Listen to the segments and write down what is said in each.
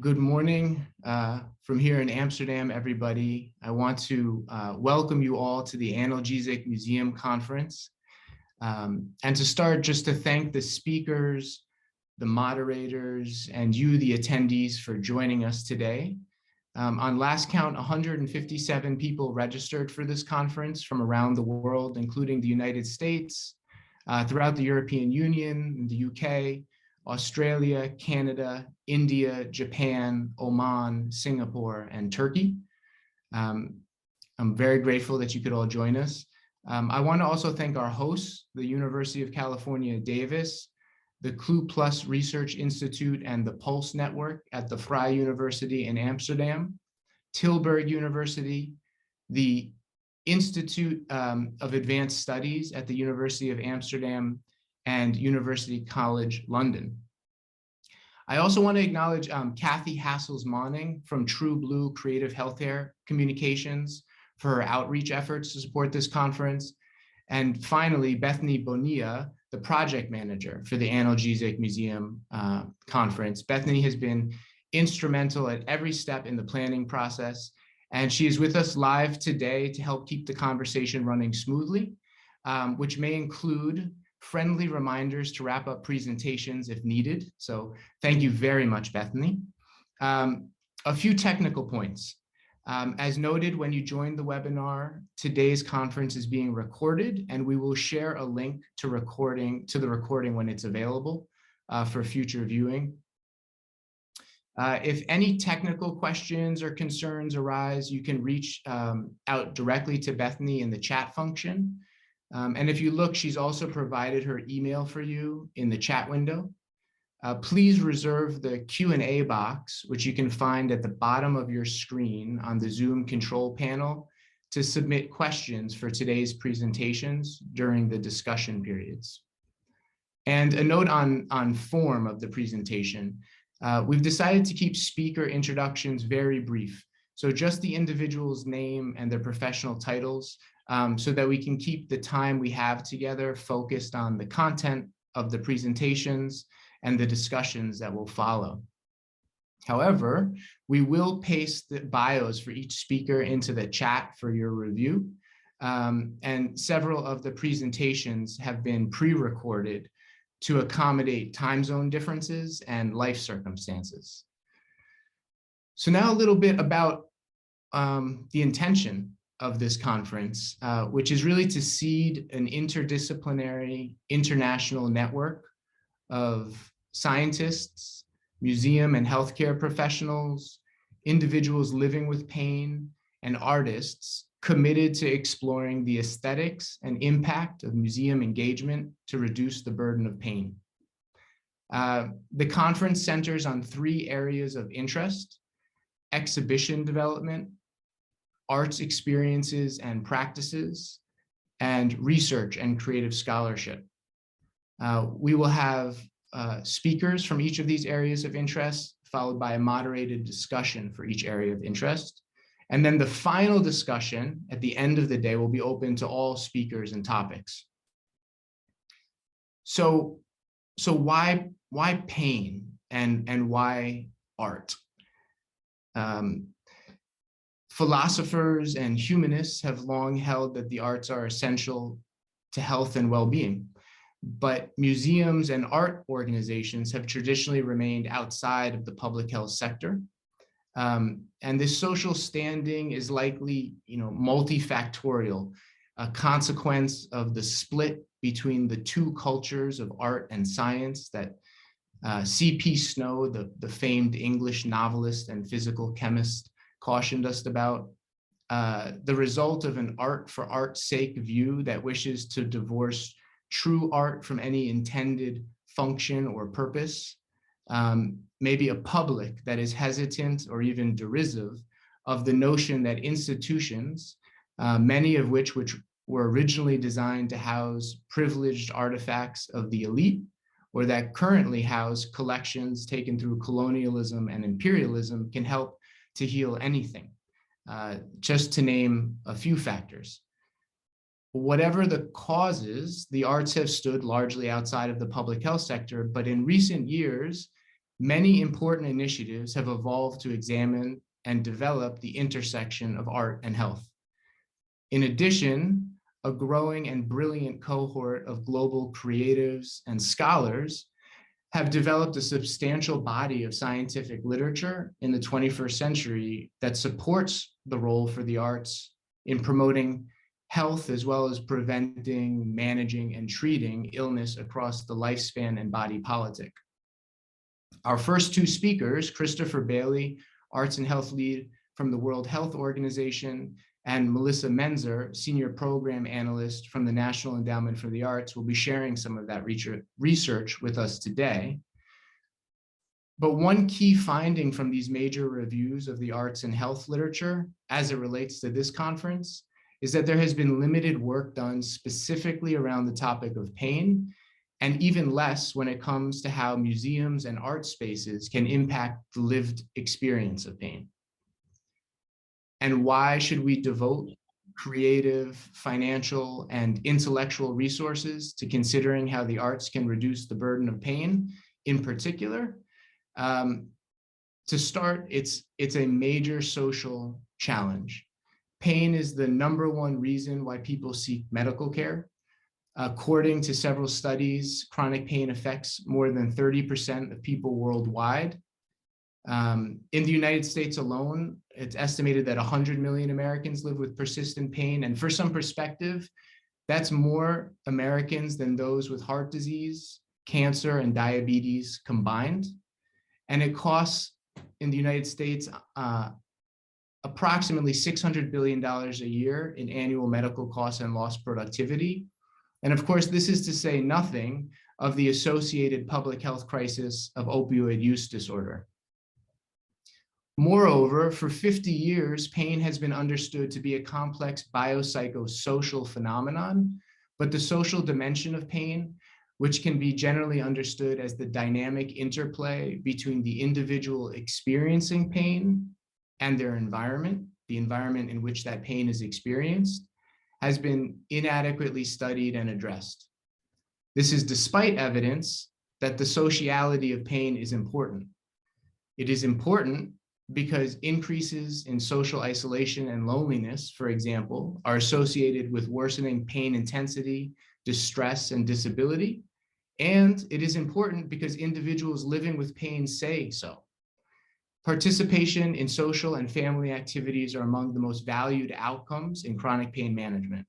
Good morning from here in Amsterdam, everybody. I want to welcome you all to the Analgesic Museum Conference. And to start, just to thank the speakers, the moderators, and you, the attendees, for joining us today. On last count, 157 people registered for this conference from around the world, including the United States, throughout the European Union, the UK, Australia, Canada, India, Japan, Oman, Singapore, and Turkey. I'm very grateful that you could all join us. I want to also thank our hosts, the University of California, Davis, the Clue Plus Research Institute and the Pulse Network at the Vrije University in Amsterdam, Tilburg University, the Institute of Advanced Studies at the University of Amsterdam, and University College London. I also want to acknowledge Kathy Hassels-Monning from True Blue Creative Healthcare Communications for her outreach efforts to support this conference. And finally, Bethany Bonilla, the project manager for the Analgesic Museum Conference. Bethany has been instrumental at every step in the planning process, and she is with us live today to help keep the conversation running smoothly, which may include friendly reminders to wrap up presentations if needed. So thank you very much, Bethany. A few technical points. As noted when you joined the webinar, today's conference is being recorded, and we will share a link to the recording when it's available for future viewing. If any technical questions or concerns arise, you can reach out directly to Bethany in the chat function. And if you look, she's also provided her email for you in the chat window. Please reserve the Q&A box, which you can find at the bottom of your screen on the Zoom control panel, to submit questions for today's presentations during the discussion periods. And a note on form of the presentation. We've decided to keep speaker introductions very brief. So just the individual's name and their professional titles, so that we can keep the time we have together focused on the content of the presentations and the discussions that will follow. However, we will paste the bios for each speaker into the chat for your review. And several of the presentations have been pre-recorded to accommodate time zone differences and life circumstances. So now a little bit about the intention of this conference, which is really to seed an interdisciplinary international network of scientists, museum and healthcare professionals, individuals living with pain, and artists committed to exploring the aesthetics and impact of museum engagement to reduce the burden of pain. The conference centers on 3 areas of interest: exhibition development, arts experiences and practices, and research and creative scholarship. We will have speakers from each of these areas of interest, followed by a moderated discussion for each area of interest. And then the final discussion at the end of the day will be open to all speakers and topics. So why pain and why art? Philosophers and humanists have long held that the arts are essential to health and well-being, but museums and art organizations have traditionally remained outside of the public health sector. And this social standing is likely, multifactorial, a consequence of the split between the 2 cultures of art and science that C.P. Snow, the famed English novelist and physical chemist, cautioned us about. The result of an art for art's sake view that wishes to divorce true art from any intended function or purpose, maybe a public that is hesitant or even derisive of the notion that institutions, many of which were originally designed to house privileged artifacts of the elite, or that currently house collections taken through colonialism and imperialism, can help to heal anything, just to name a few factors. Whatever the causes, the arts have stood largely outside of the public health sector, but in recent years, many important initiatives have evolved to examine and develop the intersection of art and health. In addition, a growing and brilliant cohort of global creatives and scholars have developed a substantial body of scientific literature in the 21st century that supports the role for the arts in promoting health, as well as preventing, managing, and treating illness across the lifespan and body politic. Our first two speakers, Christopher Bailey, Arts and Health Lead from the World Health Organization, and Melissa Menzer, Senior Program Analyst from the National Endowment for the Arts, will be sharing some of that research with us today. But one key finding from these major reviews of the arts and health literature as it relates to this conference is that there has been limited work done specifically around the topic of pain, and even less when it comes to how museums and art spaces can impact the lived experience of pain. And why should we devote creative, financial, and intellectual resources to considering how the arts can reduce the burden of pain in particular? To start, it's a major social challenge. Pain is the #1 reason why people seek medical care. According to several studies, chronic pain affects more than 30% of people worldwide. In the United States alone, it's estimated that 100 million Americans live with persistent pain. And for some perspective, that's more Americans than those with heart disease, cancer, and diabetes combined. And it costs in the United States approximately $600 billion a year in annual medical costs and lost productivity. And of course, this is to say nothing of the associated public health crisis of opioid use disorder. Moreover, for 50 years, pain has been understood to be a complex biopsychosocial phenomenon, but the social dimension of pain, which can be generally understood as the dynamic interplay between the individual experiencing pain and their environment, the environment in which that pain is experienced, has been inadequately studied and addressed. This is despite evidence that the sociality of pain is important. It is important because increases in social isolation and loneliness, for example, are associated with worsening pain intensity, distress, and disability. And it is important because individuals living with pain say so. Participation in social and family activities are among the most valued outcomes in chronic pain management.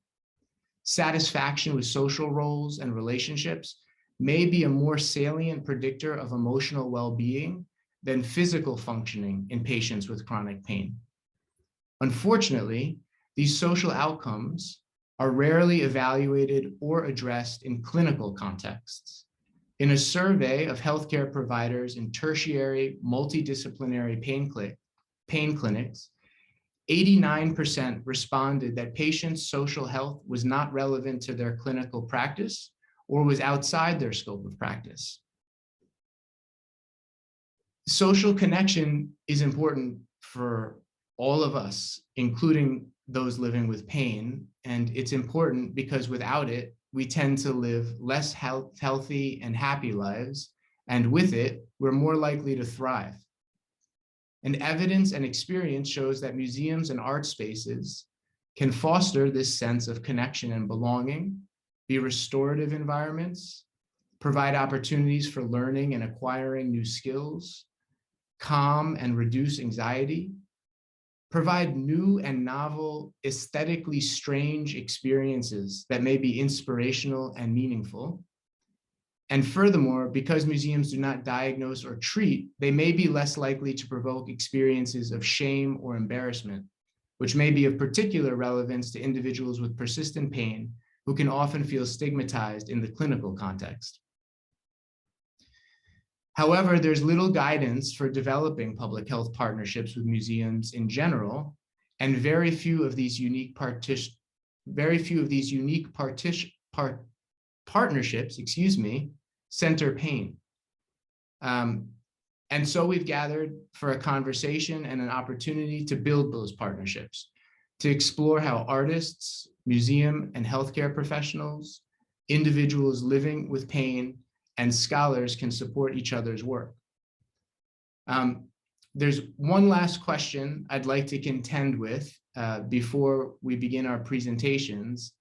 Satisfaction with social roles and relationships may be a more salient predictor of emotional well-being than physical functioning in patients with chronic pain. Unfortunately, these social outcomes are rarely evaluated or addressed in clinical contexts. In a survey of healthcare providers in tertiary multidisciplinary pain clinics, 89% responded that patients' social health was not relevant to their clinical practice or was outside their scope of practice. Social connection is important for all of us, including those living with pain, and it's important because without it, we tend to live less healthy and happy lives, and with it, we're more likely to thrive. And evidence and experience shows that museums and art spaces can foster this sense of connection and belonging, be restorative environments, provide opportunities for learning and acquiring new skills, calm and reduce anxiety, provide new and novel, aesthetically strange experiences that may be inspirational and meaningful. And furthermore, because museums do not diagnose or treat, they may be less likely to provoke experiences of shame or embarrassment, which may be of particular relevance to individuals with persistent pain who can often feel stigmatized in the clinical context. However, there's little guidance for developing public health partnerships with museums in general, and very few of these unique partnerships, center pain. And so we've gathered for a conversation and an opportunity to build those partnerships, to explore how artists, museum and healthcare professionals, individuals living with pain, and scholars can support each other's work. There's one last question I'd like to contend with before we begin our presentations,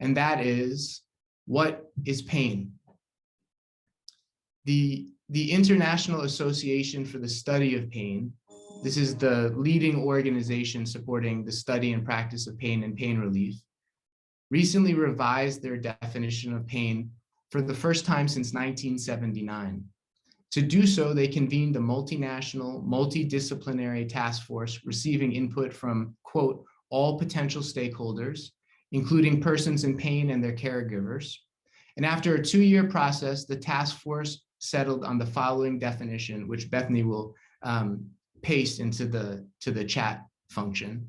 and that is, what is pain? The International Association for the Study of Pain, this is the leading organization supporting the study and practice of pain and pain relief, recently revised their definition of pain for the first time since 1979. To do so, they convened a multinational, multidisciplinary task force receiving input from, quote, all potential stakeholders, including persons in pain and their caregivers. And after a 2-year process, the task force settled on the following definition, which Bethany will paste into the chat function.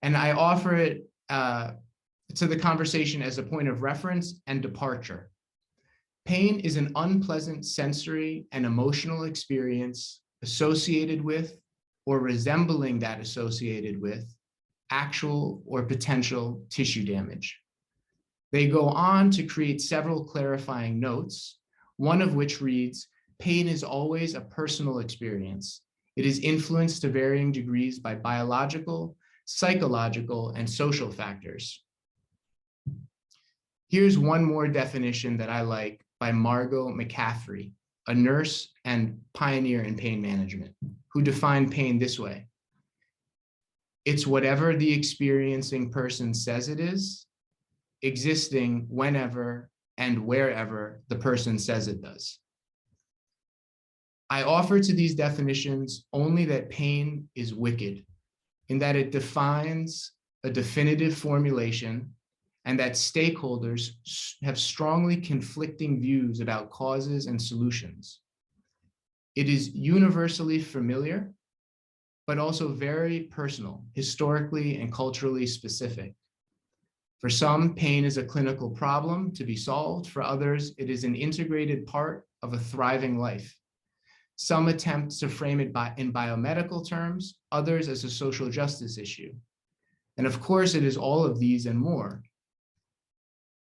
And I offer it to the conversation as a point of reference and departure. Pain is an unpleasant sensory and emotional experience associated with or resembling that associated with actual or potential tissue damage. They go on to create several clarifying notes, one of which reads, pain is always a personal experience. It is influenced to varying degrees by biological, psychological, and social factors. Here's one more definition that I like by Margot McCaffrey, a nurse and pioneer in pain management, who defined pain this way. It's whatever the experiencing person says it is, existing whenever and wherever the person says it does. I offer to these definitions only that pain is wicked, in that it defines a definitive formulation and that stakeholders have strongly conflicting views about causes and solutions. It is universally familiar, but also very personal, historically and culturally specific. For some, pain is a clinical problem to be solved. For others, it is an integrated part of a thriving life. Some attempt to frame it in biomedical terms, others as a social justice issue. And of course, it is all of these and more.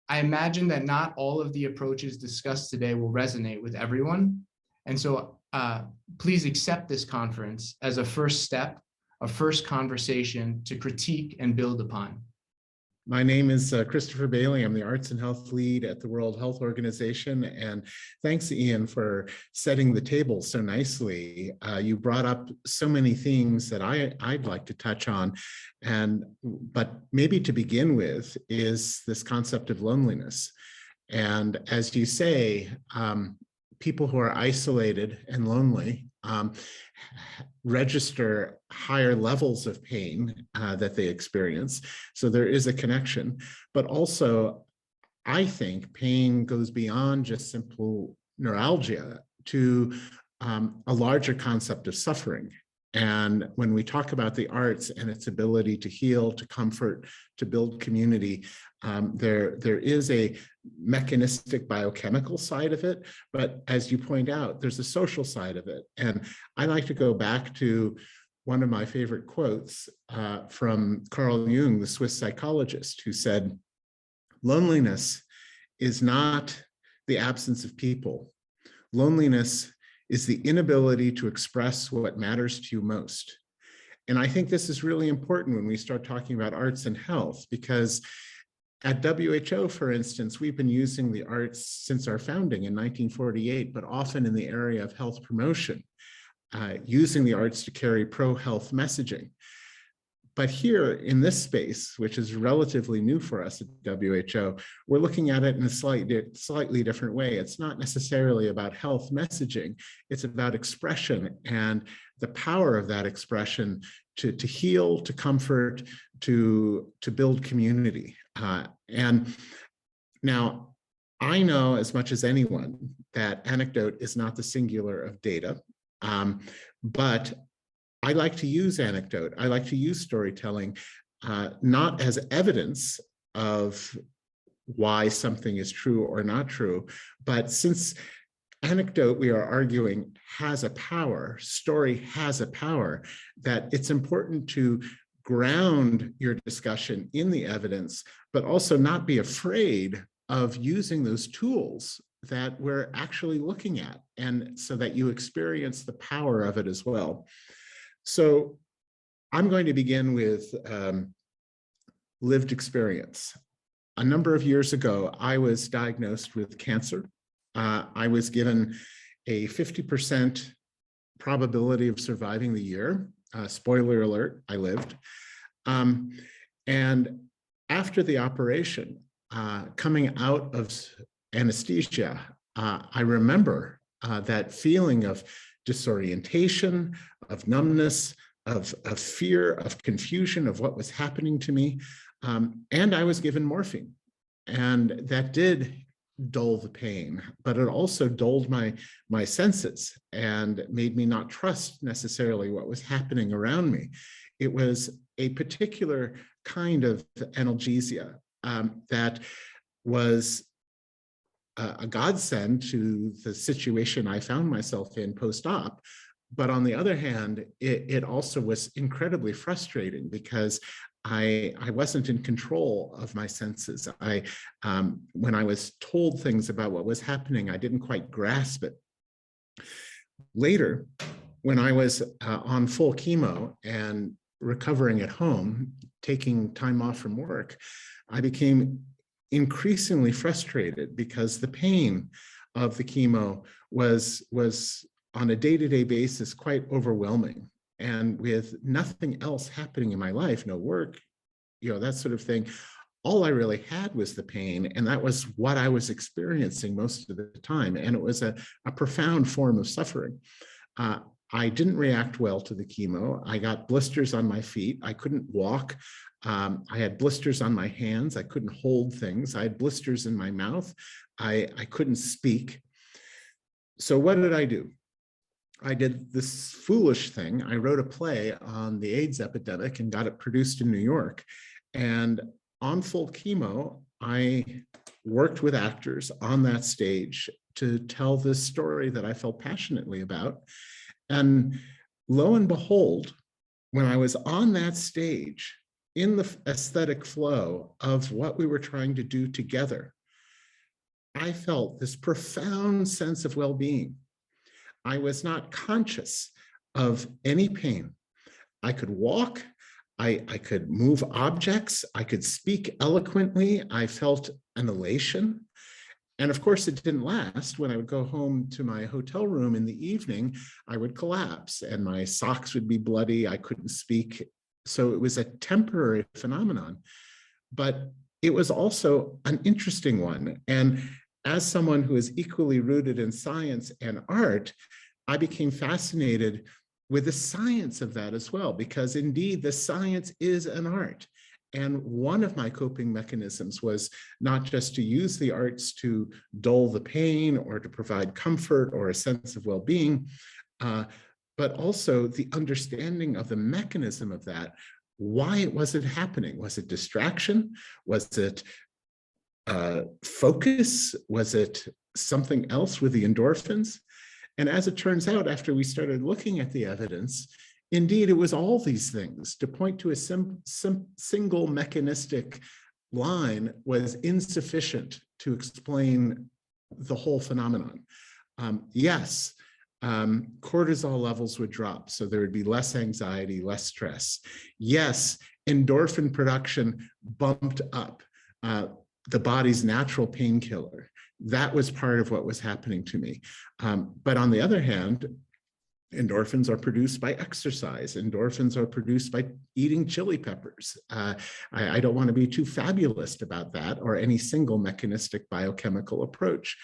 I imagine that not all of the approaches discussed today will resonate with everyone. And so please accept this conference as a first step, a first conversation to critique and build upon. My name is Christopher Bailey. I'm the Arts and Health Lead at the World Health Organization. And thanks, Ian, for setting the table so nicely. You brought up so many themes that I'd like to touch on. But maybe to begin with is this concept of loneliness. And as you say, people who are isolated and lonely register higher levels of pain that they experience. So there is a connection, but also I think pain goes beyond just simple neuralgia to a larger concept of suffering. And when we talk about the arts and its ability to heal, to comfort, to build community, there is a mechanistic biochemical side of it, but as you point out, there's a social side of it. And I like to go back to one of my favorite quotes from Carl Jung, the Swiss psychologist, who said, loneliness is not the absence of people. Loneliness is the inability to express what matters to you most. And I think this is really important when we start talking about arts and health, because at WHO, for instance, we've been using the arts since our founding in 1948, but often in the area of health promotion, using the arts to carry pro-health messaging. But here in this space, which is relatively new for us at WHO, we're looking at it in a slightly different way. It's not necessarily about health messaging. It's about expression and the power of that expression to heal, to comfort, to build community. And now I know as much as anyone that anecdote is not the singular of data, but I like to use anecdote. I like to use storytelling, not as evidence of why something is true or not true, but since anecdote, we are arguing, has a power, story has a power, that it's important to ground your discussion in the evidence, but also not be afraid of using those tools that we're actually looking at, and so that you experience the power of it as well. So I'm going to begin with lived experience. A number of years ago, I was diagnosed with cancer. I was given a 50% probability of surviving the year. Spoiler alert, I lived. And after the operation, coming out of anesthesia, I remember that feeling of disorientation, of numbness, of fear, of confusion of what was happening to me. And I was given morphine. And that did dull the pain, but it also dulled my senses and made me not trust necessarily what was happening around me. It was a particular kind of analgesia that was a godsend to the situation I found myself in post-op. But on the other hand, it also was incredibly frustrating because I wasn't in control of my senses. When I was told things about what was happening, I didn't quite grasp it. Later, when I was on full chemo and recovering at home, taking time off from work, I became increasingly frustrated because the pain of the chemo was on a day-to-day basis quite overwhelming. And with nothing else happening in my life, no work, that sort of thing, all I really had was the pain. And that was what I was experiencing most of the time. And it was a profound form of suffering. I didn't react well to the chemo. I got blisters on my feet. I couldn't walk. I had blisters on my hands. I couldn't hold things. I had blisters in my mouth. I couldn't speak. So what did I do? I did this foolish thing. I wrote a play on the AIDS epidemic and got it produced in New York. And on full chemo, I worked with actors on that stage to tell this story that I felt passionately about. And lo and behold, when I was on that stage, in the aesthetic flow of what we were trying to do together, I felt this profound sense of well-being. I was not conscious of any pain. I could walk, I could move objects, I could speak eloquently, I felt an elation. And of course, it didn't last. When I would go home to my hotel room in the evening, I would collapse and my socks would be bloody, I couldn't speak. So it was a temporary phenomenon, but it was also an interesting one. And as someone who is equally rooted in science and art, I became fascinated with the science of that as well, because indeed the science is an art. And one of my coping mechanisms was not just to use the arts to dull the pain or to provide comfort or a sense of well-being, but also the understanding of the mechanism of that, why it wasn't happening. Was it distraction? Was it focus? Was it something else with the endorphins? And as it turns out, after we started looking at the evidence, indeed, it was all these things. To point to a single mechanistic line was insufficient to explain the whole phenomenon. Yes, cortisol levels would drop, so there would be less anxiety, less stress. Yes, endorphin production bumped up, the body's natural painkiller. That was part of what was happening to me. But on the other hand, endorphins are produced by exercise. Endorphins are produced by eating chili peppers. I don't want to be too fabulous about that or any single mechanistic biochemical approach.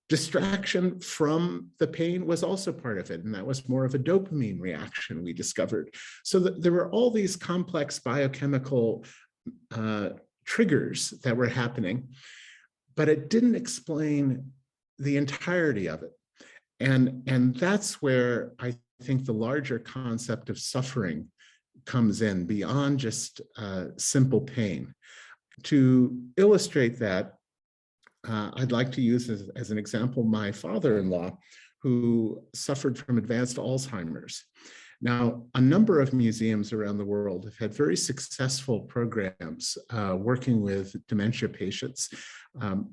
Distraction from the pain was also part of it, and that was more of a dopamine reaction we discovered. So there were all these complex biochemical triggers that were happening, but it didn't explain the entirety of it. And that's where I think the larger concept of suffering comes in, beyond just simple pain. To illustrate that, I'd like to use as an example my father-in-law, who suffered from advanced Alzheimer's. Now, a number of museums around the world have had very successful programs working with dementia patients.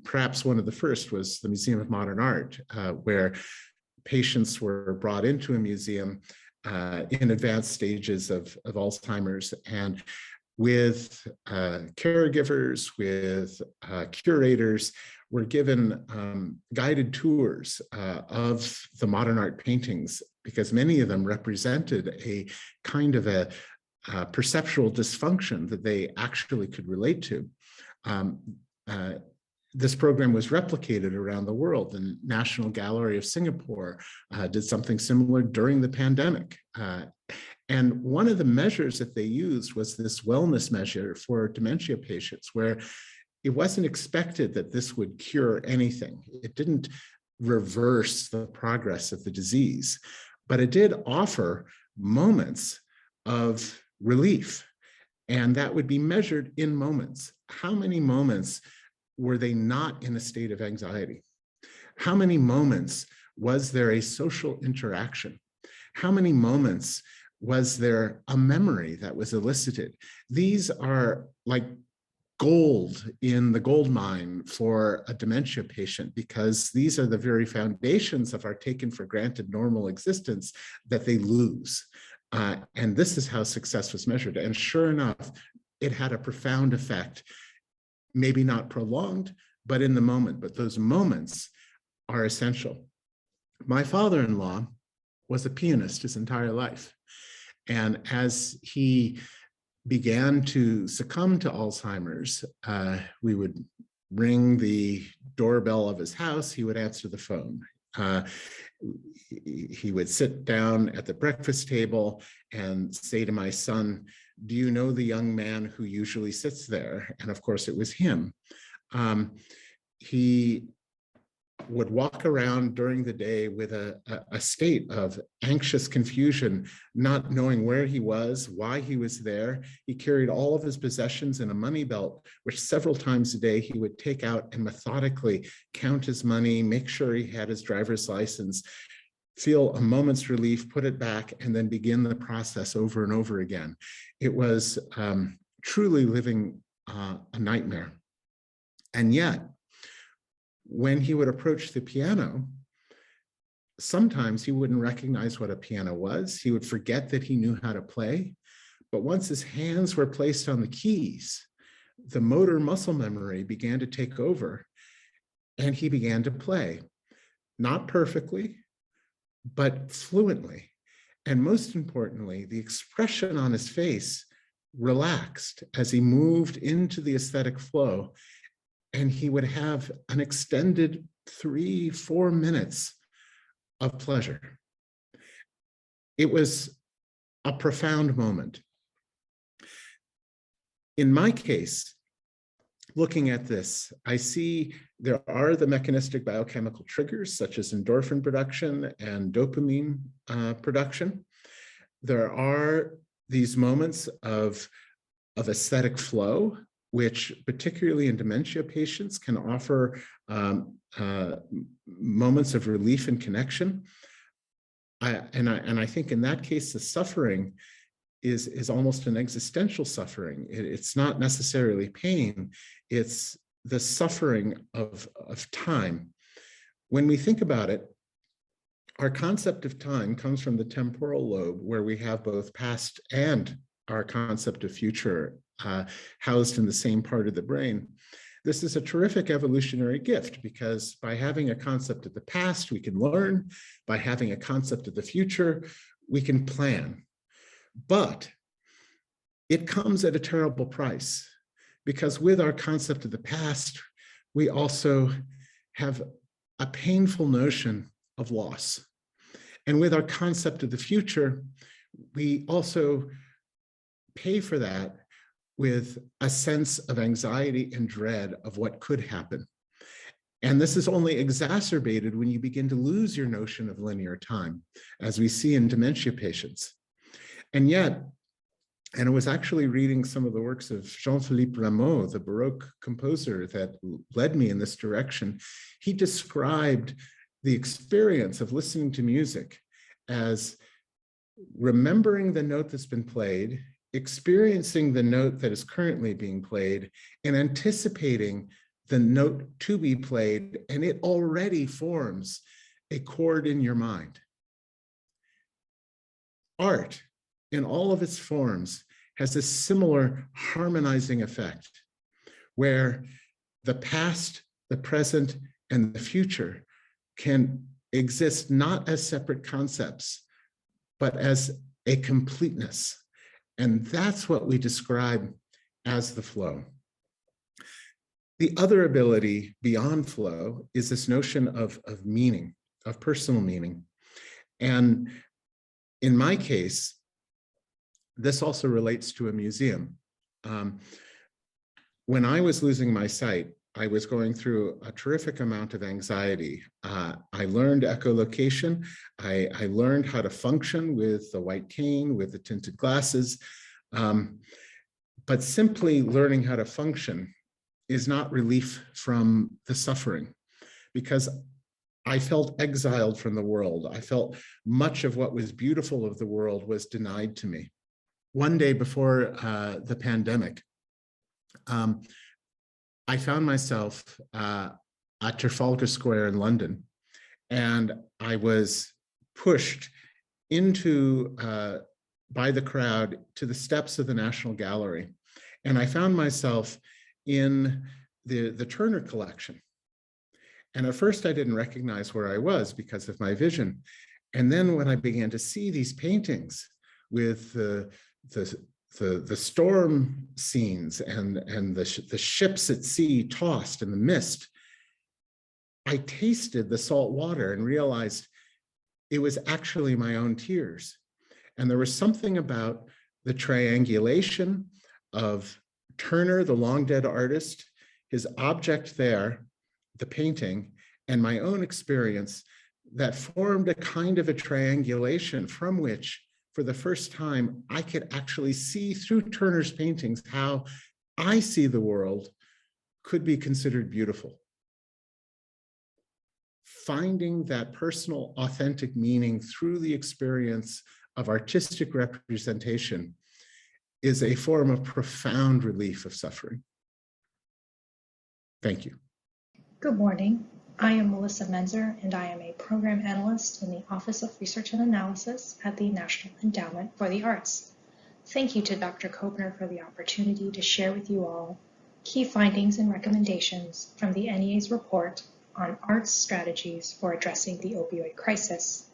Perhaps one of the first was the Museum of Modern Art, where patients were brought into a museum in advanced stages of Alzheimer's, and with caregivers, with curators, were given guided tours of the modern art paintings, because many of them represented a kind of a perceptual dysfunction that they actually could relate to. This program was replicated around the world. The National Gallery of Singapore did something similar during the pandemic. And one of the measures that they used was this wellness measure for dementia patients, where it wasn't expected that this would cure anything. It didn't reverse the progress of the disease, but it did offer moments of relief. And that would be measured in moments. How many moments were they not in a state of anxiety? How many moments was there a social interaction? How many moments was there a memory that was elicited? These are like gold in the gold mine for a dementia patient, because these are the very foundations of our taken for granted normal existence that they lose. And this is how success was measured. And sure enough, it had a profound effect, maybe not prolonged, but in the moment. But those moments are essential. My father-in-law was a pianist his entire life. And as he began to succumb to Alzheimer's, we would ring the doorbell of his house, he would answer the phone. He would sit down at the breakfast table and say to my son, "Do you know the young man who usually sits there?" And of course, it was him. He would walk around during the day with a state of anxious confusion, not knowing where he was, why he was there. He carried all of his possessions in a money belt, which several times a day he would take out and methodically count his money, make sure he had his driver's license, feel a moment's relief, put it back, and then begin the process over and over again. It was truly living a nightmare. And yet, when he would approach the piano, sometimes he wouldn't recognize what a piano was. He would forget that he knew how to play. But once his hands were placed on the keys, the motor muscle memory began to take over, and he began to play, not perfectly, but fluently. And most importantly, the expression on his face relaxed as he moved into the aesthetic flow, and he would have an extended 3-4 minutes of pleasure. It was a profound moment. In my case, looking at this, I see there are the mechanistic biochemical triggers, such as endorphin production and dopamine production. There are these moments of aesthetic flow, which particularly in dementia patients can offer moments of relief and connection. And I think in that case, the suffering is almost an existential suffering. It's not necessarily pain, it's the suffering of time. When we think about it, our concept of time comes from the temporal lobe, where we have both past and our concept of future housed in the same part of the brain. This is a terrific evolutionary gift, because by having a concept of the past, we can learn. By having a concept of the future, we can plan. But it comes at a terrible price, because with our concept of the past, we also have a painful notion of loss. And with our concept of the future, we also pay for that with a sense of anxiety and dread of what could happen. And this is only exacerbated when you begin to lose your notion of linear time, as we see in dementia patients. And yet, and I was actually reading some of the works of Jean-Philippe Rameau, the Baroque composer that led me in this direction. He described the experience of listening to music as remembering the note that's been played, experiencing the note that is currently being played, and anticipating the note to be played, and it already forms a chord in your mind. Art, in all of its forms, has a similar harmonizing effect, where the past, the present, and the future can exist not as separate concepts, but as a completeness. And that's what we describe as the flow. The other ability beyond flow is this notion of meaning, of personal meaning. And in my case, this also relates to a museum. When I was losing my sight, I was going through a terrific amount of anxiety. I learned echolocation. I learned how to function with the white cane, with the tinted glasses. But simply learning how to function is not relief from the suffering, because I felt exiled from the world. I felt much of what was beautiful of the world was denied to me. One day before the pandemic, I found myself at Trafalgar Square in London, and I was pushed into, by the crowd, to the steps of the National Gallery. And I found myself in the Turner collection. And at first I didn't recognize where I was because of my vision. And then when I began to see these paintings with the storm scenes and the ships at sea tossed in the mist, I tasted the salt water and realized it was actually my own tears. And there was something about the triangulation of Turner, the long dead artist, his object there, the painting, and my own experience that formed a kind of a triangulation from which, for the first time, I could actually see through Turner's paintings how I see the world could be considered beautiful. Finding that personal, authentic meaning through the experience of artistic representation is a form of profound relief of suffering. Thank you. Good morning. I am Melissa Menzer, and I am a program analyst in the Office of Research and Analysis at the National Endowment for the Arts. Thank you to Dr. Koebner for the opportunity to share with you all key findings and recommendations from the NEA's report on arts strategies for addressing the opioid crisis,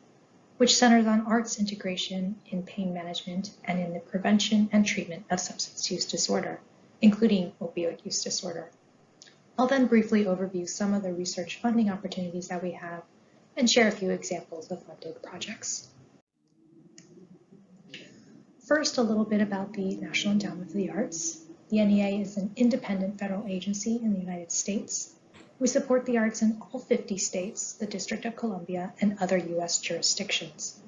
which centers on arts integration in pain management and in the prevention and treatment of substance use disorder, including opioid use disorder. I'll then briefly overview some of the research funding opportunities that we have and share a few examples of funded projects. First, a little bit about the National Endowment for the Arts. The NEA is an independent federal agency in the United States. We support the arts in all 50 states, the District of Columbia, and other U.S. jurisdictions.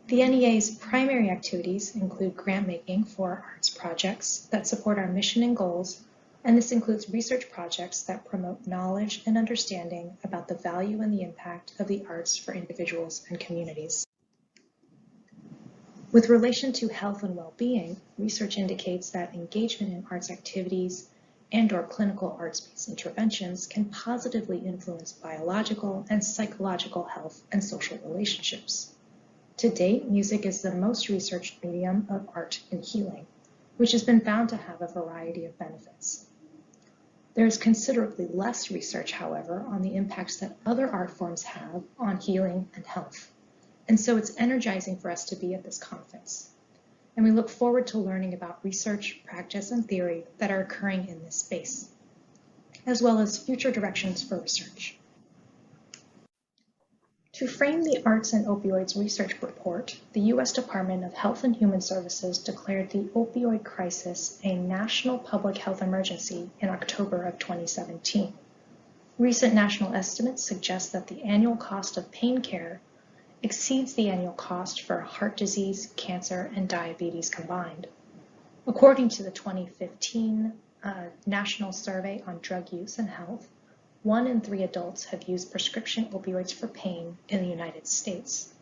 The NEA's primary activities include grant making for arts projects that support our mission and goals, and this includes research projects that promote knowledge and understanding about the value and the impact of the arts for individuals and communities. With relation to health and well-being, research indicates that engagement in arts activities and/or clinical arts-based interventions can positively influence biological and psychological health and social relationships. To date, music is the most researched medium of art in healing, which has been found to have a variety of benefits. There is considerably less research, however, on the impacts that other art forms have on healing and health. And so it's energizing for us to be at this conference. And we look forward to learning about research, practice, and theory that are occurring in this space, as well as future directions for research. To frame the Arts and Opioids Research Report, the U.S. Department of Health and Human Services declared the opioid crisis a national public health emergency in October of 2017. Recent national estimates suggest that the annual cost of pain care exceeds the annual cost for heart disease, cancer, and diabetes combined. According to the 2015 National Survey on Drug Use and Health, 1 in 3 adults have used prescription opioids for pain in the United States.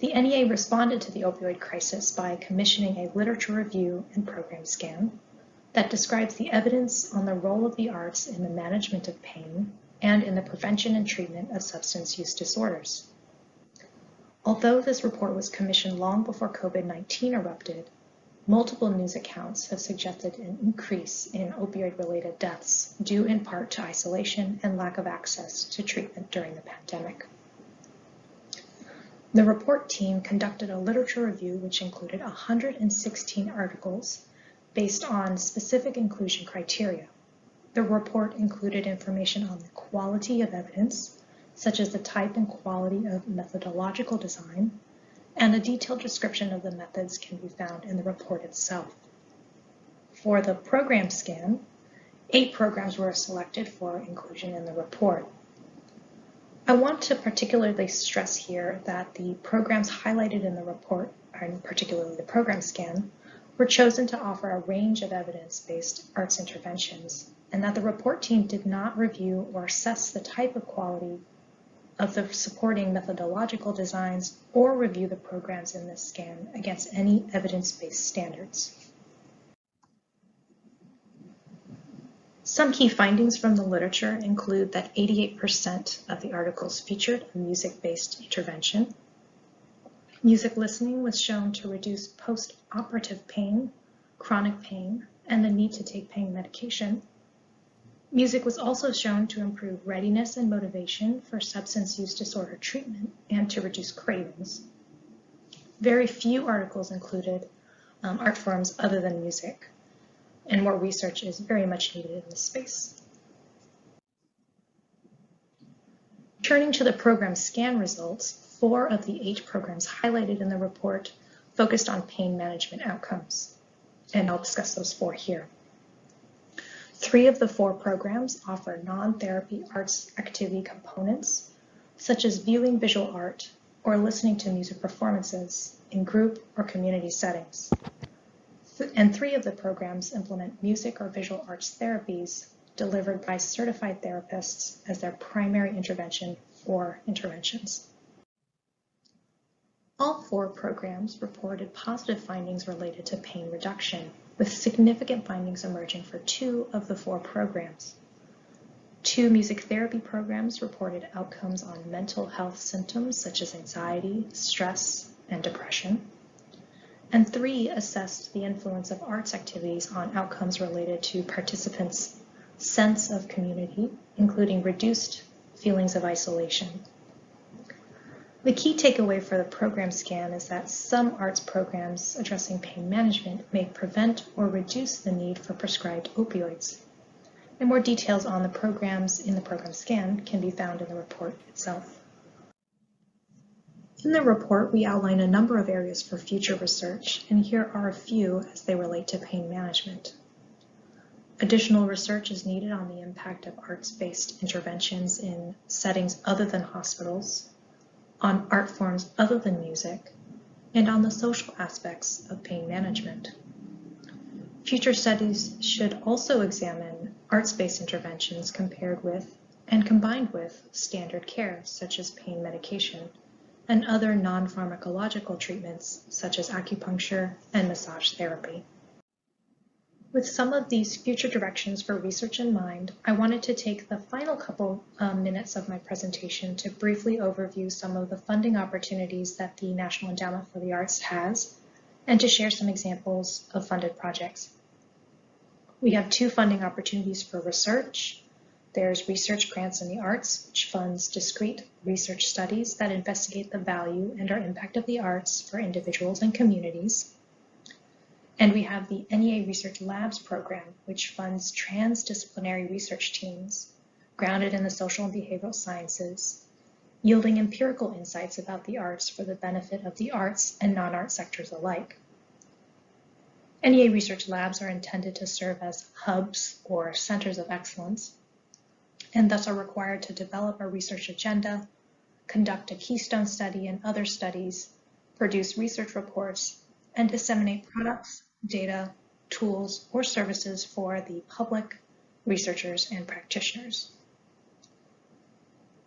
The NEA responded to the opioid crisis by commissioning a literature review and program scan that describes the evidence on the role of the arts in the management of pain and in the prevention and treatment of substance use disorders. Although this report was commissioned long before COVID-19 erupted, multiple news accounts have suggested an increase in opioid-related deaths due in part to isolation and lack of access to treatment during the pandemic. The report team conducted a literature review which included 116 articles based on specific inclusion criteria. The report included information on the quality of evidence, such as the type and quality of methodological design, and a detailed description of the methods can be found in the report itself. For the program scan, 8 programs were selected for inclusion in the report. I want to particularly stress here that the programs highlighted in the report, and particularly the program scan, were chosen to offer a range of evidence-based arts interventions, and that the report team did not review or assess the type of quality of the supporting methodological designs or review the programs in this scan against any evidence-based standards. Some key findings from the literature include that 88% of the articles featured a music-based intervention. Music listening was shown to reduce post-operative pain, chronic pain, and the need to take pain medication. Music was also shown to improve readiness and motivation for substance use disorder treatment and to reduce cravings. Very few articles included art forms other than music, and more research is very much needed in this space. Turning to the program scan results, 4 of the 8 programs highlighted in the report focused on pain management outcomes, and I'll discuss those 4 here. 3 of the 4 programs offer non-therapy arts activity components, such as viewing visual art or listening to music performances in group or community settings. And 3 of the programs implement music or visual arts therapies delivered by certified therapists as their primary intervention or interventions. All 4 programs reported positive findings related to pain reduction, with significant findings emerging for 2 of the 4 programs. 2 music therapy programs reported outcomes on mental health symptoms such as anxiety, stress, and depression. And 3 assessed the influence of arts activities on outcomes related to participants' sense of community, including reduced feelings of isolation. The key takeaway for the program scan is that some arts programs addressing pain management may prevent or reduce the need for prescribed opioids. And more details on the programs in the program scan can be found in the report itself. In the report, we outline a number of areas for future research, and here are a few as they relate to pain management. Additional research is needed on the impact of arts-based interventions in settings other than hospitals, on art forms other than music, and on the social aspects of pain management. Future studies should also examine arts-based interventions compared with and combined with standard care, such as pain medication, and other non-pharmacological treatments, such as acupuncture and massage therapy. With some of these future directions for research in mind, I wanted to take the final couple minutes of my presentation to briefly overview some of the funding opportunities that the National Endowment for the Arts has, and to share some examples of funded projects. We have 2 funding opportunities for research. There's Research Grants in the Arts, which funds discrete research studies that investigate the value and or impact of the arts for individuals and communities. And we have the NEA Research Labs program, which funds transdisciplinary research teams grounded in the social and behavioral sciences, yielding empirical insights about the arts for the benefit of the arts and non-art sectors alike. NEA Research Labs are intended to serve as hubs or centers of excellence, and thus are required to develop a research agenda, conduct a keystone study and other studies, produce research reports, and disseminate products, data, tools, or services for the public, researchers, and practitioners.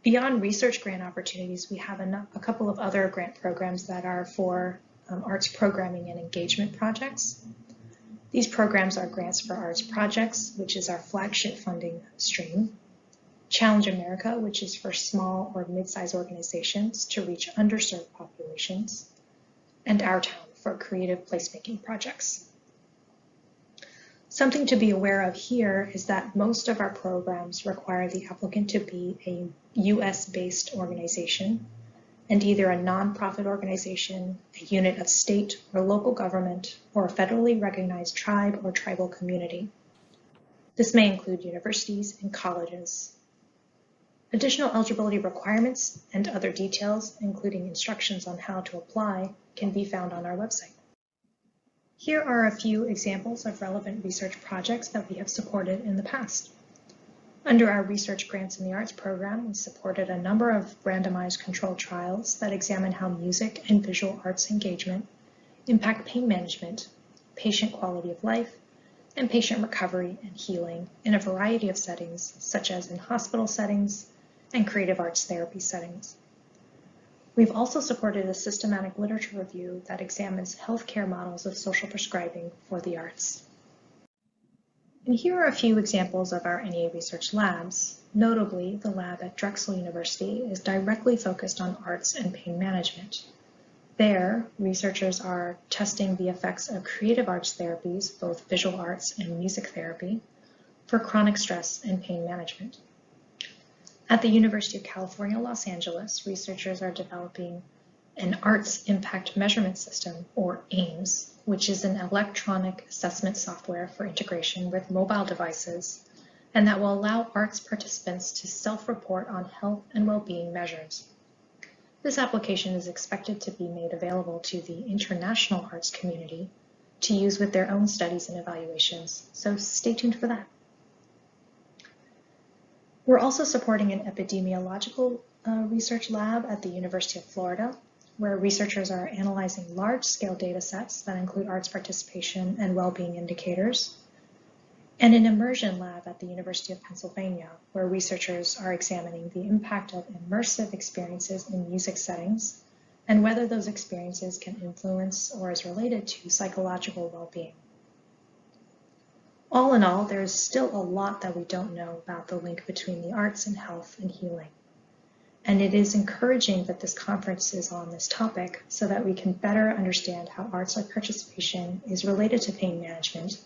Beyond research grant opportunities, we have a couple of other grant programs that are for arts programming and engagement projects. These programs are Grants for Arts Projects, which is our flagship funding stream, Challenge America, which is for small or mid-sized organizations to reach underserved populations, and Our Town for creative placemaking projects. Something to be aware of here is that most of our programs require the applicant to be a US-based organization and either a nonprofit organization, a unit of state or local government, or a federally recognized tribe or tribal community. This may include universities and colleges. Additional eligibility requirements and other details, including instructions on how to apply, can be found on our website. Here are a few examples of relevant research projects that we have supported in the past. Under our Research Grants in the Arts program, we supported a number of randomized controlled trials that examine how music and visual arts engagement impact pain management, patient quality of life, and patient recovery and healing in a variety of settings, such as in hospital settings and creative arts therapy settings. We've also supported a systematic literature review that examines healthcare models of social prescribing for the arts. And here are a few examples of our NEA research labs. Notably, the lab at Drexel University is directly focused on arts and pain management. There, researchers are testing the effects of creative arts therapies, both visual arts and music therapy, for chronic stress and pain management. At the University of California, Los Angeles, researchers are developing an Arts Impact Measurement System, or AIMS, which is an electronic assessment software for integration with mobile devices, and that will allow arts participants to self-report on health and well-being measures. This application is expected to be made available to the international arts community to use with their own studies and evaluations, so stay tuned for that. We're also supporting an epidemiological research lab at the University of Florida, where researchers are analyzing large-scale data sets that include arts participation and well-being indicators, and an immersion lab at the University of Pennsylvania, where researchers are examining the impact of immersive experiences in music settings and whether those experiences can influence or is related to psychological well-being. All in all, there is still a lot that we don't know about the link between the arts and health and healing. And it is encouraging that this conference is on this topic so that we can better understand how arts participation is related to pain management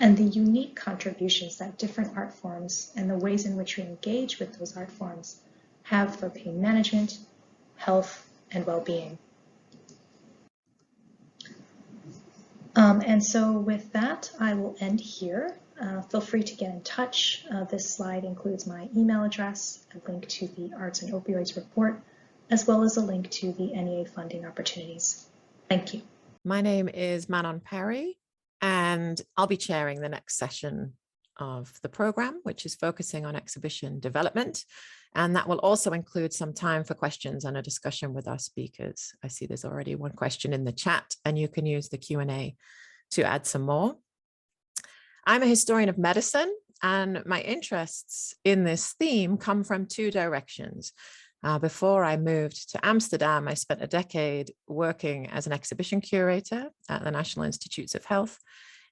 and the unique contributions that different art forms and the ways in which we engage with those art forms have for pain management, health, and well-being. And so with that, I will end here. Feel free to get in touch. This slide includes my email address, a link to the Arts and Opioids report, as well as a link to the NEA funding opportunities. Thank you. My name is Manon Parry, and I'll be chairing the next session of the program, which is focusing on exhibition development. And that will also include some time for questions and a discussion with our speakers. I see there's already one question in the chat, and you can use the Q&A to add some more. I'm a historian of medicine, and my interests in this theme come from two directions. Before I moved to Amsterdam, I spent a decade working as an exhibition curator at the National Institutes of Health.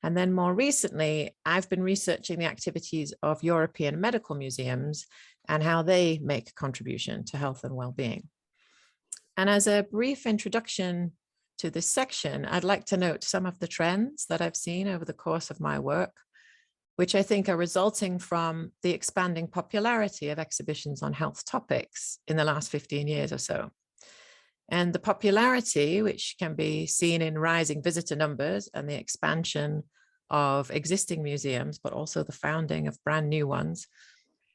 And then more recently, I've been researching the activities of European medical museums and how they make a contribution to health and well-being. And as a brief introduction to this section, I'd like to note some of the trends that I've seen over the course of my work, which I think are resulting from the expanding popularity of exhibitions on health topics in the last 15 years or so. And the popularity, which can be seen in rising visitor numbers and the expansion of existing museums, but also the founding of brand new ones,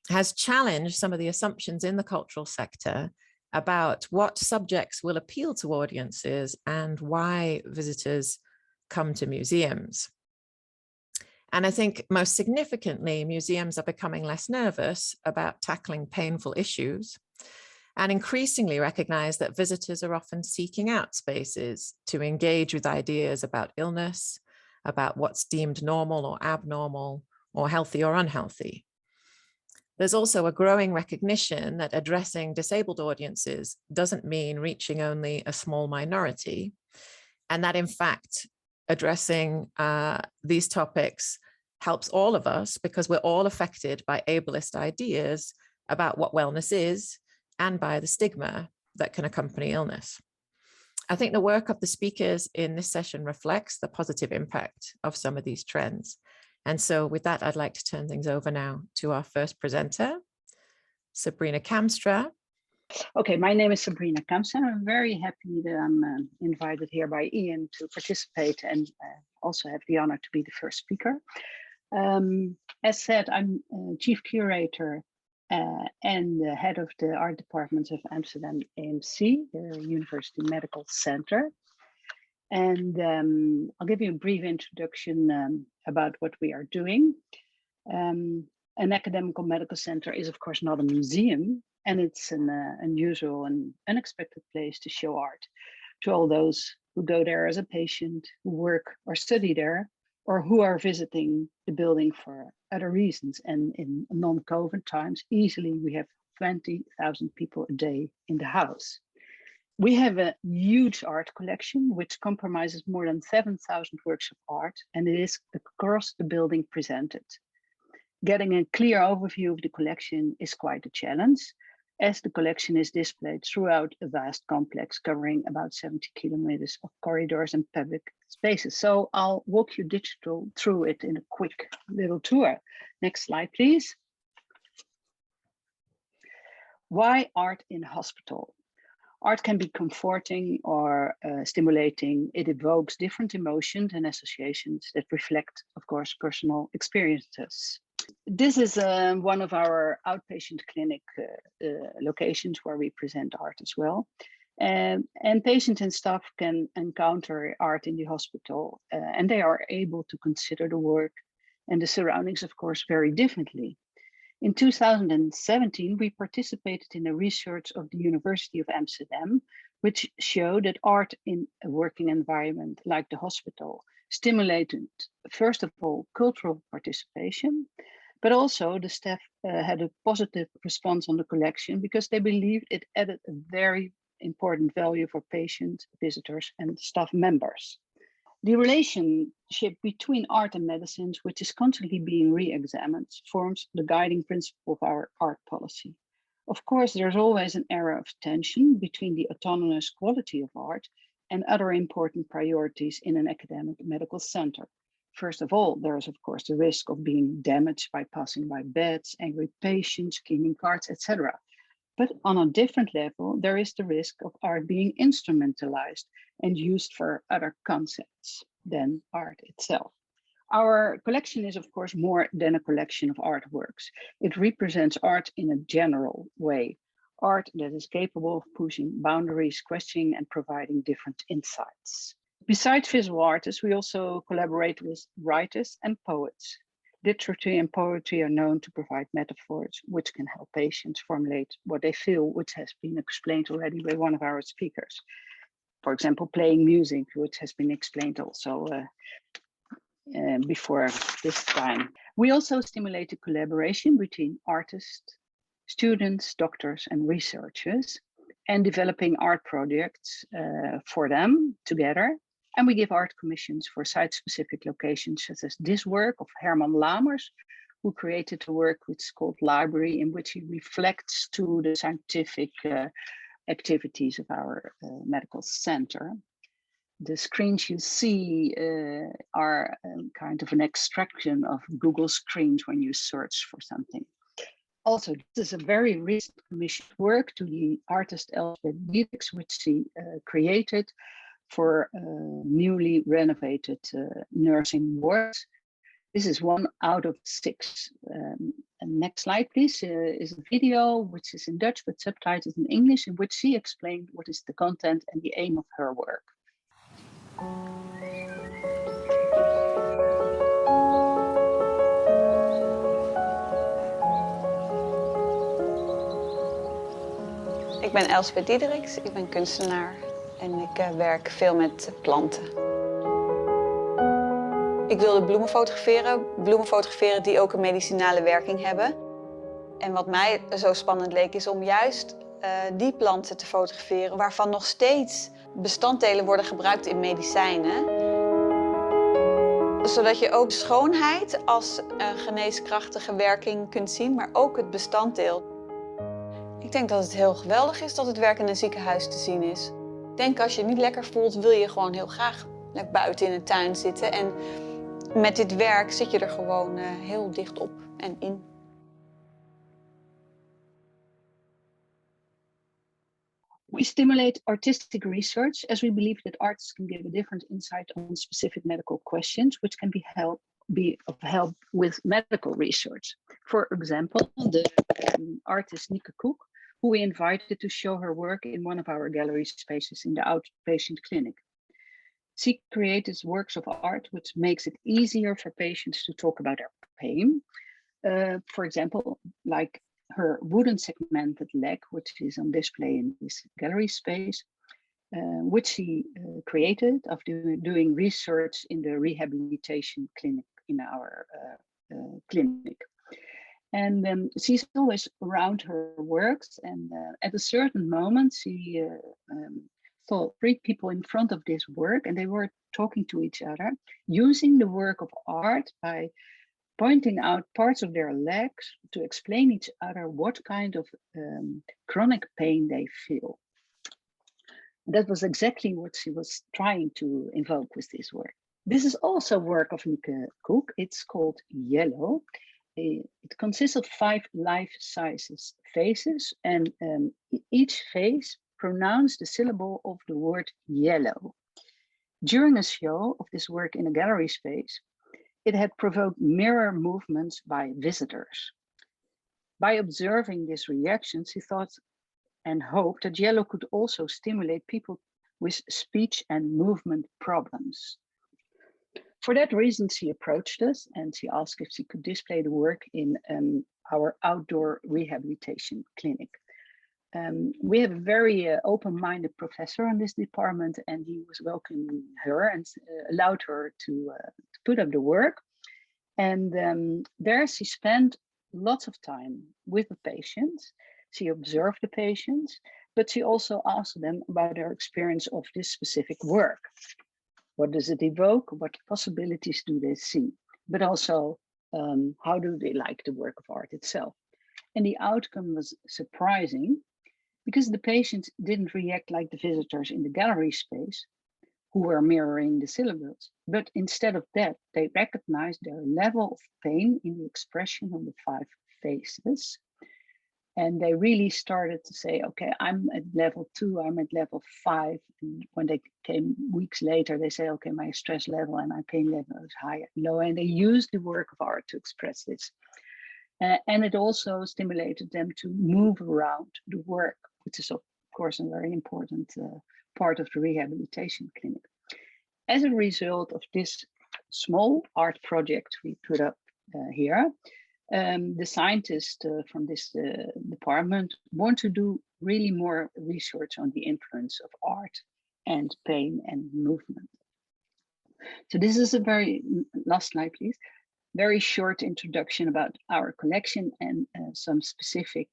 has challenged some of the assumptions in the cultural sector about what subjects will appeal to audiences and why visitors come to museums. And I think most significantly, museums are becoming less nervous about tackling painful issues and increasingly recognize that visitors are often seeking out spaces to engage with ideas about illness, about what's deemed normal or abnormal, or healthy or unhealthy. There's also a growing recognition that addressing disabled audiences doesn't mean reaching only a small minority, and that in fact, addressing these topics helps all of us because we're all affected by ableist ideas about what wellness is and by the stigma that can accompany illness. I think the work of the speakers in this session reflects the positive impact of some of these trends. And so with that, I'd like to turn things over now to our first presenter, Sabrina Kamstra. Okay, my name is Sabrina Kamstra. I'm very happy that I'm invited here by Ian to participate and also have the honor to be the first speaker. As said, I'm Chief Curator and the head of the art department of Amsterdam AMC, the University Medical Center. And I'll give you a brief introduction about what we are doing. An academic medical center is, of course, not a museum, and it's an unusual and unexpected place to show art to all those who go there as a patient, who work or study there, or who are visiting the building for other reasons. And in non-COVID times, easily we have 20,000 people a day in the house. We have a huge art collection, which comprises more than 7,000 works of art, and it is across the building presented. Getting a clear overview of the collection is quite a challenge, as the collection is displayed throughout a vast complex covering about 70 kilometers of corridors and public spaces. So I'll walk you through it in a quick little tour. Next slide, please. Why art in hospital? Art can be comforting or stimulating. It evokes different emotions and associations that reflect, of course, personal experiences. This is one of our outpatient clinic locations where we present art as well. And patients and staff can encounter art in the hospital and they are able to consider the work and the surroundings, of course, very differently. In 2017, we participated in a research of the University of Amsterdam, which showed that art in a working environment like the hospital stimulated, first of all, cultural participation, but also the staff had a positive response on the collection because they believed it added a very important value for patients, visitors, and staff members. The relationship between art and medicines, which is constantly being re-examined, forms the guiding principle of our art policy. Of course, there's always an area of tension between the autonomous quality of art and other important priorities in an academic medical center. First of all, there is, of course, the risk of being damaged by passing by beds, angry patients, cleaning carts, etc. But on a different level, there is the risk of art being instrumentalized and used for other concepts than art itself. Our collection is, of course, more than a collection of artworks. It represents art in a general way, art that is capable of pushing boundaries, questioning, and providing different insights. Besides visual artists, we also collaborate with writers and poets. Literature and poetry are known to provide metaphors which can help patients formulate what they feel, which has been explained already by one of our speakers. For example, playing music, which has been explained also before this time. We also stimulate the collaboration between artists, students, doctors, and researchers, and developing art projects for them together. And we give art commissions for site-specific locations, such as this work of Herman Lamers, who created a work which is called Library, in which he reflects to the scientific activities of our medical center. The screens you see are kind of an extraction of Google screens when you search for something. Also, this is a very recent commissioned work to the artist Elspeth Dietrich, which she created for newly renovated nursing wards. This is 1 out of 6. And next slide, please, is a video which is in Dutch but subtitled in English, in which she explained what is the content and the aim of her work. Ik ben Elspeth Dietrich, ik ben kunstenaar en ik werk veel met planten. Ik wilde bloemen fotograferen die ook een medicinale werking hebben. En wat mij zo spannend leek is om juist die planten te fotograferen waarvan nog steeds bestanddelen worden gebruikt in medicijnen. Zodat je ook schoonheid als een geneeskrachtige werking kunt zien, maar ook het bestanddeel. Ik denk dat het heel geweldig is dat het werk in een ziekenhuis te zien is. Ik denk als je het niet lekker voelt, wil je gewoon heel graag buiten in de tuin zitten. En met dit werk zit je er gewoon heel dicht op en in. We stimulate artistic research as we believe that artists can give a different insight on specific medical questions, which can be of help with medical research. For example, the artist Nika Koek, who we invited to show her work in one of our gallery spaces in the outpatient clinic. She created works of art which makes it easier for patients to talk about their pain. For example, like her wooden segmented leg, which is on display in this gallery space, which she created after doing research in the rehabilitation clinic in our clinic. And she's always around her works, and at a certain moment she saw 3 people in front of this work, and they were talking to each other, using the work of art by pointing out parts of their legs to explain each other what kind of chronic pain they feel. That was exactly what she was trying to invoke with this work. This is also work of Nika Koek. It's called Yellow. It consists of 5 life-size faces, and each face pronounced the syllable of the word yellow. During a show of this work in a gallery space, it had provoked mirror movements by visitors. By observing this reaction, she thought and hoped that yellow could also stimulate people with speech and movement problems. For that reason, she approached us and she asked if she could display the work in our outdoor rehabilitation clinic. We have a very open-minded professor in this department, and he was welcoming her and allowed her to put up the work. And there she spent lots of time with the patients. She observed the patients, but she also asked them about their experience of this specific work. What does it evoke? What possibilities do they see? But also, how do they like the work of art itself? And the outcome was surprising, because the patients didn't react like the visitors in the gallery space who were mirroring the syllables, but instead of that, they recognized their level of pain in the expression of the 5 faces. And they really started to say, okay, I'm at level 2, I'm at level 5. And when they came weeks later, they say, okay, my stress level and my pain level is high and low. And they used the work of art to express this. And it also stimulated them to move around the work, which is of course a very important part of the rehabilitation clinic. As a result of this small art project we put up here, the scientists from this department want to do really more research on the influence of art and pain and movement. So this is a very, last slide please, very short introduction about our collection and some specific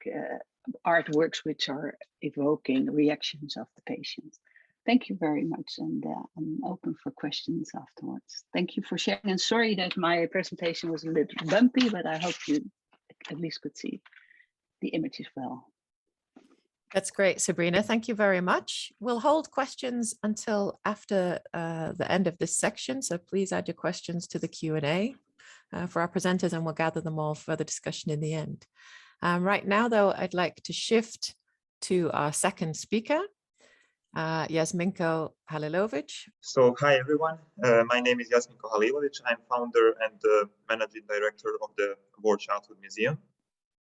artworks which are evoking reactions of the patients. Thank you very much, and I'm open for questions afterwards. Thank you for sharing, and sorry that my presentation was a little bumpy, but I hope you at least could see the images well. That's great, Sabrina. Thank you very much. We'll hold questions until after the end of this section, so please add your questions to the Q&A for our presenters, and we'll gather them all for the discussion in the end. Right now, though, I'd like to shift to our second speaker, Jasminko Halilovic. So, hi everyone. My name is Jasminko Halilovic. I'm founder and managing director of the War Childhood Museum.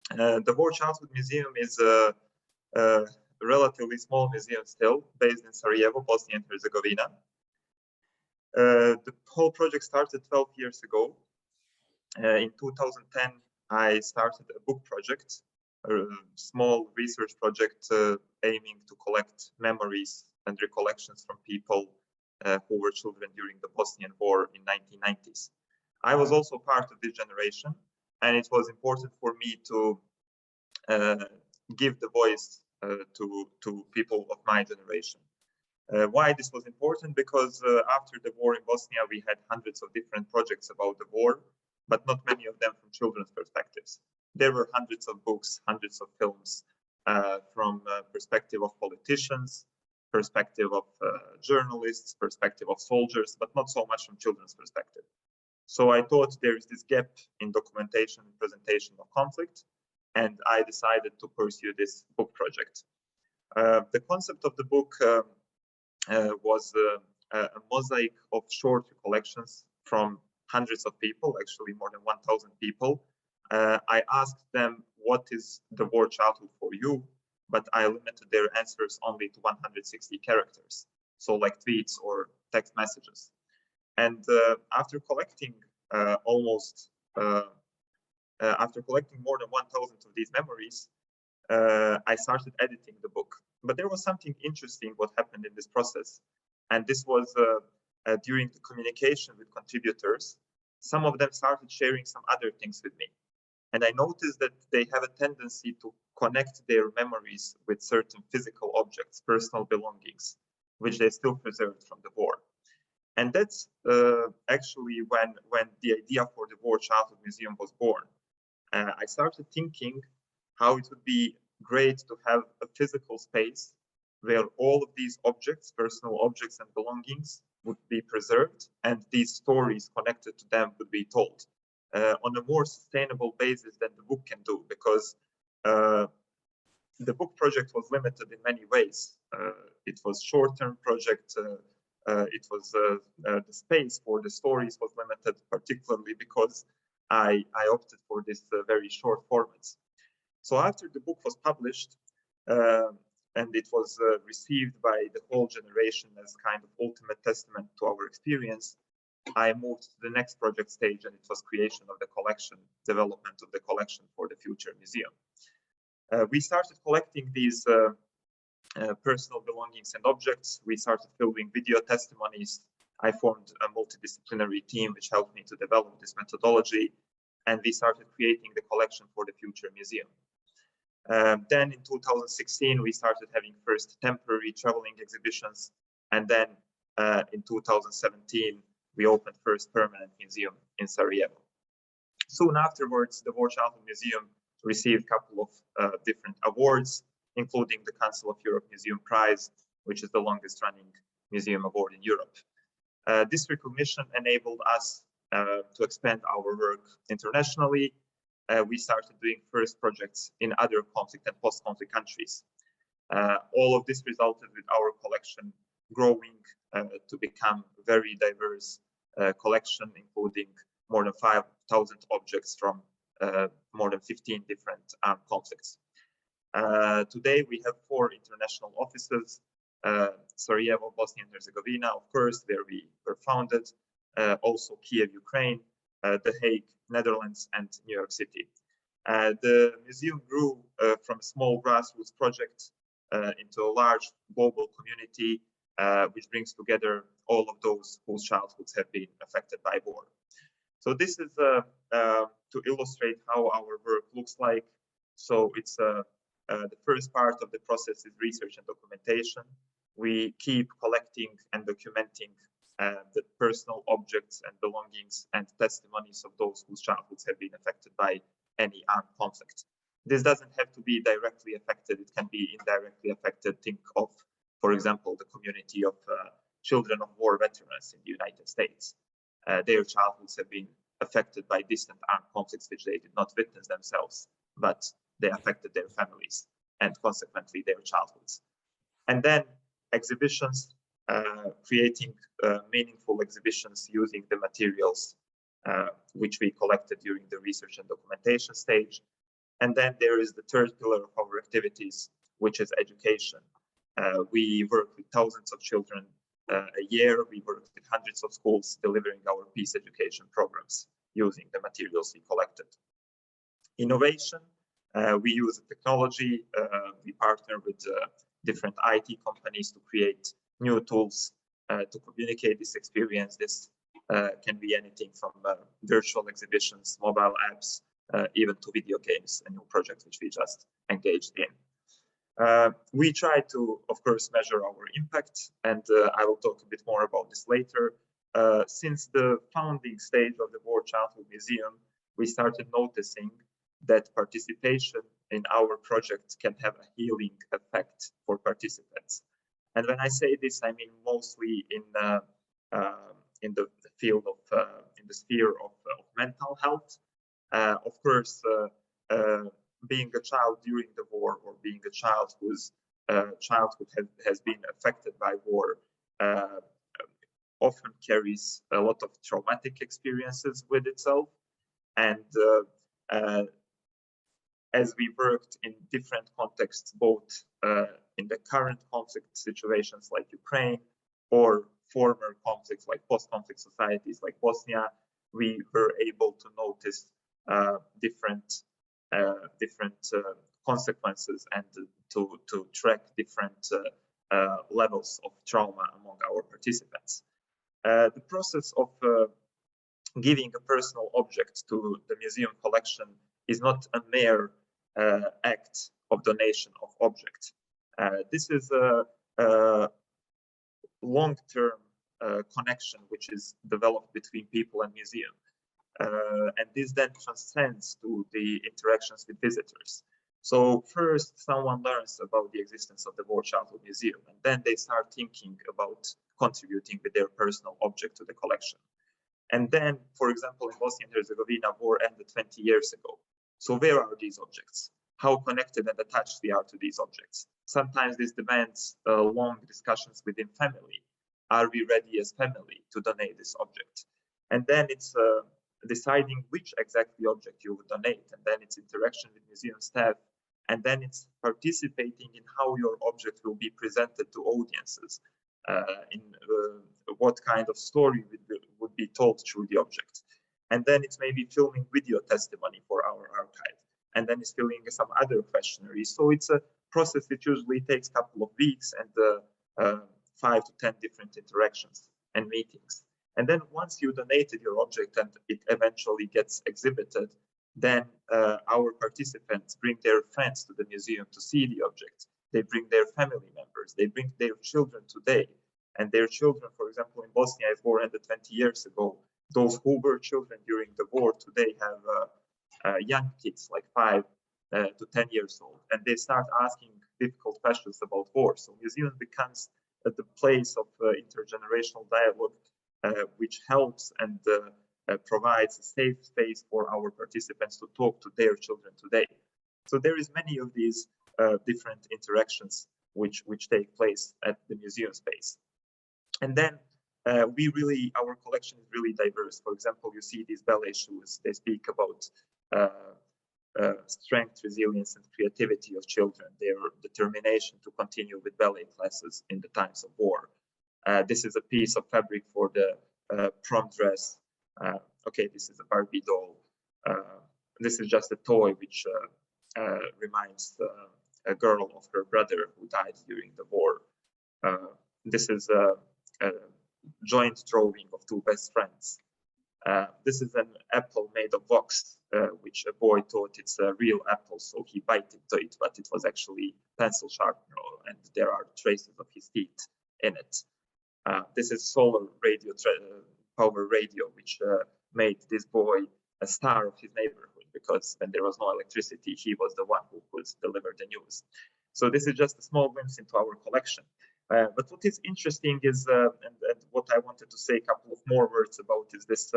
The War Childhood Museum is a relatively small museum still, based in Sarajevo, Bosnia and Herzegovina. The whole project started 12 years ago. In 2010, I started a book project, a small research project aiming to collect memories and recollections from people who were children during the Bosnian War in 1990s. I was also part of this generation, and it was important for me to give the voice to people of my generation. Why this was important? Because after the war in Bosnia, we had hundreds of different projects about the war, but not many of them from children's perspectives. There were hundreds of books, hundreds of films from perspective of politicians, perspective of journalists, perspective of soldiers, but not so much from children's perspective. So I thought there is this gap in documentation and presentation of conflict, and I decided to pursue this book project. The concept of the book was a mosaic of short recollections from hundreds of people, actually more than 1,000 people. I asked them, what is the war childhood for you? But I limited their answers only to 160 characters, so like tweets or text messages. And after collecting after collecting more than 1,000 of these memories, I started editing the book. But there was something interesting what happened in this process. And this was during the communication with contributors. Some of them started sharing some other things with me. And I noticed that they have a tendency to connect their memories with certain physical objects, personal belongings, which they still preserved from the war. And that's actually when the idea for the War Childhood Museum was born. I started thinking how it would be great to have a physical space where all of these objects, personal objects and belongings, would be preserved, and these stories connected to them would be told on a more sustainable basis than the book can do, because the book project was limited in many ways. It was short-term project. It was the space for the stories was limited, particularly because I opted for this very short formats. So after the book was published and it was received by the whole generation as kind of ultimate testament to our experience, I moved to the next project stage, and it was creation of the collection, development of the collection for the future museum. We started collecting these personal belongings and objects. We started filming video testimonies. I formed a multidisciplinary team which helped me to develop this methodology, and we started creating the collection for the future museum. Then in 2016, we started having first temporary traveling exhibitions, and then in 2017, we opened first permanent museum in Sarajevo. Soon afterwards, the War Childhood Museum received a couple of different awards, including the Council of Europe Museum Prize, which is the longest running museum award in Europe. This recognition enabled us to expand our work internationally. We started doing first projects in other conflict and post-conflict countries. All of this resulted with our collection growing to become a very diverse collection, including more than 5,000 objects from more than 15 different armed conflicts. Today, we have 4 international offices, Sarajevo, Bosnia and Herzegovina, of course, where we were founded, also Kiev, Ukraine, The Hague, Netherlands, and New York City. The museum grew from a small grassroots project into a large global community, which brings together all of those whose childhoods have been affected by war. So this is to illustrate how our work looks like. So it's the first part of the process is research and documentation. We keep collecting and documenting the personal objects and belongings and testimonies of those whose childhoods have been affected by any armed conflict. This doesn't have to be directly affected. It can be indirectly affected. Think of, for example, the community of children of war veterans in the United States. Their childhoods have been affected by distant armed conflicts which they did not witness themselves, but they affected their families and consequently their childhoods. And then exhibitions, creating meaningful exhibitions using the materials which we collected during the research and documentation stage. And then there is the third pillar of our activities, which is education. We work with thousands of children a year. We work with hundreds of schools delivering our peace education programs using the materials we collected. Innovation, we use technology. We partner with different IT companies to create new tools to communicate this experience. This can be anything from virtual exhibitions, mobile apps, even to video games, a new project which we just engaged in. We try to, of course, measure our impact, and I will talk a bit more about this later. Since the founding stage of the War Childhood Museum, we started noticing that participation in our project can have a healing effect for participants. And when I say this, I mean mostly in the field of, in the sphere of mental health. Of course, being a child during the war, or being a child whose childhood has been affected by war, often carries a lot of traumatic experiences with itself. And as we worked in different contexts, both in the current conflict situations like Ukraine, or former conflicts like post-conflict societies like Bosnia, we were able to notice different consequences, and to track different levels of trauma among our participants. The process of giving a personal object to the museum collection is not a mere act of donation of objects. This is a long-term connection which is developed between people and museum. And this then transcends to the interactions with visitors. So first, someone learns about the existence of the War Childhood Museum, and then they start thinking about contributing with their personal object to the collection. And then, for example, in Bosnia and Herzegovina, war ended 20 years ago. So where are these objects? How connected and attached we are to these objects? Sometimes this demands long discussions within family. Are we ready as family to donate this object? And then it's deciding which exactly object you would donate, and then it's interaction with museum staff, and then it's participating in how your object will be presented to audiences, in what kind of story would be told through the object. And then it's maybe filming video testimony for our archive, and then it's filling some other questionnaires. So it's a process that usually takes a couple of weeks, and 5 to 10 different interactions and meetings. And then once you donated your object and it eventually gets exhibited, then our participants bring their friends to the museum to see the object. They bring their family members, they bring their children today. And their children, for example, in Bosnia, as war ended 20 years ago, those who were children during the war today have young kids, like 5 to 10 years old. And they start asking difficult questions about war. So museum becomes the place of intergenerational dialogue, which helps and provides a safe space for our participants to talk to their children today. So there is many of these different interactions which take place at the museum space. And then our collection is really diverse. For example, you see these ballet shoes. They speak about strength, resilience, and creativity of children, their determination to continue with ballet classes in the times of war. This is a piece of fabric for the prom dress. Okay, this is a Barbie doll. This is just a toy which reminds a girl of her brother who died during the war. This is a joint drawing of 2 best friends. This is an apple made of wax, which a boy thought it's a real apple, so he bit into it, but it was actually pencil sharpener, and there are traces of his teeth in it. This is solar radio power radio, which made this boy a star of his neighborhood, because when there was no electricity, he was the one who could deliver the news. So this is just a small glimpse into our collection. But what is interesting is, and what I wanted to say a couple of more words about, is this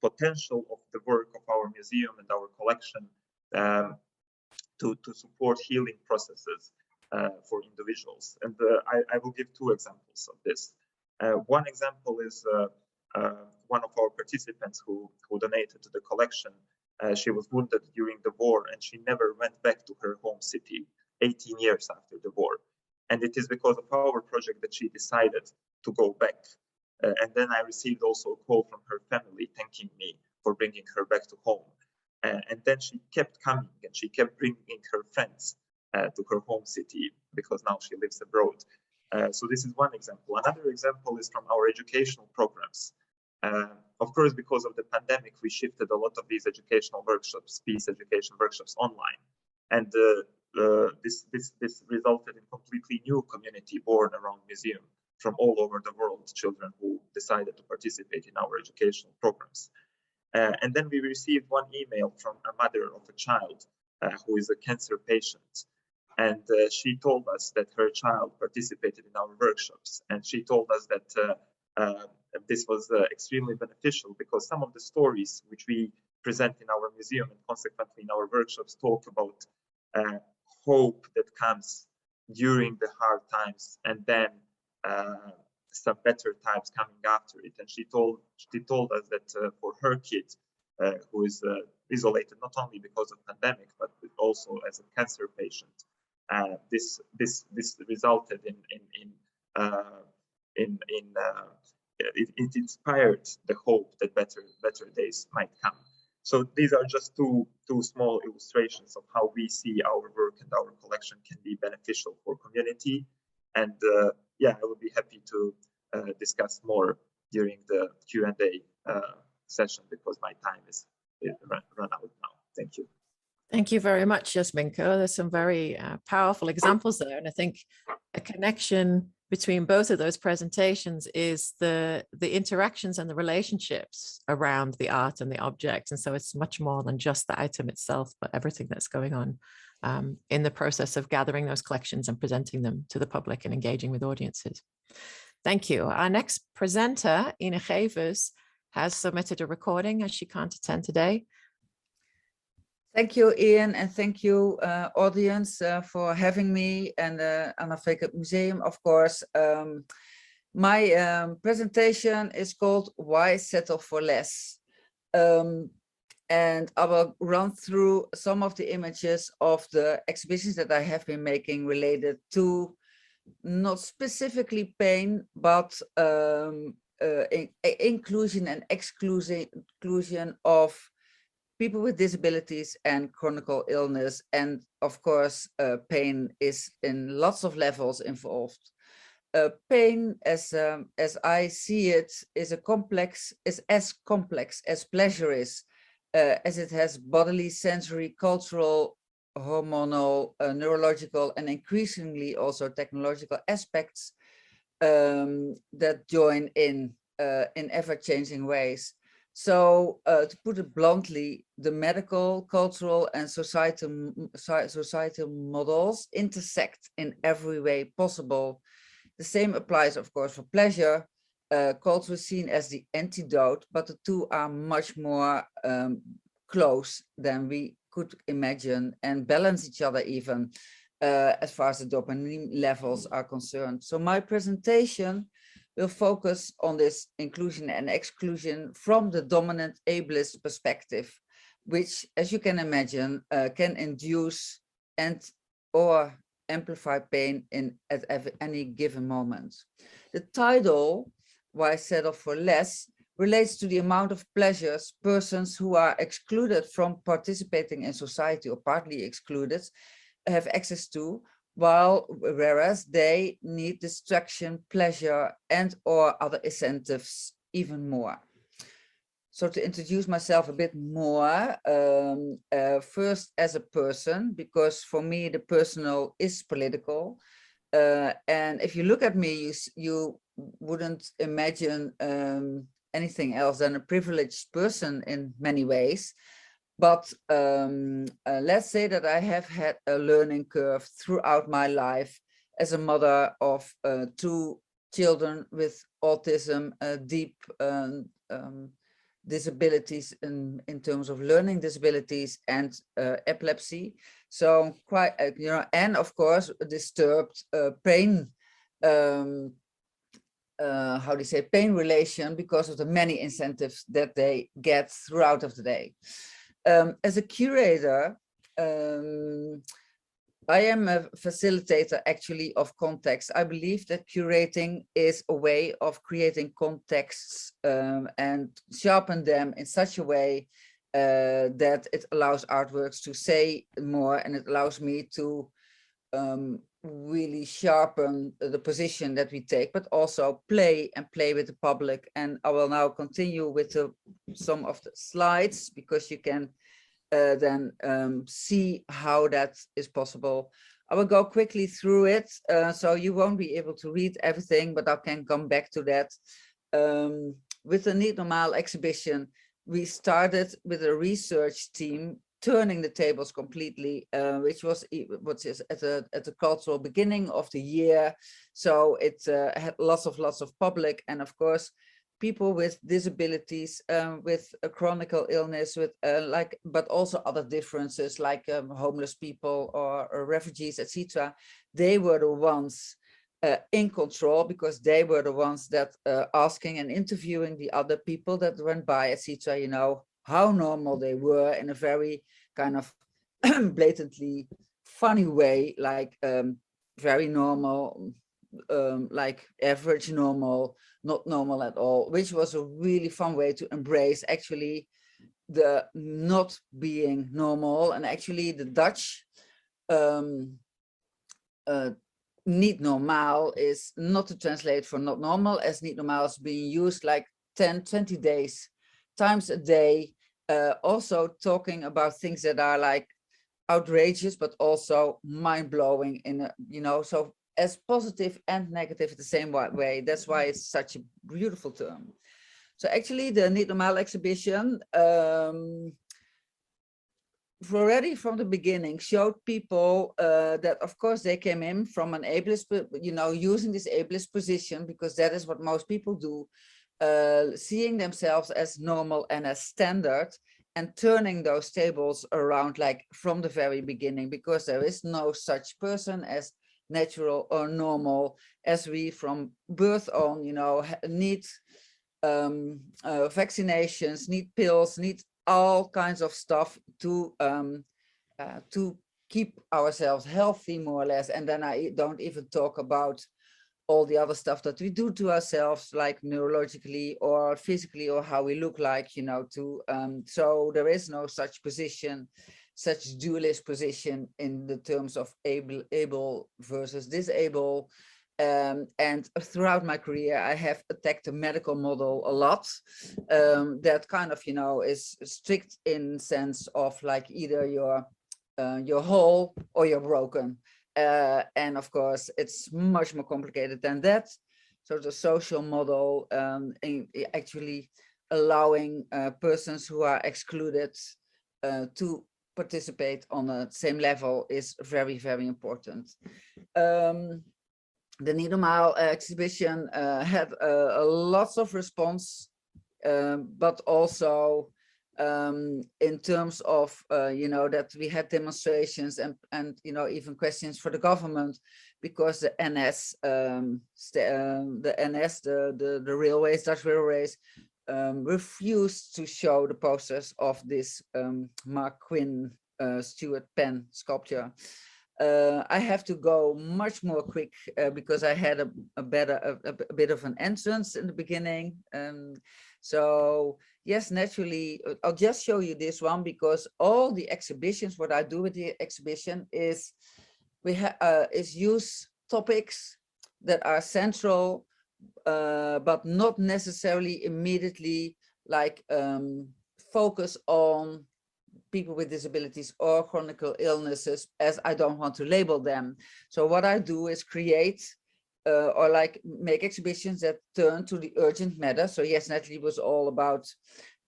potential of the work of our museum and our collection to support healing processes for individuals. And I will give 2 examples of this. One example is one of our participants who donated to the collection. She was wounded during the war, and she never went back to her home city 18 years after the war. And it is because of our project that she decided to go back. And then I received also a call from her family thanking me for bringing her back to home. And then she kept coming, and she kept bringing her friends to her home city, because now she lives abroad. So this is one example. Another example is from our educational programs. of course, because of the pandemic, we shifted a lot of these educational workshops, peace education workshops, online, and this resulted in completely new community born around museum from all over the world, children who decided to participate in our educational programs. And then we received one email from a mother of a child who is a cancer patient. And she told us that her child participated in our workshops. And she told us that this was extremely beneficial because some of the stories which we present in our museum and consequently in our workshops talk about hope that comes during the hard times and then some better times coming after it. And she told us that for her kid, who is isolated not only because of pandemic but also as a cancer patient, this resulted it inspired the hope that better days might come. So these are just two small illustrations of how we see our work and our collection can be beneficial for community. And yeah, I would be happy to discuss more during the Q&A session because my time is run out now. Thank you. Thank you very much, Jasminko. There's some very powerful examples there. And I think a connection between both of those presentations is the interactions and the relationships around the art and the object. And so it's much more than just the item itself, but everything that's going on in the process of gathering those collections and presenting them to the public and engaging with audiences. Thank you. Our next presenter, Ine Gevers, has submitted a recording as she can't attend today. Thank you, Ian, and thank you, audience, for having me and Analgesic Museum, of course. My presentation is called Why Settle for Less? And I will run through some of the images of the exhibitions that I have been making related to not specifically pain, but inclusion and exclusion of people with disabilities and chronic illness. And of course, pain is in lots of levels involved. Pain, as I see it, is as complex as pleasure is, as it has bodily, sensory, cultural, hormonal, neurological, and increasingly also technological aspects that join in ever-changing ways. So to put it bluntly, the medical, cultural, and societal models intersect in every way possible. The same applies, of course, for pleasure. Culture is seen as the antidote, but the two are much more close than we could imagine and balance each other even as far as the dopamine levels are concerned. So my presentation will focus on this inclusion and exclusion from the dominant ableist perspective, which, as you can imagine, can induce and or amplify pain at any given moment. The title, Why Settle for Less, relates to the amount of pleasures persons who are excluded from participating in society or partly excluded have access to, whereas they need distraction, pleasure, and or other incentives even more. So to introduce myself a bit more, first as a person, because for me the personal is political. And if you look at me, you wouldn't imagine anything else than a privileged person in many ways. But let's say that I have had a learning curve throughout my life as a mother of 2 children with autism, deep disabilities in terms of learning disabilities and epilepsy. So quite, and of course, disturbed pain, how do you say, pain relation because of the many incentives that they get throughout of the day. As a curator, I am a facilitator actually of context. I believe that curating is a way of creating contexts and sharpen them in such a way that it allows artworks to say more, and it allows me to really sharpen the position that we take, but also play with the public. And I will now continue with some of the slides, because you can then see how that is possible. I will go quickly through it, so you won't be able to read everything, but I can come back to that. With the Niet Normaal exhibition, we started with a research team turning the tables completely, which was at the cultural beginning of the year. So it had lots of public, and of course people with disabilities, with a chronic illness, with but also other differences like homeless people or refugees, etc. They were the ones in control, because they were the ones that asking and interviewing the other people that went by, etc. You know, how normal they were, in a very kind of blatantly funny way, like very normal, like average normal, not normal at all, which was a really fun way to embrace actually the not being normal. And actually the Dutch Niet Normaal is not to translate for not normal, as Niet Normaal is being used like 10-20 days times a day, also talking about things that are like outrageous but also mind-blowing in a, you know, so as positive and negative the same way. That's why it's such a beautiful term. So actually the Niet Normaal exhibition already from the beginning showed people that of course they came in from an ableist, you know, using this ableist position, because that is what most people do, seeing themselves as normal and as standard, and turning those tables around like from the very beginning, because there is no such person as natural or normal, as we from birth on, you know, need vaccinations, need pills, need all kinds of stuff to keep ourselves healthy, more or less. And then I don't even talk about all the other stuff that we do to ourselves, like neurologically or physically, or how we look like, you know, to so there is no such position, such dualist position in the terms of able versus disable. And throughout my career, I have attacked the medical model a lot. That kind of, you know, is strict in sense of like either you're whole or you're broken. And of course, it's much more complicated than that. So the social model, actually allowing persons who are excluded to participate on the same level is very, very important. The Niet Normaal exhibition had lots of response, but also in terms of, you know, that we had demonstrations and you know, even questions for the government, because the NS, the railways, Dutch railways, refused to show the posters of this Mark Quinn Stuart Penn sculpture. I have to go much more quick because I had a bit of an entrance in the beginning. So yes, naturally, I'll just show you this one, because all the exhibitions, what I do with the exhibition is is use topics that are central, but not necessarily immediately like focus on people with disabilities or chronic illnesses, as I don't want to label them. So what I do is create or like make exhibitions that turn to the urgent matter. So yes, Natalie was all about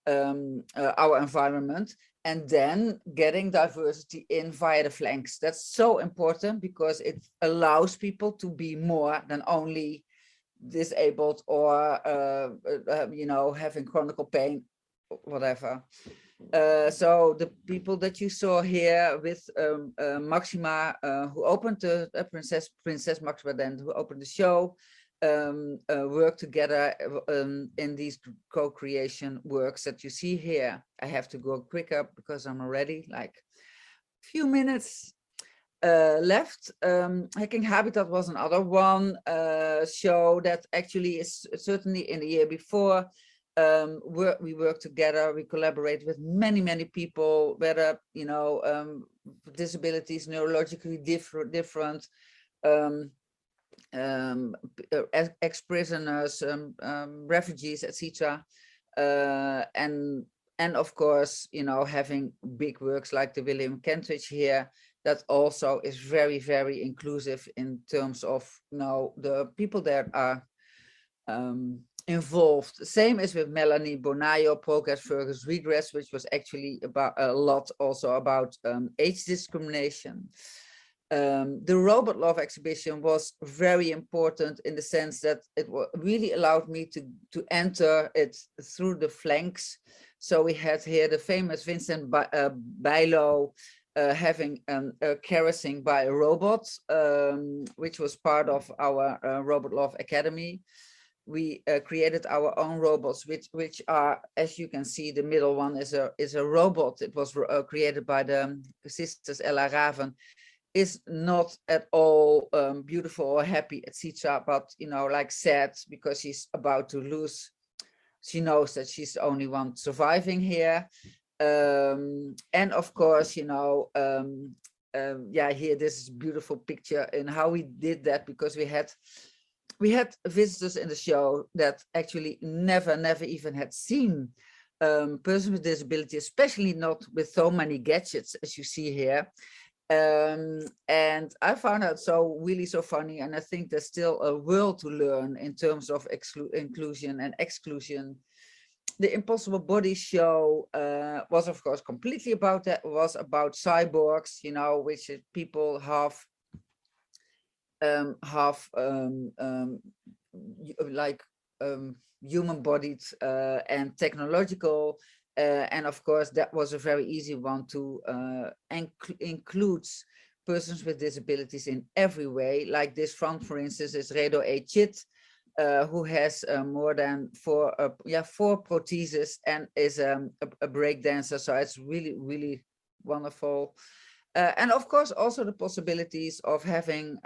our environment, and then getting diversity in via the flanks. That's so important, because it allows people to be more than only disabled or you know, having chronic pain, whatever. So the people that you saw here with Maxima, who opened the Princess Maxima, then who opened the show, work together in these co-creation works that you see here. I have to go quicker because I'm already like a few minutes left. Hacking Habitat was another one show that actually is certainly in the year before. We work together, we collaborate with many people, whether, you know, disabilities, neurologically different, ex-prisoners, refugees, etc. And of course, you know, having big works like the William Kentridge here, that also is very, very inclusive in terms of, you know, the people that are involved. Same as with Melanie Bonayo, Progress versus Regress, which was actually about a lot also about age discrimination. The Robot Love exhibition was very important in the sense that it really allowed me to enter it through the flanks. So we had here the famous Vincent Bijlo having a caressing by a robot, which was part of our Robot Love Academy. We created our own robots, which are, as you can see, the middle one is a robot. It was created by the sisters Ella Raven. Is not at all beautiful or happy, etc., but, you know, like sad because she's about to lose. She knows that she's the only one surviving here. And of course, you know, yeah, here this is a beautiful picture in how we did that, because we had visitors in the show that actually never even had seen persons with disability, especially not with so many gadgets as you see here. And I found out really so funny, and I think there's still a world to learn in terms of inclusion and exclusion. The Impossible Body show was, of course, completely about that. It was about cyborgs, you know, which is people half human-bodied and technological. And of course, that was a very easy one to include persons with disabilities in every way. Like this front, for instance, is Redo A. Chit, who has more than four protheses and is a break dancer. So it's really, really wonderful. And of course, also the possibilities of having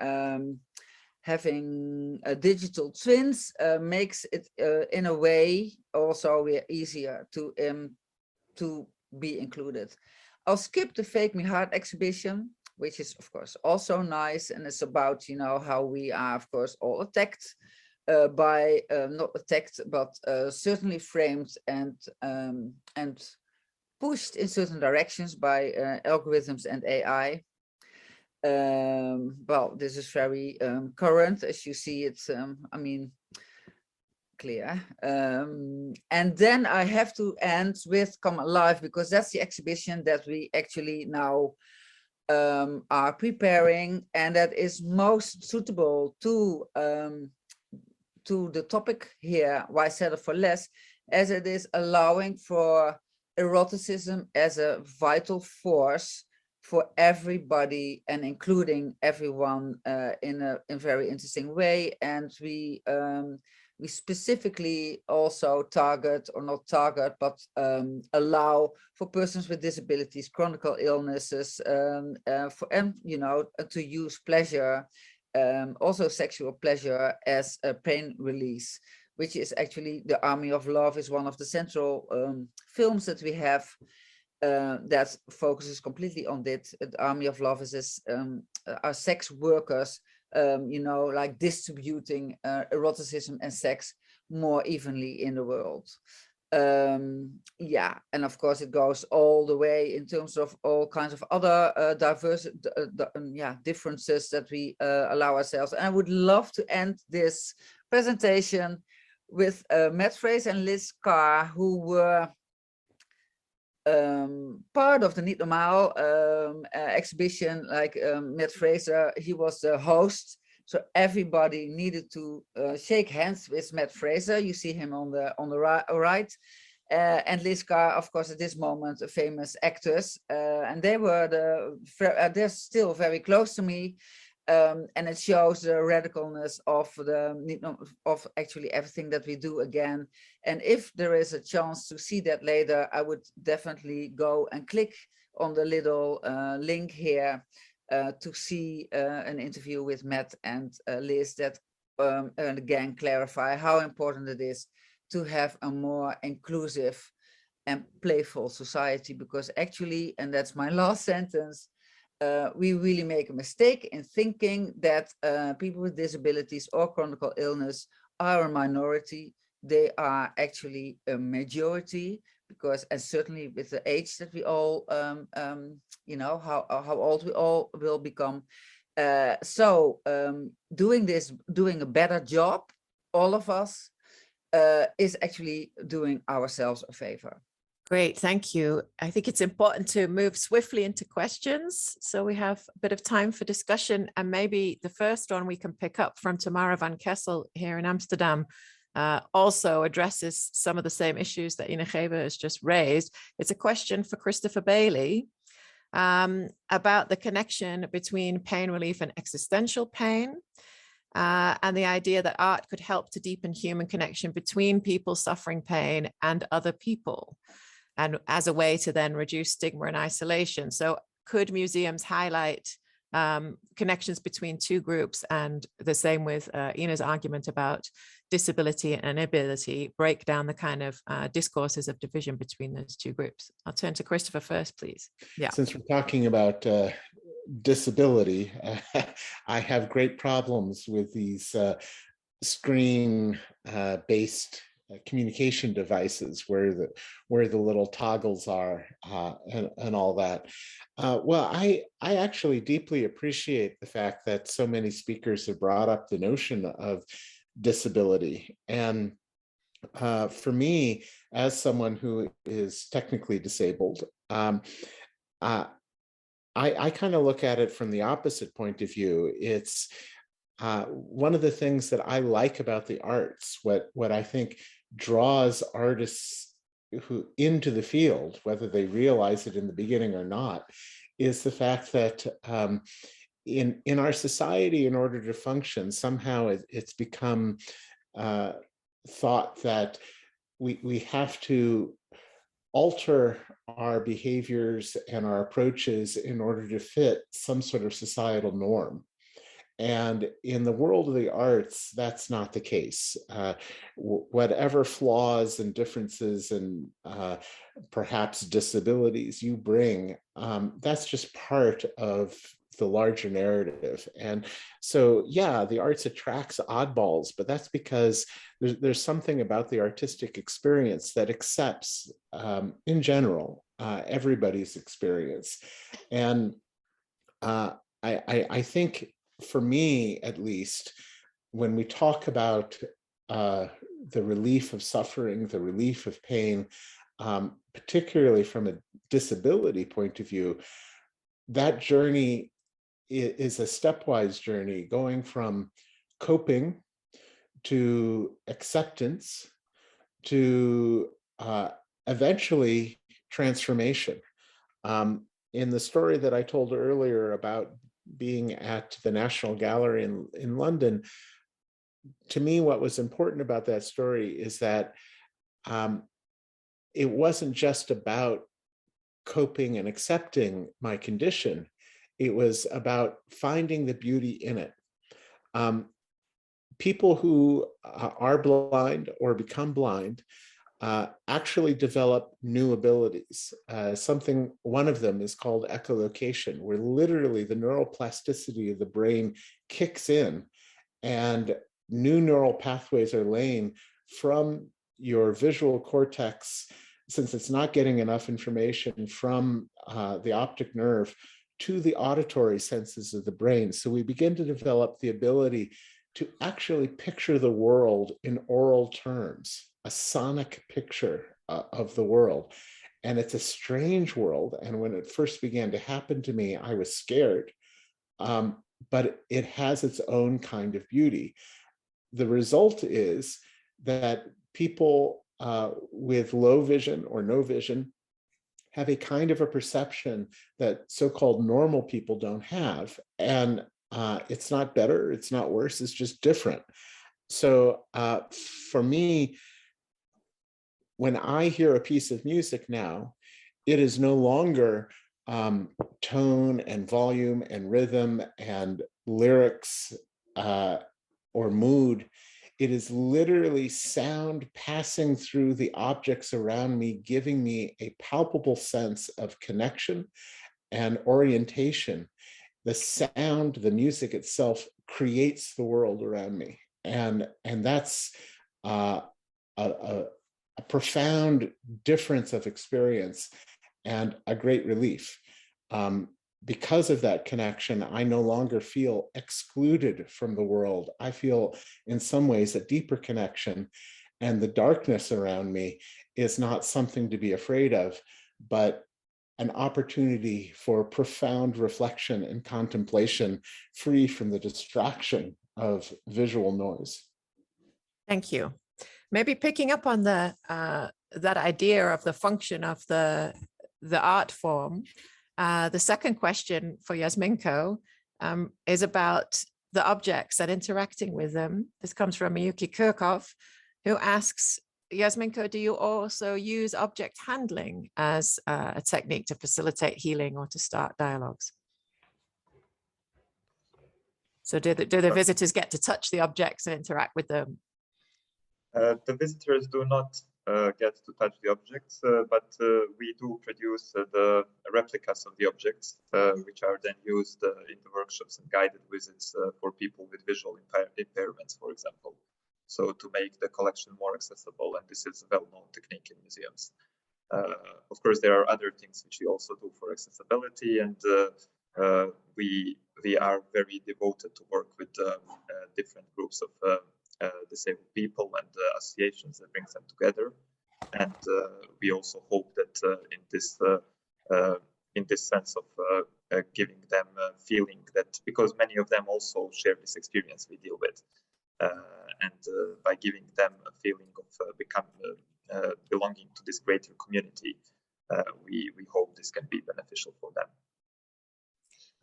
digital twins makes it in a way also easier to be included. I'll skip the Fake Me Heart exhibition, which is of course also nice, and it's about, you know, how we are of course all attacked by not attacked but certainly framed and pushed in certain directions by algorithms and AI. Well, this is very current, as you see. It's I mean, clear. And then I have to end with Come Alive, because that's the exhibition that we actually now are preparing, and that is most suitable to the topic here, Why Settle for Less, as it is allowing for eroticism as a vital force for everybody and including everyone in a very interesting way. And we specifically also target, or not target, but allow for persons with disabilities, chronic illnesses, and you know, to use pleasure, also sexual pleasure, as a pain release, which is actually The Army of Love is one of the central films that we have that focuses completely on that. The Army of Love is our sex workers, you know, like distributing eroticism and sex more evenly in the world. Yeah, and of course it goes all the way in terms of all kinds of other diverse differences that we allow ourselves. And I would love to end this presentation with Matt Fraser and Liz Carr, who were part of the Niet Normaal exhibition. Like Matt Fraser, he was the host, so everybody needed to shake hands with Matt Fraser. You see him on the right, and Liz Carr, of course, at this moment a famous actress, and they were they're still very close to me. And it shows the radicalness of actually everything that we do again. And if there is a chance to see that later, I would definitely go and click on the little link here to see an interview with Matt and Liz that and again clarify how important it is to have a more inclusive and playful society, because actually, and that's my last sentence, we really make a mistake in thinking that people with disabilities or chronic illness are a minority. They are actually a majority, because, and certainly with the age that we all, you know, how old we all will become. Doing a better job, all of us, is actually doing ourselves a favor. Great, thank you. I think it's important to move swiftly into questions, so we have a bit of time for discussion. And maybe the first one we can pick up from Tamara van Kessel here in Amsterdam also addresses some of the same issues that Inegeva has just raised. It's a question for Christopher Bailey about the connection between pain relief and existential pain. And the idea that art could help to deepen human connection between people suffering pain and other people, and as a way to then reduce stigma and isolation. So could museums highlight connections between two groups, and the same with Ina's argument about disability and inability, break down the kind of discourses of division between those two groups? I'll turn to Christopher first, please. Yeah. Since we're talking about disability, I have great problems with these screen-based communication devices where the little toggles are and all that. Well, I actually deeply appreciate the fact that so many speakers have brought up the notion of disability. And for me, as someone who is technically disabled, I kind of look at it from the opposite point of view. It's one of the things that I like about the arts, what I think draws artists who into the field, whether they realize it in the beginning or not, is the fact that in our society, in order to function, somehow it's become thought that we have to alter our behaviors and our approaches in order to fit some sort of societal norm. And in the world of the arts, that's not the case. Whatever flaws and differences and perhaps disabilities you bring, that's just part of the larger narrative. And so, yeah, the arts attracts oddballs, but that's because there's something about the artistic experience that accepts, in general, everybody's experience. And I think, for me, at least, when we talk about the relief of suffering, the relief of pain, particularly from a disability point of view, that journey is a stepwise journey going from coping to acceptance to eventually transformation. In the story that I told earlier about being at the National Gallery in London, to me, what was important about that story is that it wasn't just about coping and accepting my condition. It was about finding the beauty in it. People who are blind or become blind actually develop new abilities. One of them is called echolocation, where literally the neuroplasticity of the brain kicks in and new neural pathways are laying from your visual cortex, since it's not getting enough information from the optic nerve, to the auditory senses of the brain. So we begin to develop the ability to actually picture the world in oral terms, a sonic picture of the world. And it's a strange world. And when it first began to happen to me, I was scared, but it has its own kind of beauty. The result is that people with low vision or no vision have a kind of a perception that so-called normal people don't have. And it's not better, it's not worse, it's just different. So for me, when I hear a piece of music now, it is no longer tone and volume and rhythm and lyrics or mood. It is literally sound passing through the objects around me, giving me a palpable sense of connection and orientation, the sound, the music itself creates the world around me. And that's a profound difference of experience and a great relief. Because of that connection, I no longer feel excluded from the world. I feel in some ways a deeper connection, and the darkness around me is not something to be afraid of, but an opportunity for profound reflection and contemplation, free from the distraction of visual noise. Thank you. Maybe picking up on the that idea of the function of the art form, the second question for Jasminko is about the objects and interacting with them. This comes from Miyuki Kirkhoff, who asks, Jasminko, do you also use object handling as a technique to facilitate healing or to start dialogues? So do the visitors get to touch the objects and interact with them? The visitors do not get to touch the objects, but we do produce the replicas of the objects, which are then used in the workshops and guided visits for people with visual impairments, for example. So to make the collection more accessible, and this is a well-known technique in museums. Of course, there are other things which we also do for accessibility, and we are very devoted to work with different groups of disabled people and associations that brings them together. And we also hope that in this sense of giving them a feeling that, because many of them also share this experience we deal with, and by giving them a feeling of belonging to this greater community, we hope this can be beneficial for them.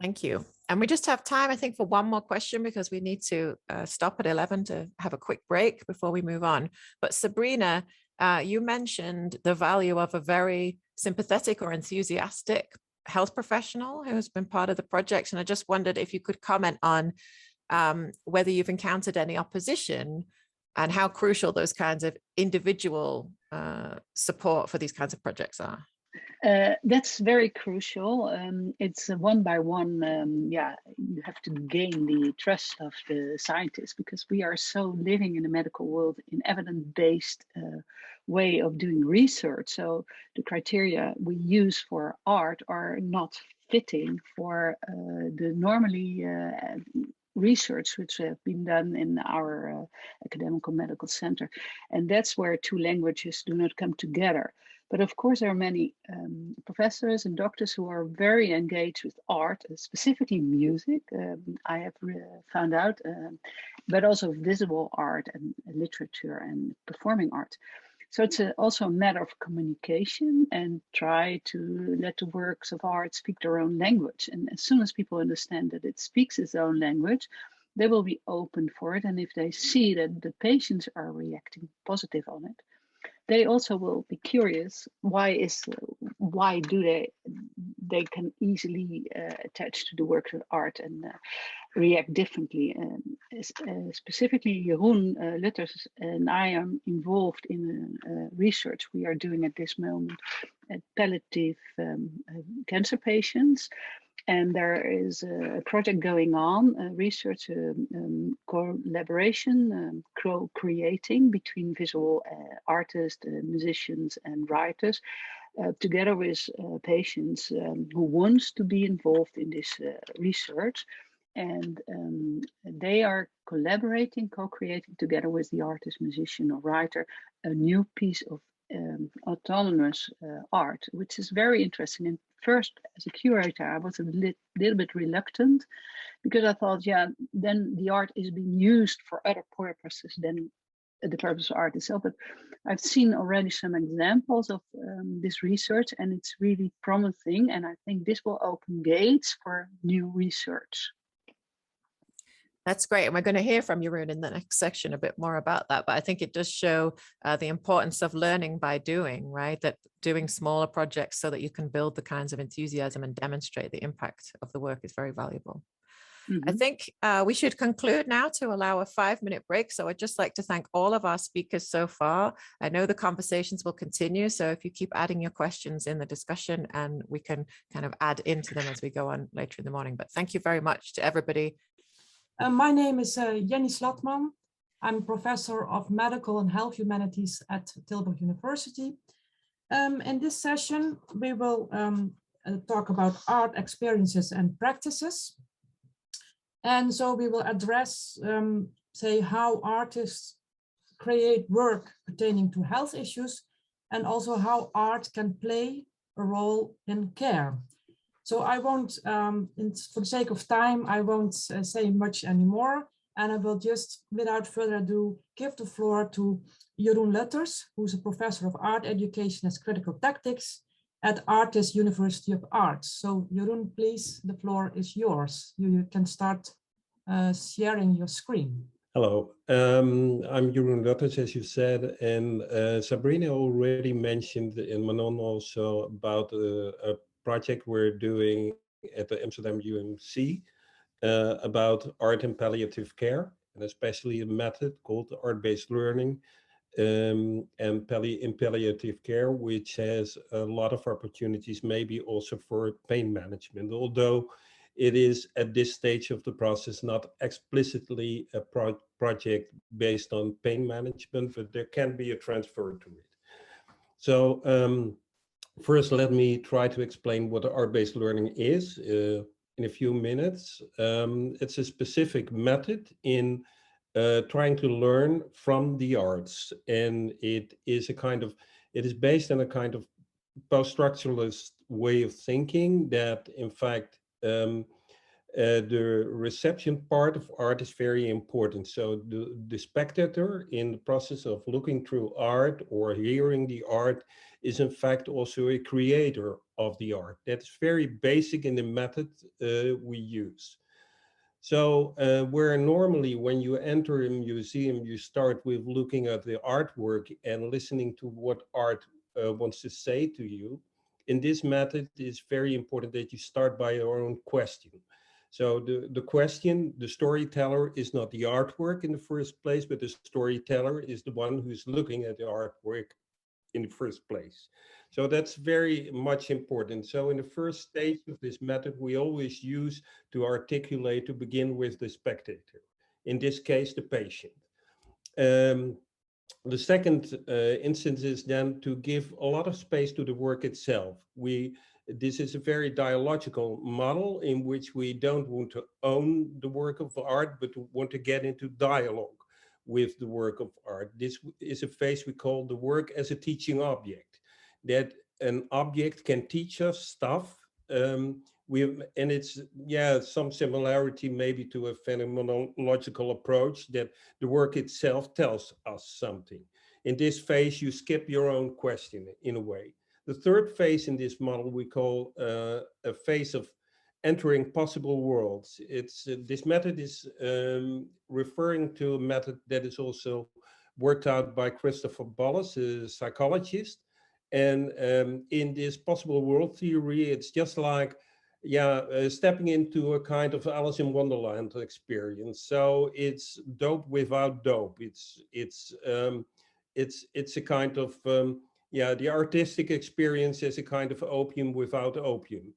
Thank you. And we just have time, I think, for one more question, because we need to stop at 11 to have a quick break before we move on. But Sabrina, you mentioned the value of a very sympathetic or enthusiastic health professional who has been part of the project. And I just wondered if you could comment on whether you've encountered any opposition and how crucial those kinds of individual support for these kinds of projects are. That's very crucial. It's one by one. You have to gain the trust of the scientists, because we are so living in the medical world in evidence-based way of doing research. So the criteria we use for art are not fitting for the normally research which have been done in our academic medical center. And that's where two languages do not come together. But of course, there are many professors and doctors who are very engaged with art, specifically music, I have found out, but also visible art and literature and performing art. So it's also a matter of communication and try to let the works of art speak their own language. And as soon as people understand that it speaks its own language, they will be open for it. And if they see that the patients are reacting positive on it, they also will be curious. Why do they can easily attach to the works of art and react differently. Specifically, Jeroen Lutters and I am involved in research we are doing at this moment at palliative cancer patients. And there is a project going on, a research collaboration, co-creating between visual artists, musicians and writers, together with patients who want to be involved in this research. And they are collaborating, co-creating together with the artist, musician or writer, a new piece of autonomous art, which is very interesting. And first, as a curator, I was a little bit reluctant, because I thought, then the art is being used for other purposes than the purpose of art itself. But I've seen already some examples of this research, and it's really promising. And I think this will open gates for new research. That's great. And we're going to hear from Jeroen in the next section a bit more about that. But I think it does show the importance of learning by doing, right? That doing smaller projects so that you can build the kinds of enthusiasm and demonstrate the impact of the work is very valuable. I think we should conclude now to allow a 5-minute break. So I'd just like to thank all of our speakers so far. I know the conversations will continue. So if you keep adding your questions in the discussion, and we can kind of add into them as we go on later in the morning. But thank you very much to everybody. My name is Jenny Slatman. I'm a professor of medical and health humanities at Tilburg University. In this session, we will talk about art experiences and practices. And so we will address, say, how artists create work pertaining to health issues, and also how art can play a role in care. So I won't, for the sake of time, I won't say much anymore. And I will just, without further ado, give the floor to Jeroen Lutters, who's a professor of art education as critical tactics at Artis University of Arts. So Jeroen, please, the floor is yours. You can start sharing your screen. Hello, I'm Jeroen Lutters, as you said, and Sabrina already mentioned, and Manon also, about a project we're doing at the Amsterdam UMC about art and palliative care, and especially a method called art-based learning and in palliative care, which has a lot of opportunities, maybe also for pain management, although it is at this stage of the process not explicitly a project based on pain management, but there can be a transfer to it. So first, let me try to explain what art-based learning is in a few minutes. It's a specific method in trying to learn from the arts, and it is based on a kind of post-structuralist way of thinking that, in fact, the reception part of art is very important. So the spectator in the process of looking through art or hearing the art is in fact also a creator of the art. That's very basic in the method we use. So where normally when you enter a museum, you start with looking at the artwork and listening to what art wants to say to you. In this method, it's very important that you start by your own question. So the question, the storyteller is not the artwork in the first place, but the storyteller is the one who's looking at the artwork in the first place. So that's very much important. So in the first stage of this method, we always use to articulate to begin with the spectator, in this case, the patient. The second instance is then to give a lot of space to the work itself. This is a very dialogical model in which we don't want to own the work of art, but want to get into dialogue with the work of art. This is a phase we call the work as a teaching object, that an object can teach us stuff. And it's, some similarity maybe to a phenomenological approach that the work itself tells us something. In this phase, you skip your own question in a way. The third phase in this model we call a phase of entering possible worlds. This method is referring to a method that is also worked out by Christopher Bolles, a psychologist. And in this possible world theory, it's just like stepping into a kind of Alice in Wonderland experience. So it's dope without dope. It's a kind of the artistic experience is a kind of opium without opium.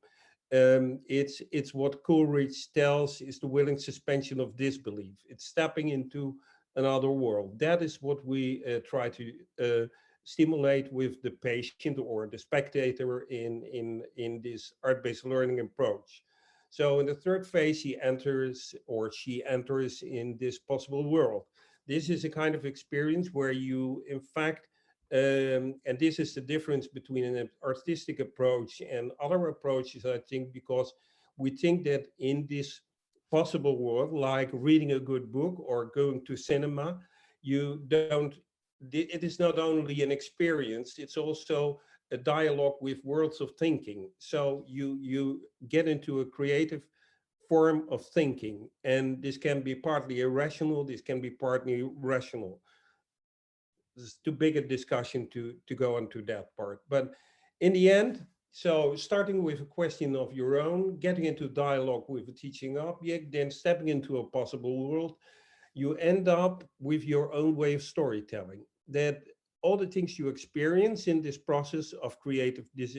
It's what Coleridge tells is the willing suspension of disbelief. It's stepping into another world. That is what we try to stimulate with the patient or the spectator in this art-based learning approach. So in the third phase, he enters or she enters in this possible world. This is a kind of experience where you, in fact, and this is the difference between an artistic approach and other approaches, I think, because we think that in this possible world, like reading a good book or going to cinema, it is not only an experience, it's also a dialogue with worlds of thinking. So you get into a creative form of thinking, and this can be partly irrational, this can be partly rational. It's too big a discussion to go into that part. But in the end, So starting with a question of your own, getting into dialogue with a teaching object, then stepping into a possible world, you end up with your own way of storytelling. That all the things you experience in this process of creative, this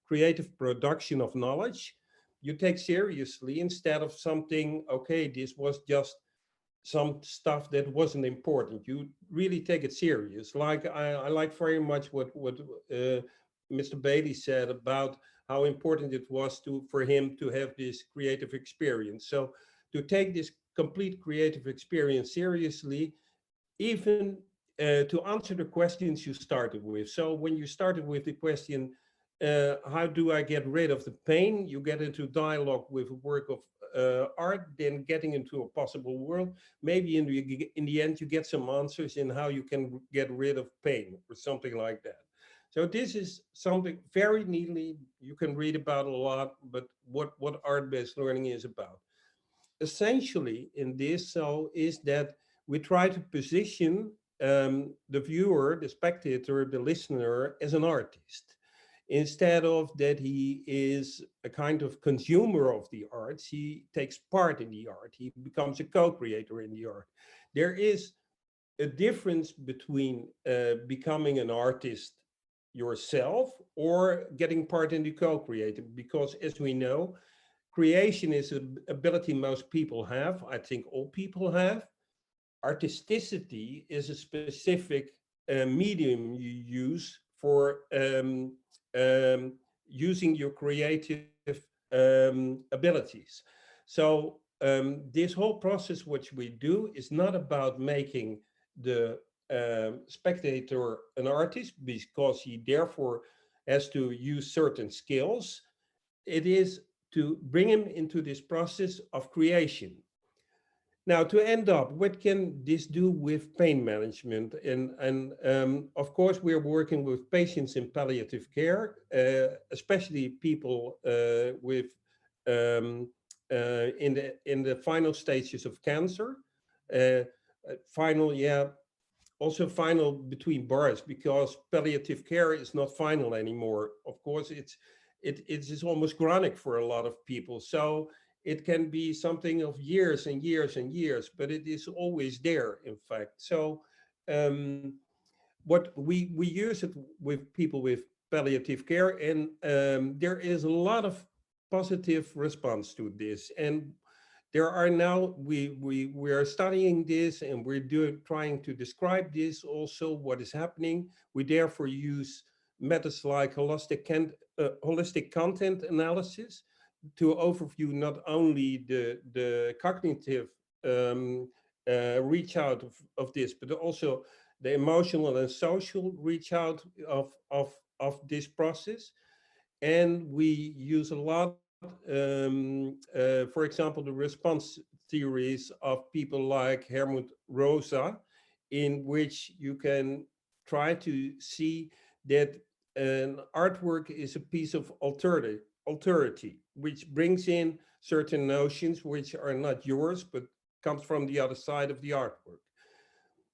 creative production of knowledge, you take seriously instead of something, okay, this was just some stuff that wasn't important. You really take it serious. Like I like very much what Mr. Bailey said about how important it was for him to have this creative experience. So to take this complete creative experience seriously, even to answer the questions you started with. So when you started with the question, how do I get rid of the pain? You get into dialogue with a work of art, then getting into a possible world. Maybe in the end, you get some answers in how you can get rid of pain or something like that. So this is something very neatly, you can read about a lot, but what art-based learning is about. Essentially in this is that we try to position the viewer, the spectator, the listener as an artist. Instead of that he is a kind of consumer of the arts, he takes part in the art. He becomes a co-creator in the art. There is a difference between becoming an artist yourself or getting part in the co-creator, because as we know, creation is an ability most people have. I think all people have. Artisticity is a specific medium you use for using your creative abilities. So this whole process, which we do, is not about making the spectator an artist because he therefore has to use certain skills. It is to bring him into this process of creation. Now, to end up, what can this do with pain management? And of course, we're working with patients in palliative care, especially people with in the final stages of cancer. Final, yeah, also final between bars, because palliative care is not final anymore. Of course, it is almost chronic for a lot of people. So it can be something of years and years and years, but it is always there, in fact. So what we use it with people with palliative care, and there is a lot of positive response to this. And there are now, we are studying this, and we're trying to describe this also, what is happening. We therefore use methods like holistic content analysis to overview not only the cognitive reach out of this, but also the emotional and social reach out of this process. And we use a lot, for example, the response theories of people like Helmut Rosa, in which you can try to see that an artwork is a piece of alterity, which brings in certain notions which are not yours, but comes from the other side of the artwork.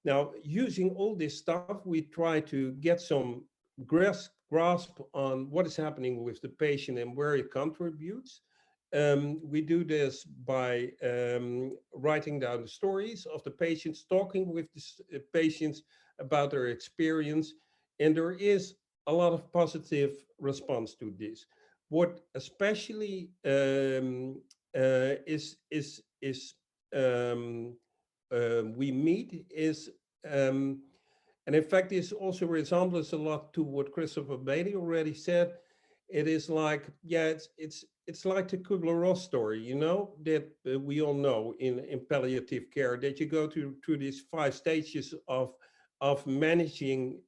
Now, using all this stuff, we try to get some grasp on what is happening with the patient and where it contributes. We do this by writing down the stories of the patients, talking with the patients about their experience, and there is a lot of positive response to this. What especially we meet is, and in fact, this also resembles a lot to what Christopher Bailey already said. It is like, yeah, it's like the Kubler-Ross story, you know, that we all know in palliative care, that you go through these 5 stages of managing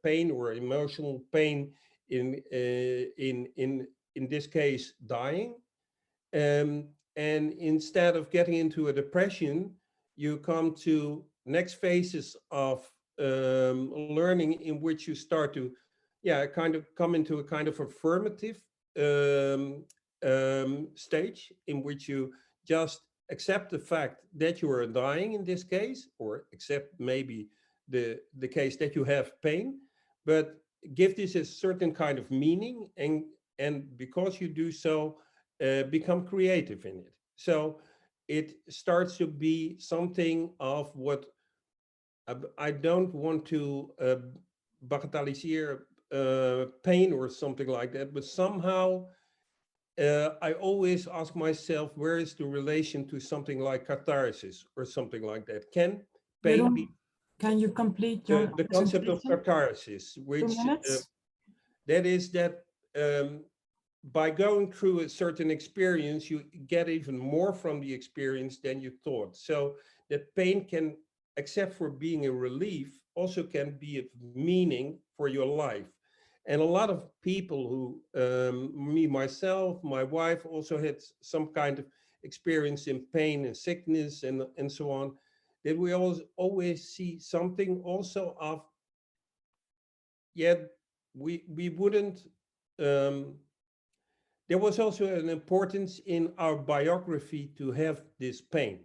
pain or emotional pain, in this case, dying. And instead of getting into a depression, you come to next phases of learning, in which you start to, kind of come into a kind of affirmative stage, in which you just accept the fact that you are dying in this case, or accept maybe the case that you have pain, but give this a certain kind of meaning, and because you do so, become creative in it. So it starts to be something of what I don't want to bagatellizere pain or something like that, but somehow I always ask myself, where is the relation to something like catharsis or something like that? Can pain be Can you complete your the concept of presentation? catharsis, which 2 minutes? that is that by going through a certain experience, you get even more from the experience than you thought. So that pain can, except for being a relief, also can be a meaning for your life. And a lot of people who, myself, my wife also had some kind of experience in pain and sickness and so on, that we always see something also of, yet we wouldn't, there was also an importance in our biography to have this pain.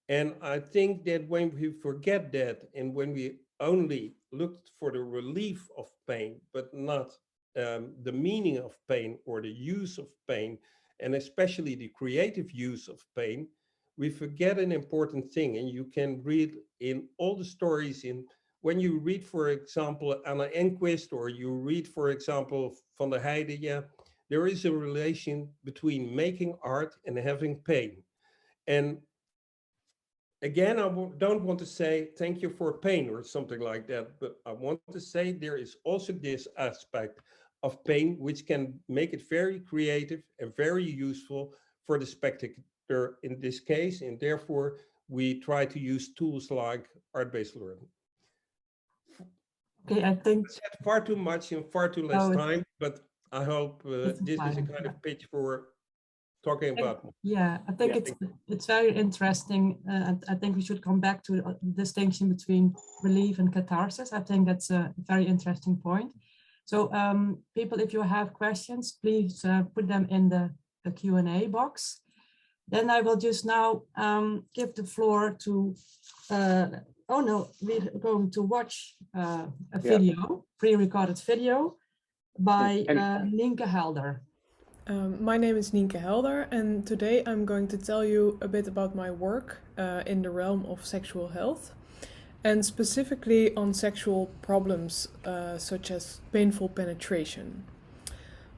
And I think that when we forget that, and when we only looked for the relief of pain, but not the meaning of pain or the use of pain, and especially the creative use of pain, we forget an important thing. And you can read in all the stories when you read, for example, Anna Enquist, or you read, for example, Van der Heijden, there is a relation between making art and having pain. And again, I don't want to say thank you for pain or something like that, but I want to say there is also this aspect of pain which can make it very creative and very useful for the spectator in this case, and therefore we try to use tools like art-based learning. Okay, I think I said far too much in far too less time, but I hope this is a kind of pitch for talking about. Yeah, I think it's very interesting. I think we should come back to the distinction between relief and catharsis. I think that's a very interesting point. So people, if you have questions, please put them in the Q&A box. Then I will just now give the floor to, oh no, we're going to watch a video, pre-recorded video by Nienke Helder. My name is Nienke Helder, and today I'm going to tell you a bit about my work in the realm of sexual health, and specifically on sexual problems such as painful penetration.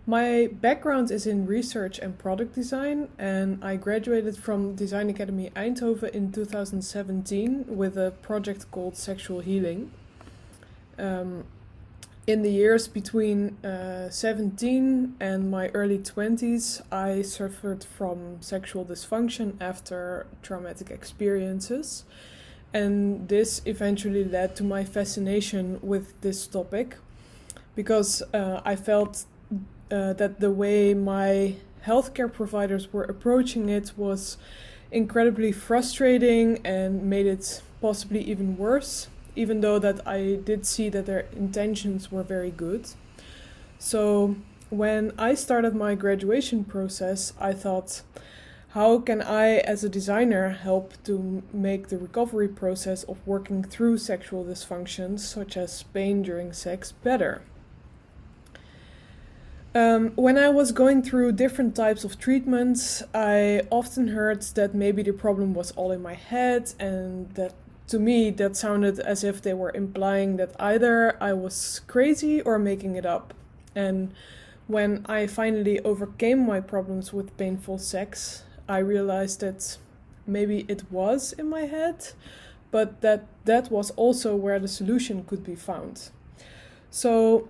My background is in research and product design, and I graduated from Design Academy Eindhoven in 2017 with a project called Sexual Healing. In the years between 17 and my early 20s, I suffered from sexual dysfunction after traumatic experiences. And this eventually led to my fascination with this topic, because I felt that the way my healthcare providers were approaching it was incredibly frustrating and made it possibly even worse, even though that I did see that their intentions were very good. So when I started my graduation process, I thought, how can I as a designer help to make the recovery process of working through sexual dysfunctions such as pain during sex better? When I was going through different types of treatments, I often heard that maybe the problem was all in my head, and that to me that sounded as if they were implying that either I was crazy or making it up. And when I finally overcame my problems with painful sex, I realized that maybe it was in my head, but that was also where the solution could be found. So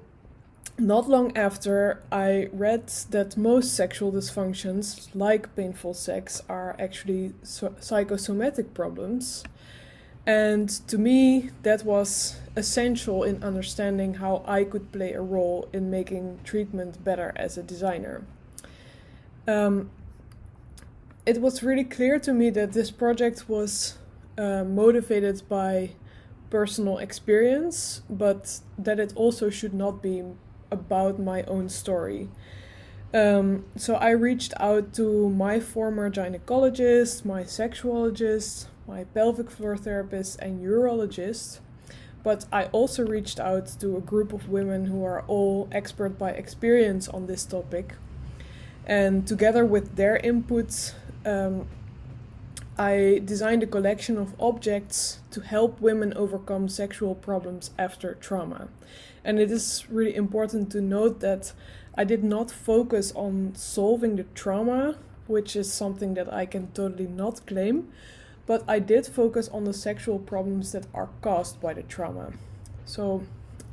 not long after, I read that most sexual dysfunctions, like painful sex, are actually psychosomatic problems. And to me, that was essential in understanding how I could play a role in making treatment better as a designer. It was really clear to me that this project was motivated by personal experience, but that it also should not be about my own story. So I reached out to my former gynecologist, my sexuologist, my pelvic floor therapist and urologist, but I also reached out to a group of women who are all expert by experience on this topic. And together with their inputs, I designed a collection of objects to help women overcome sexual problems after trauma. And it is really important to note that I did not focus on solving the trauma, which is something that I can totally not claim, but I did focus on the sexual problems that are caused by the trauma. So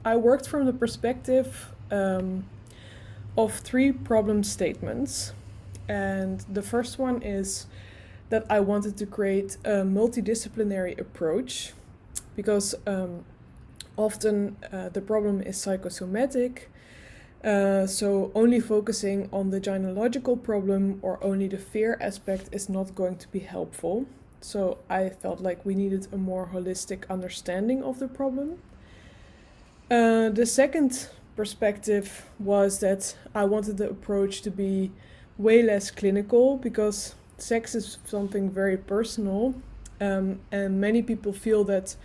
I worked from the perspective of 3 problem statements. And the first one is that I wanted to create a multidisciplinary approach, because often the problem is psychosomatic. So only focusing on the gynecological problem or only the fear aspect is not going to be helpful. So I felt like we needed a more holistic understanding of the problem. The second perspective was that I wanted the approach to be way less clinical, because sex is something very personal, and many people feel that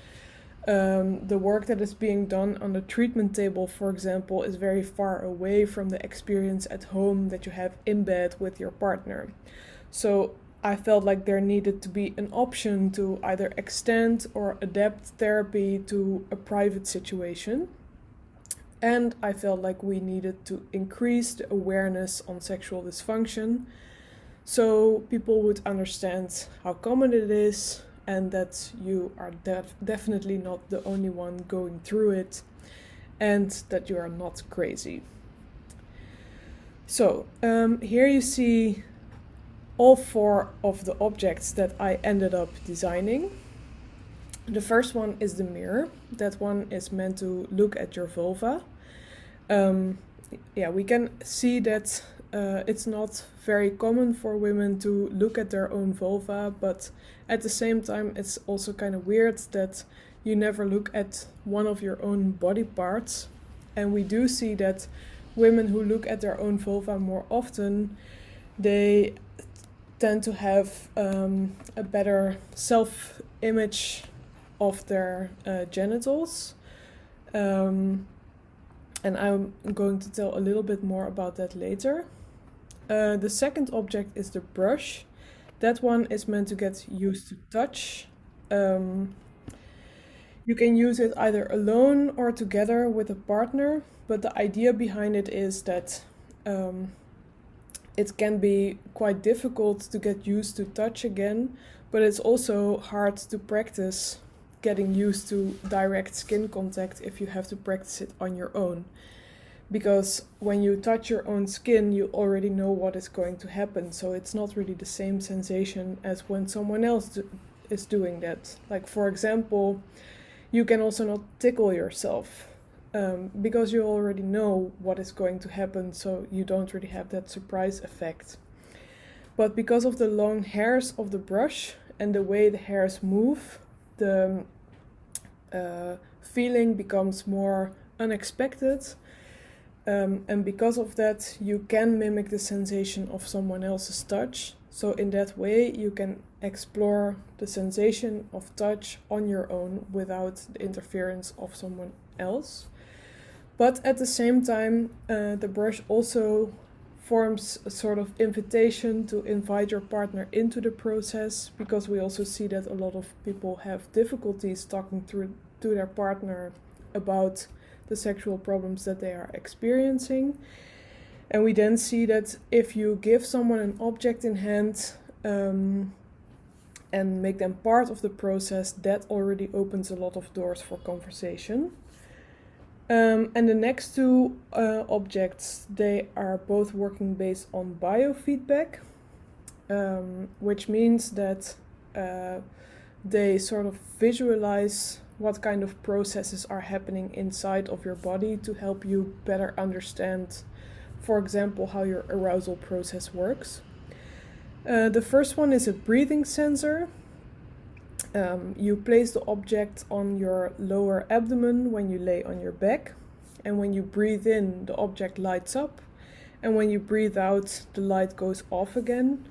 the work that is being done on the treatment table, for example, is very far away from the experience at home that you have in bed with your partner. So I felt like there needed to be an option to either extend or adapt therapy to a private situation. And I felt like we needed to increase the awareness on sexual dysfunction, so people would understand how common it is and that you are definitely not the only one going through it, and that you are not crazy. So here you see all 4 of the objects that I ended up designing. The first one is the mirror. That one is meant to look at your vulva. We can see that it's not very common for women to look at their own vulva, but at the same time it's also kind of weird that you never look at one of your own body parts. And we do see that women who look at their own vulva more often, they tend to have a better self-image of their genitals. And I'm going to tell a little bit more about that later. The second object is the brush. That one is meant to get used to touch. You can use it either alone or together with a partner, but the idea behind it is that it can be quite difficult to get used to touch again, but it's also hard to practice getting used to direct skin contact if you have to practice it on your own. Because when you touch your own skin, you already know what is going to happen, so it's not really the same sensation as when someone else is doing that. Like, for example, you can also not tickle yourself because you already know what is going to happen, so you don't really have that surprise effect. But because of the long hairs of the brush and the way the hairs move, the feeling becomes more unexpected. And because of that, you can mimic the sensation of someone else's touch. So in that way, you can explore the sensation of touch on your own without the interference of someone else. But at the same time, the brush also forms a sort of invitation to invite your partner into the process, because we also see that a lot of people have difficulties talking to their partner about the sexual problems that they are experiencing. And we then see that if you give someone an object in hand and make them part of the process, that already opens a lot of doors for conversation. And the next 2 objects, they are both working based on biofeedback, which means that they sort of visualize what kind of processes are happening inside of your body to help you better understand, for example, how your arousal process works. The first one is a breathing sensor. You place the object on your lower abdomen when you lay on your back, and when you breathe in, the object lights up, and when you breathe out, the light goes off again.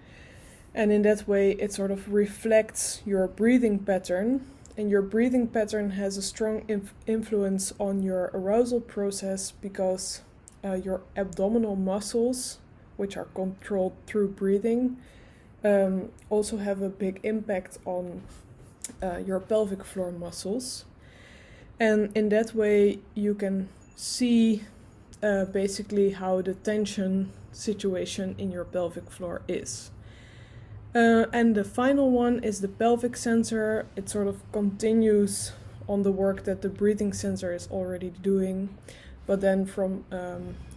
And in that way, it sort of reflects your breathing pattern. and your breathing pattern has a strong influence on your arousal process because your abdominal muscles, which are controlled through breathing, also have a big impact on your pelvic floor muscles. And in that way, you can see basically how the tension situation in your pelvic floor is. And the final one is the pelvic sensor. It sort of continues on the work that the breathing sensor is already doing, but then from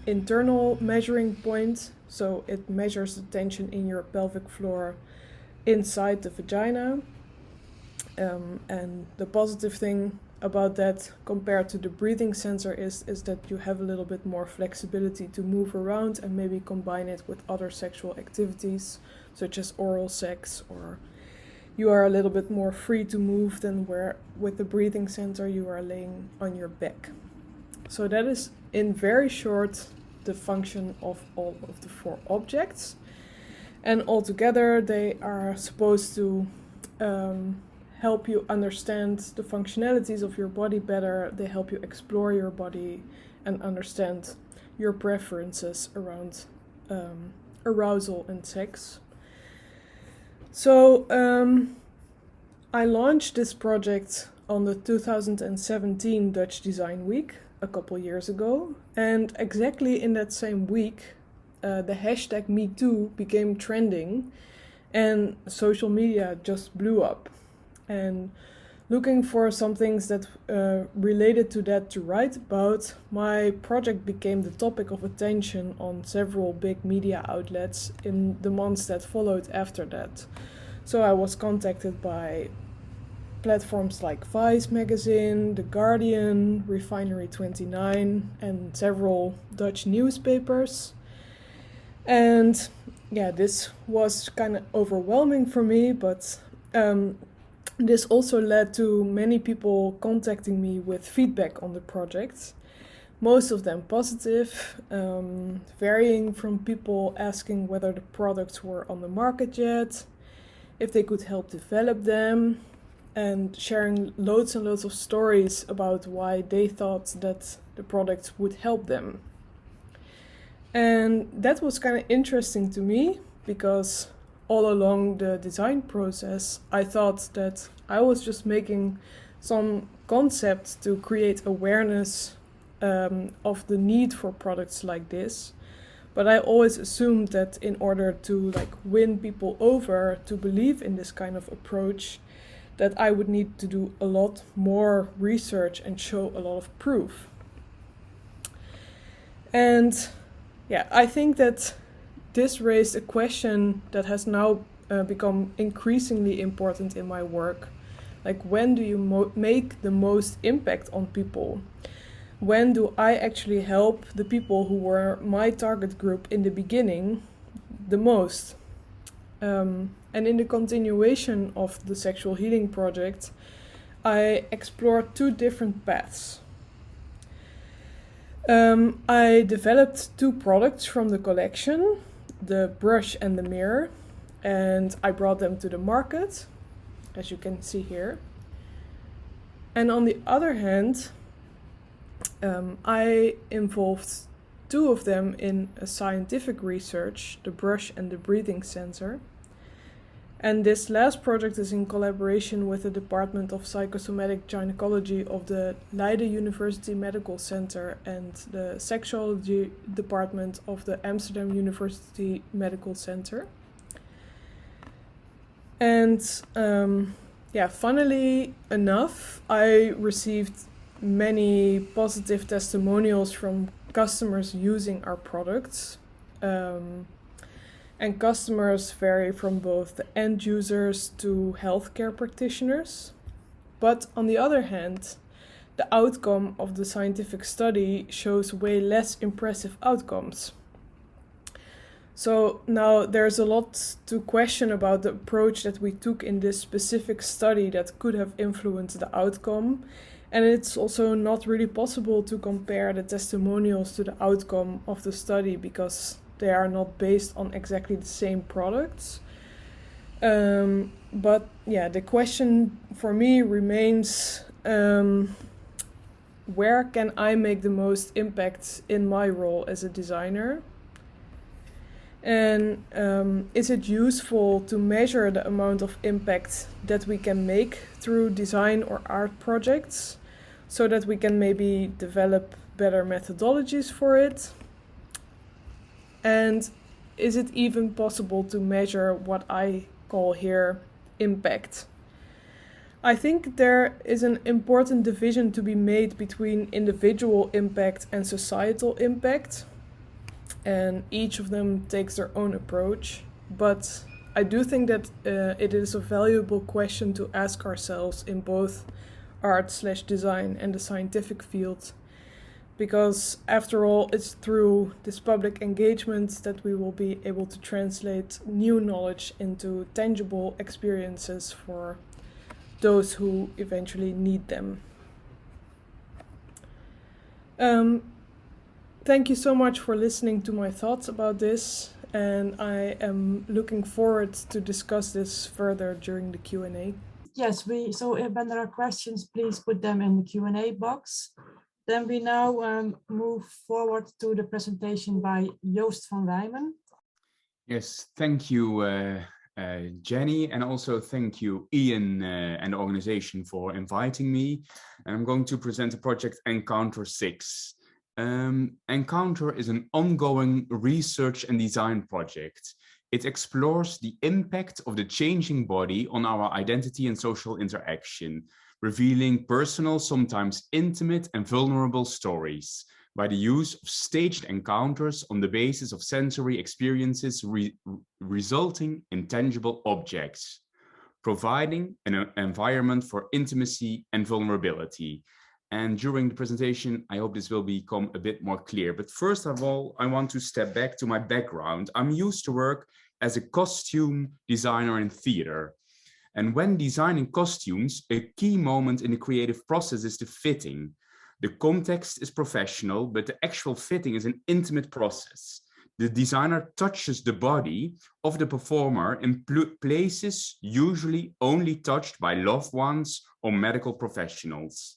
internal measuring point. So it measures the tension in your pelvic floor inside the vagina. And the positive thing about that compared to the breathing sensor is that you have a little bit more flexibility to move around and maybe combine it with other sexual activities such as oral sex, or you are a little bit more free to move than where with the breathing sensor you are laying on your back. So that is in very short the function of all of the 4 objects, and altogether they are supposed to help you understand the functionalities of your body better. They help you explore your body and understand your preferences around arousal and sex. So I launched this project on the 2017 Dutch Design Week a couple years ago, and exactly in that same week the hashtag #MeToo became trending and social media just blew up. And looking for some things that related to that to write about, my project became the topic of attention on several big media outlets in the months that followed after that. So I was contacted by platforms like Vice magazine, The Guardian, Refinery 29, and several Dutch newspapers. And yeah, this was kind of overwhelming for me, but this also led to many people contacting me with feedback on the project. Most of them positive, varying from people asking whether the products were on the market yet, if they could help develop them, and sharing loads and loads of stories about why they thought that the products would help them. And that was kind of interesting to me because all along the design process, I thought that I was just making some concepts to create awareness of the need for products like this. But I always assumed that in order to win people over to believe in this kind of approach, that I would need to do a lot more research and show a lot of proof. And yeah, I think that this raised a question that has now become increasingly important in my work. Like, when do you make the most impact on people? When do I actually help the people who were my target group in the beginning the most? And in the continuation of the Sexual Healing Project, I explored 2 different paths. I developed 2 products from the collection, the brush and the mirror, and I brought them to the market, as you can see here. And on the other hand, I involved 2 of them in a scientific research, the brush and the breathing sensor. And this last project is in collaboration with the Department of Psychosomatic Gynecology of the Leiden University Medical Center and the Sexology Department of the Amsterdam University Medical Center. And funnily enough, I received many positive testimonials from customers using our products. And customers vary from both the end users to healthcare practitioners. But on the other hand, the outcome of the scientific study shows way less impressive outcomes. So now there's a lot to question about the approach that we took in this specific study that could have influenced the outcome. And it's also not really possible to compare the testimonials to the outcome of the study because they are not based on exactly the same products. But yeah, the question for me remains, where can I make the most impact in my role as a designer? And is it useful to measure the amount of impact that we can make through design or art projects so that we can maybe develop better methodologies for it? And is it even possible to measure what I call here impact? I think there is an important division to be made between individual impact and societal impact, and each of them takes their own approach. But I do think that it is a valuable question to ask ourselves in both art/design and the scientific field, because after all, it's through this public engagement that we will be able to translate new knowledge into tangible experiences for those who eventually need them. Thank you so much for listening to my thoughts about this, and I am looking forward to discuss this further during the Q&A. Yes, so if when there are questions, please put them in the Q&A box. Then we now move forward to the presentation by Joost van Wijmen. Yes, thank you, Jenny, and also thank you, Ian, and the organization for inviting me. And I'm going to present the project Encounter 6. Encounter is an ongoing research and design project. It explores the impact of the changing body on our identity and social interaction, revealing personal, sometimes intimate and vulnerable stories by the use of staged encounters on the basis of sensory experiences resulting in tangible objects, providing an environment for intimacy and vulnerability. And during the presentation, I hope this will become a bit more clear. But first of all, I want to step back to my background. I'm used to work as a costume designer in theater. And when designing costumes, a key moment in the creative process is the fitting. The context is professional, but the actual fitting is an intimate process. The designer touches the body of the performer in places usually only touched by loved ones or medical professionals.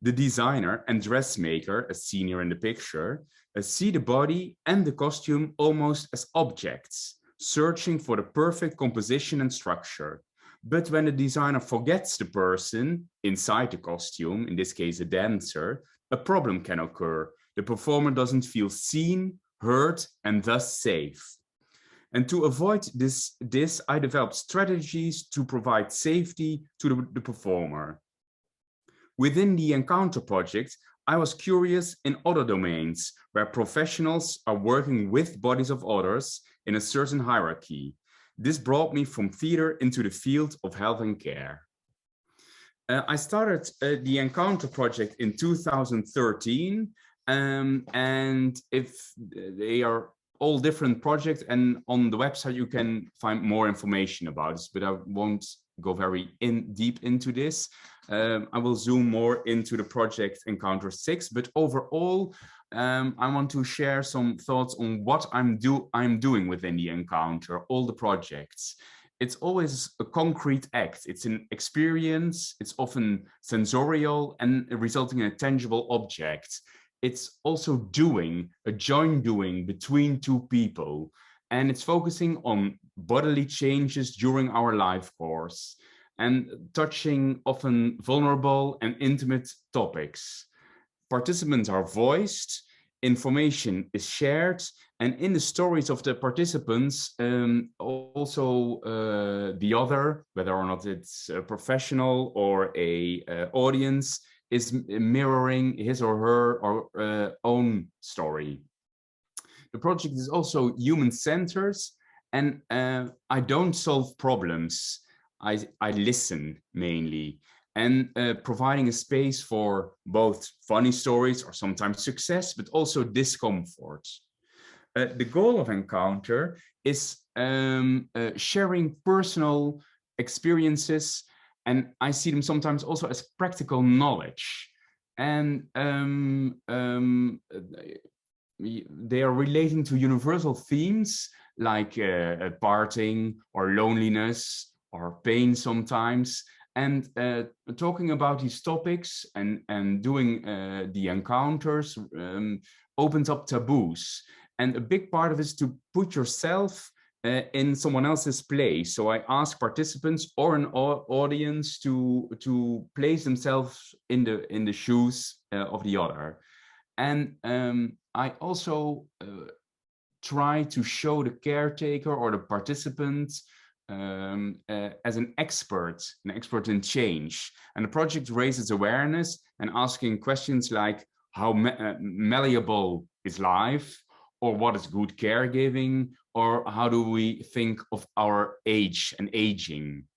The designer and dressmaker, as seen here in the picture, see the body and the costume almost as objects, searching for the perfect composition and structure. But when the designer forgets the person inside the costume, in this case a dancer, a problem can occur. The performer doesn't feel seen, heard, and thus safe. And to avoid this I developed strategies to provide safety to the performer. Within the Encounter project, I was curious in other domains where professionals are working with bodies of others in a certain hierarchy. This brought me from theater into the field of health and care. I started the Encounter project in 2013, and if they are all different projects, and on the website you can find more information about this, but I won't go very deep into this. I will zoom more into the project Encounter 6, but overall, I want to share some thoughts on what I'm doing within the Encounter, all the projects. It's always a concrete act. It's an experience. It's often sensorial and resulting in a tangible object. It's also doing, a joint doing between two people. And it's focusing on bodily changes during our life course and touching often vulnerable and intimate topics. Participants are voiced, information is shared, and in the stories of the participants, also the other, whether or not it's a professional or a audience, is mirroring his or her own story. The project is also human-centered, and I don't solve problems. I listen mainly, and providing a space for both funny stories or sometimes success, but also discomfort. The goal of Encounter is sharing personal experiences, and I see them sometimes also as practical knowledge. And they are relating to universal themes like parting or loneliness or pain sometimes. And talking about these topics and doing the encounters opens up taboos. And a big part of it is to put yourself in someone else's place. So I ask participants or an audience to place themselves in the shoes of the other. And I also try to show the caretaker or the participant as an expert in change. And the project raises awareness and asking questions like how malleable is life, or what is good caregiving, or how do we think of our age and aging.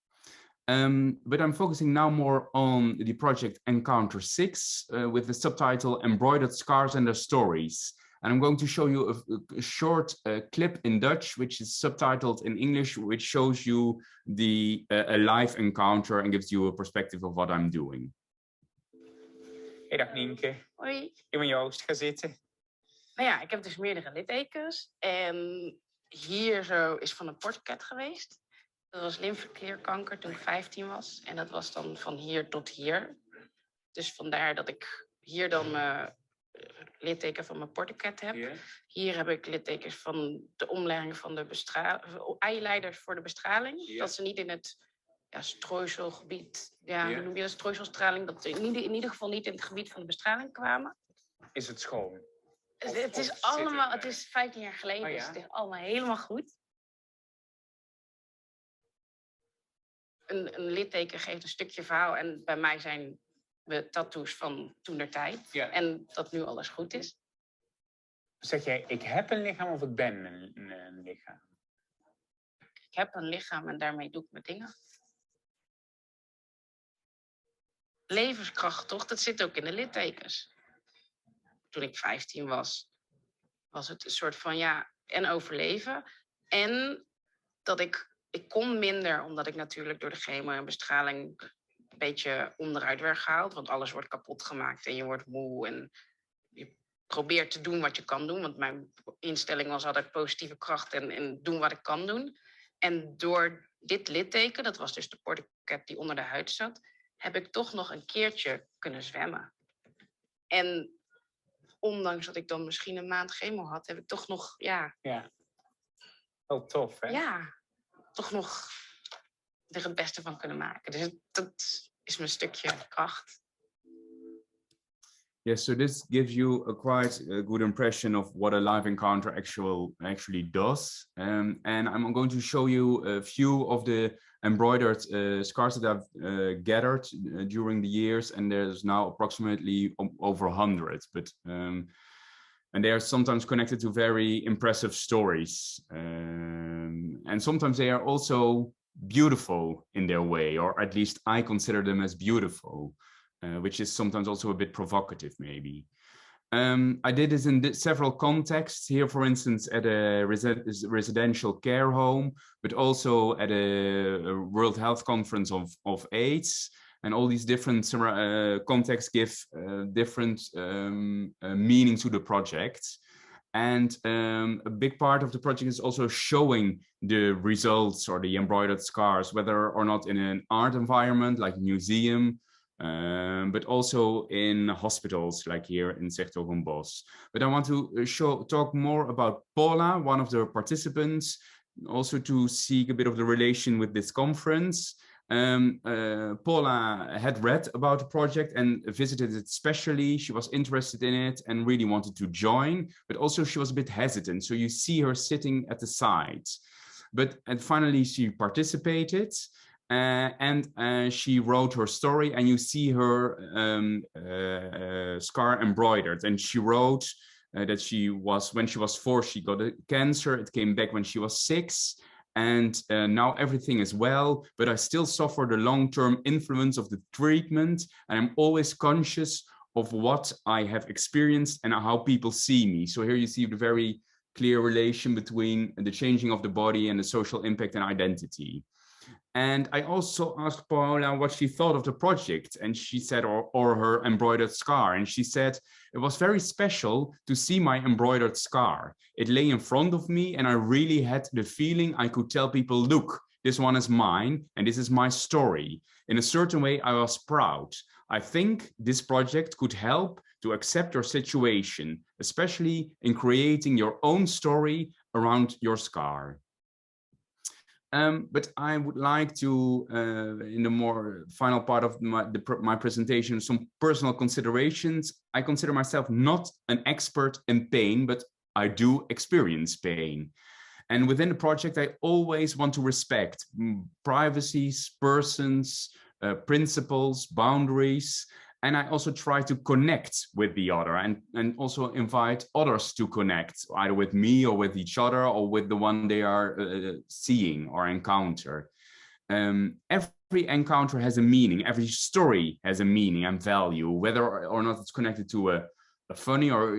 But I'm focusing now more on the project Encounter 6 with the subtitle Embroidered Scars and Their Stories. And I'm going to show you a short clip in Dutch, which is subtitled in English, which shows you a live encounter and gives you a perspective of what I'm doing. Hey, dag Nienke. Hoi. Ik ben Joost, ga zitten. Nou ja, ik heb dus meerdere littekens. En hier zo is van een portret geweest. Dat was lymfeklierkanker toen ik 15 was. En dat was dan van hier tot hier. Dus vandaar dat ik hier dan mijn litteken van mijn portret heb. Yeah. Hier heb ik littekens van de omleiding van de eileiders voor de bestraling. Yeah. Dat ze niet in het strooiselgebied, hoe noem je dat, strooiselstraling, dat ze in ieder geval niet in het gebied van de bestraling kwamen. Is het schoon? Het is allemaal, het is 15 jaar geleden, dus het is allemaal helemaal goed. Een litteken geeft een stukje verhaal en bij mij zijn we tattoos van toentertijd. Ja. En dat nu alles goed is. Zeg jij, ik heb een lichaam of ik ben een lichaam? Ik heb een lichaam en daarmee doe ik mijn dingen. Levenskracht, toch? Dat zit ook in de littekens. Toen ik 15 was het een soort van en overleven. En dat ik kon minder, omdat ik natuurlijk door de chemo en bestraling een beetje onderuit werd gehaald. Want alles wordt kapot gemaakt en je wordt moe en je probeert te doen wat je kan doen. Want mijn instelling was altijd positieve kracht en doen wat ik kan doen. En door dit litteken, dat was dus de portret die onder de huid zat, heb ik toch nog een keertje kunnen zwemmen. En ondanks dat ik dan misschien een maand chemo had, heb ik toch nog, Ja, wel tof, hè? Ja, toch nog er het beste van kunnen maken. Dus dat is mijn stukje kracht. Yes, so this gives you a quite good impression of what a live encounter actually does. And I'm going to show you a few of the embroidered scars that I've gathered during the years, and there's now approximately over 100. But and they are sometimes connected to very impressive stories, and sometimes they are also beautiful in their way, or at least I consider them as beautiful. Which is sometimes also a bit provocative, maybe. I did this in several contexts here, for instance, at a residential care home, but also at a World Health Conference of AIDS. And all these different contexts give different meaning to the project. And a big part of the project is also showing the results or the embroidered scars, whether or not in an art environment like a museum, but also in hospitals like here in 's-Hertogenbosch. But I want to talk more about Paula, one of the participants, also to seek a bit of the relation with this conference. Paula had read about the project and visited it specially. She was interested in it and really wanted to join, but also she was a bit hesitant. So you see her sitting at the side. And finally she participated. And she wrote her story, and you see her scar embroidered. And she wrote that when she was 4, she got a cancer. It came back when she was 6. And now everything is well, but I still suffer the long-term influence of the treatment. And I'm always conscious of what I have experienced and how people see me. So here you see the very clear relation between the changing of the body and the social impact and identity. And I also asked Paola what she thought of the project, and she said, or her embroidered scar. And she said, it was very special to see my embroidered scar. It lay in front of me, and I really had the feeling I could tell people, look, this one is mine, and this is my story. In a certain way, I was proud. I think this project could help to accept your situation, especially in creating your own story around your scar. But I would like to, in the more final part of my presentation, some personal considerations. I consider myself not an expert in pain, but I do experience pain. And within the project, I always want to respect privacies, persons, principles, boundaries. And I also try to connect with the other and also invite others to connect, either with me or with each other or with the one they are seeing or encounter. Every encounter has a meaning. Every story has a meaning and value, whether or not it's connected to a funny or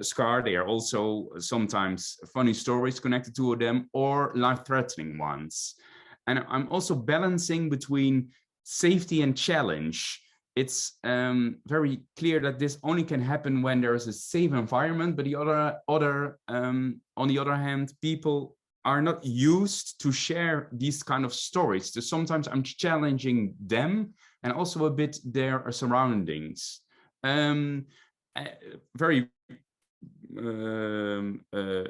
scar. They are also sometimes funny stories connected to them or life-threatening ones. And I'm also balancing between safety and challenge. It's very clear that this only can happen when there is a safe environment, but on the other hand, people are not used to share these kind of stories. So sometimes I'm challenging them and also a bit their surroundings. Very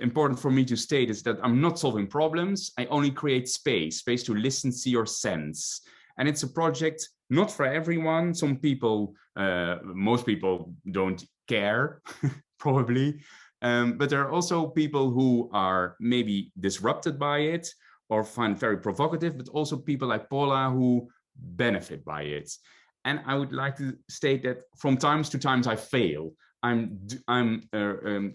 important for me to state is that I'm not solving problems. I only create space to listen, see, or sense. And it's a project not for everyone. Some people, most people don't care, probably. But there are also people who are maybe disrupted by it or find very provocative, but also people like Paula who benefit by it. And I would like to state that from times to times I fail. I'm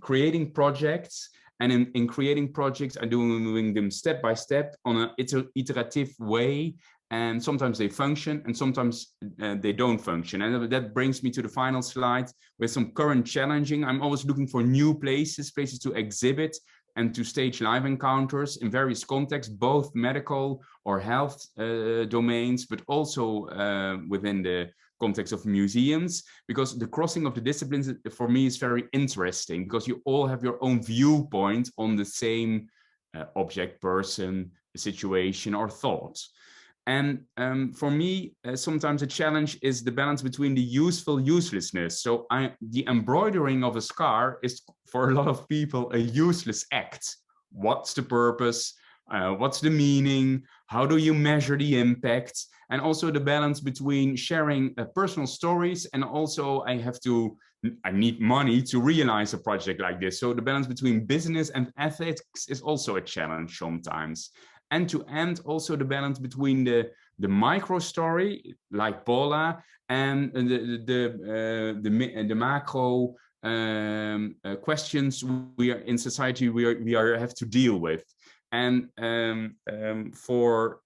creating projects, and in creating projects, I'm doing them step by step on an iterative way. And sometimes they function and sometimes they don't function. And that brings me to the final slide with some current challenging. I'm always looking for new places to exhibit and to stage live encounters in various contexts, both medical or health domains, but also within the context of museums, because the crossing of the disciplines for me is very interesting, because you all have your own viewpoint on the same object, person, situation, or thought. And for me, sometimes a challenge is the balance between the useful uselessness. So the embroidering of a scar is for a lot of people a useless act. What's the purpose? What's the meaning? How do you measure the impact? And also the balance between sharing personal stories, and also I need money to realize a project like this. So the balance between business and ethics is also a challenge sometimes. And to end, also the balance between the micro story, like Paula, and the macro questions we are in society we have to deal with. And for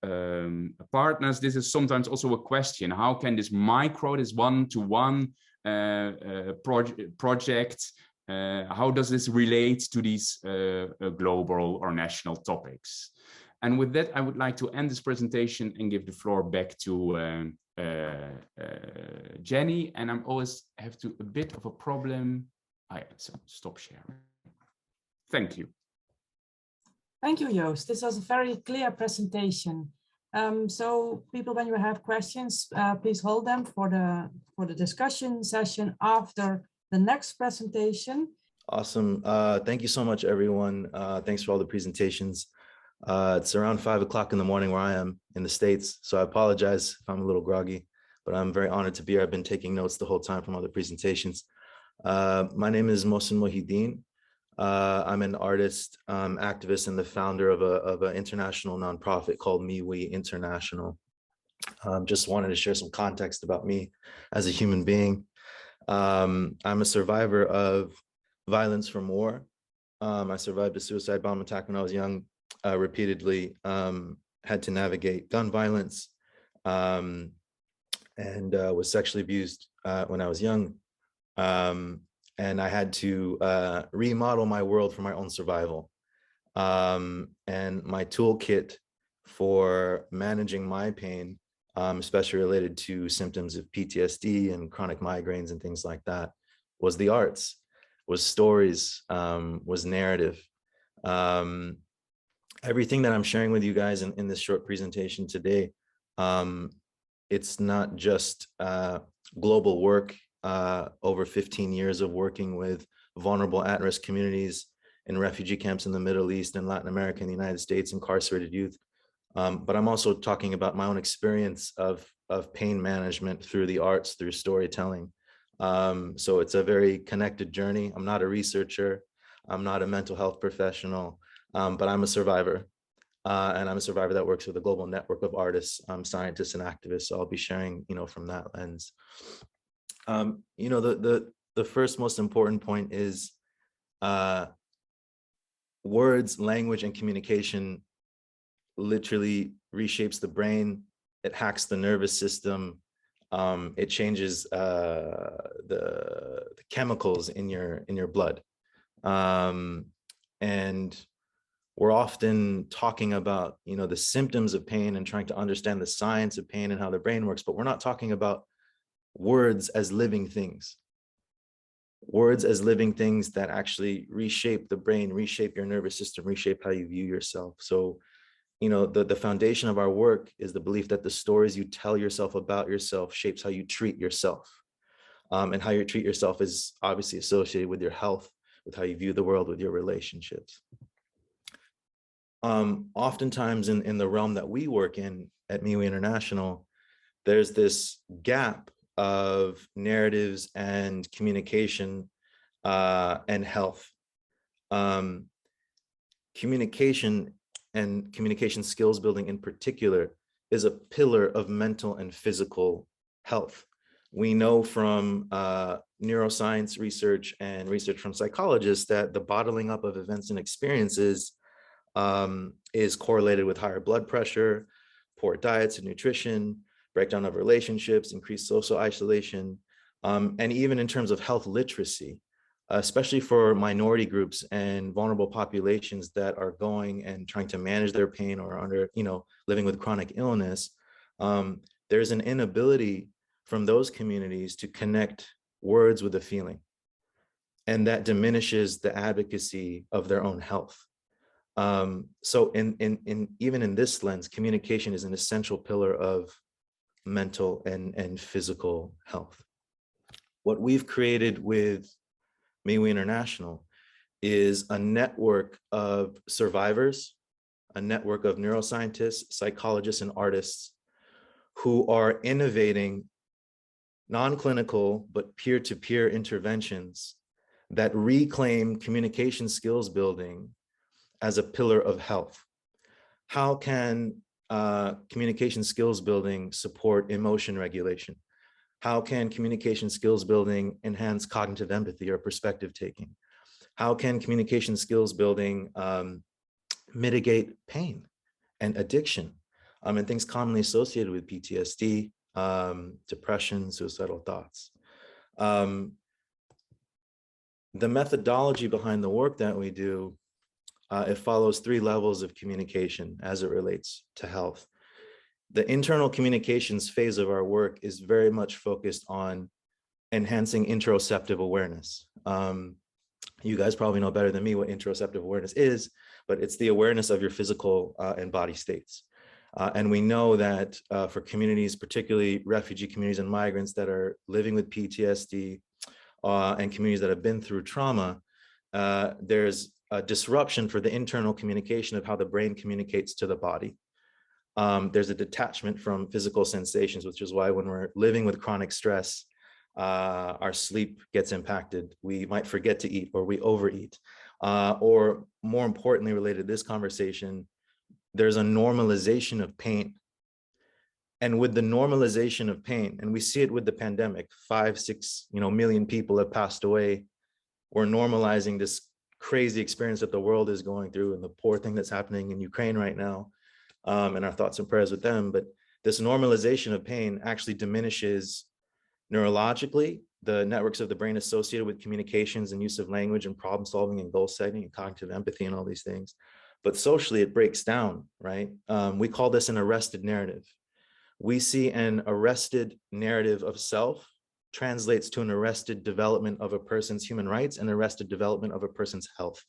partners, this is sometimes also a question: how can this micro, this one-to-one project, how does this relate to these global or national topics? And with that, I would like to end this presentation and give the floor back to Jenny. And I'm always have to a bit of a problem. So stop sharing. Thank you. Thank you, Joost. This was a very clear presentation. So people, when you have questions, please hold them for the discussion session after the next presentation. Awesome. Thank you so much, everyone. Thanks for all the presentations. It's around 5 o'clock in the morning where I am in the States, so I apologize if I'm a little groggy, but I'm very honored to be here. I've been taking notes the whole time from all the presentations. My name is Mohsen Mohideen. I'm an artist, activist, and the founder of an international nonprofit called Me We International. Just wanted to share some context about me as a human being. I'm a survivor of violence from war. I survived a suicide bomb attack when I was young. Repeatedly had to navigate gun violence and was sexually abused when I was young. And I had to remodel my world for my own survival. And my toolkit for managing my pain, especially related to symptoms of PTSD and chronic migraines and things like that, was the arts, was stories, was narrative. Everything that I'm sharing with you guys in this short presentation today, it's not just global work, over 15 years of working with vulnerable at-risk communities in refugee camps in the Middle East and Latin America and the United States, incarcerated youth. But I'm also talking about my own experience of pain management through the arts, through storytelling. So it's a very connected journey. I'm not a researcher. I'm not a mental health professional, but I'm a survivor. And I'm a survivor that works with a global network of artists, scientists, and activists. So I'll be sharing, from that lens. The first most important point is words, language, and communication literally reshapes the brain. It hacks the nervous system. It changes the chemicals in your blood. And we're often talking about, the symptoms of pain and trying to understand the science of pain and how the brain works, but we're not talking about words as living things. Words as living things that actually reshape the brain, reshape your nervous system, reshape how you view yourself. So, the foundation of our work is the belief that the stories you tell yourself about yourself shapes how you treat yourself. And how you treat yourself is obviously associated with your health, with how you view the world, with your relationships. Oftentimes in the realm that we work in at MIWI International, there's this gap of narratives and communication and health. Communication and communication skills building in particular is a pillar of mental and physical health. We know from neuroscience research and research from psychologists that the bottling up of events and experiences is correlated with higher blood pressure, poor diets and nutrition, breakdown of relationships, increased social isolation, and even in terms of health literacy, especially for minority groups and vulnerable populations that are going and trying to manage their pain or under, living with chronic illness, there's an inability from those communities to connect words with a feeling. And that diminishes the advocacy of their own health. So even in this lens, communication is an essential pillar of mental and physical health. What we've created with MIWI International is a network of survivors, a network of neuroscientists, psychologists, and artists who are innovating non-clinical but peer-to-peer interventions that reclaim communication skills building as a pillar of health. How can communication skills building support emotion regulation? How can communication skills building enhance cognitive empathy or perspective taking? How can communication skills building mitigate pain and addiction and things commonly associated with PTSD, depression, suicidal thoughts? The methodology behind the work that we do, it follows 3 levels of communication as it relates to health. The internal communications phase of our work is very much focused on enhancing interoceptive awareness. You guys probably know better than me what interoceptive awareness is, but it's the awareness of your physical and body states. And we know that for communities, particularly refugee communities and migrants that are living with PTSD and communities that have been through trauma, there's a disruption for the internal communication of how the brain communicates to the body. There's a detachment from physical sensations, which is why when we're living with chronic stress, our sleep gets impacted. We might forget to eat or we overeat. Or more importantly, related to this conversation, there's a normalization of pain. And with the normalization of pain, and we see it with the pandemic, 5-6 million people have passed away. We're normalizing this crazy experience that the world is going through and the poor thing that's happening in Ukraine right now. And our thoughts and prayers with them. But this normalization of pain actually diminishes neurologically the networks of the brain associated with communications and use of language and problem solving and goal setting and cognitive empathy and all these things. but socially it breaks down, right? We call this an arrested narrative. We see an arrested narrative of self translates to an arrested development of a person's human rights and arrested development of a person's health,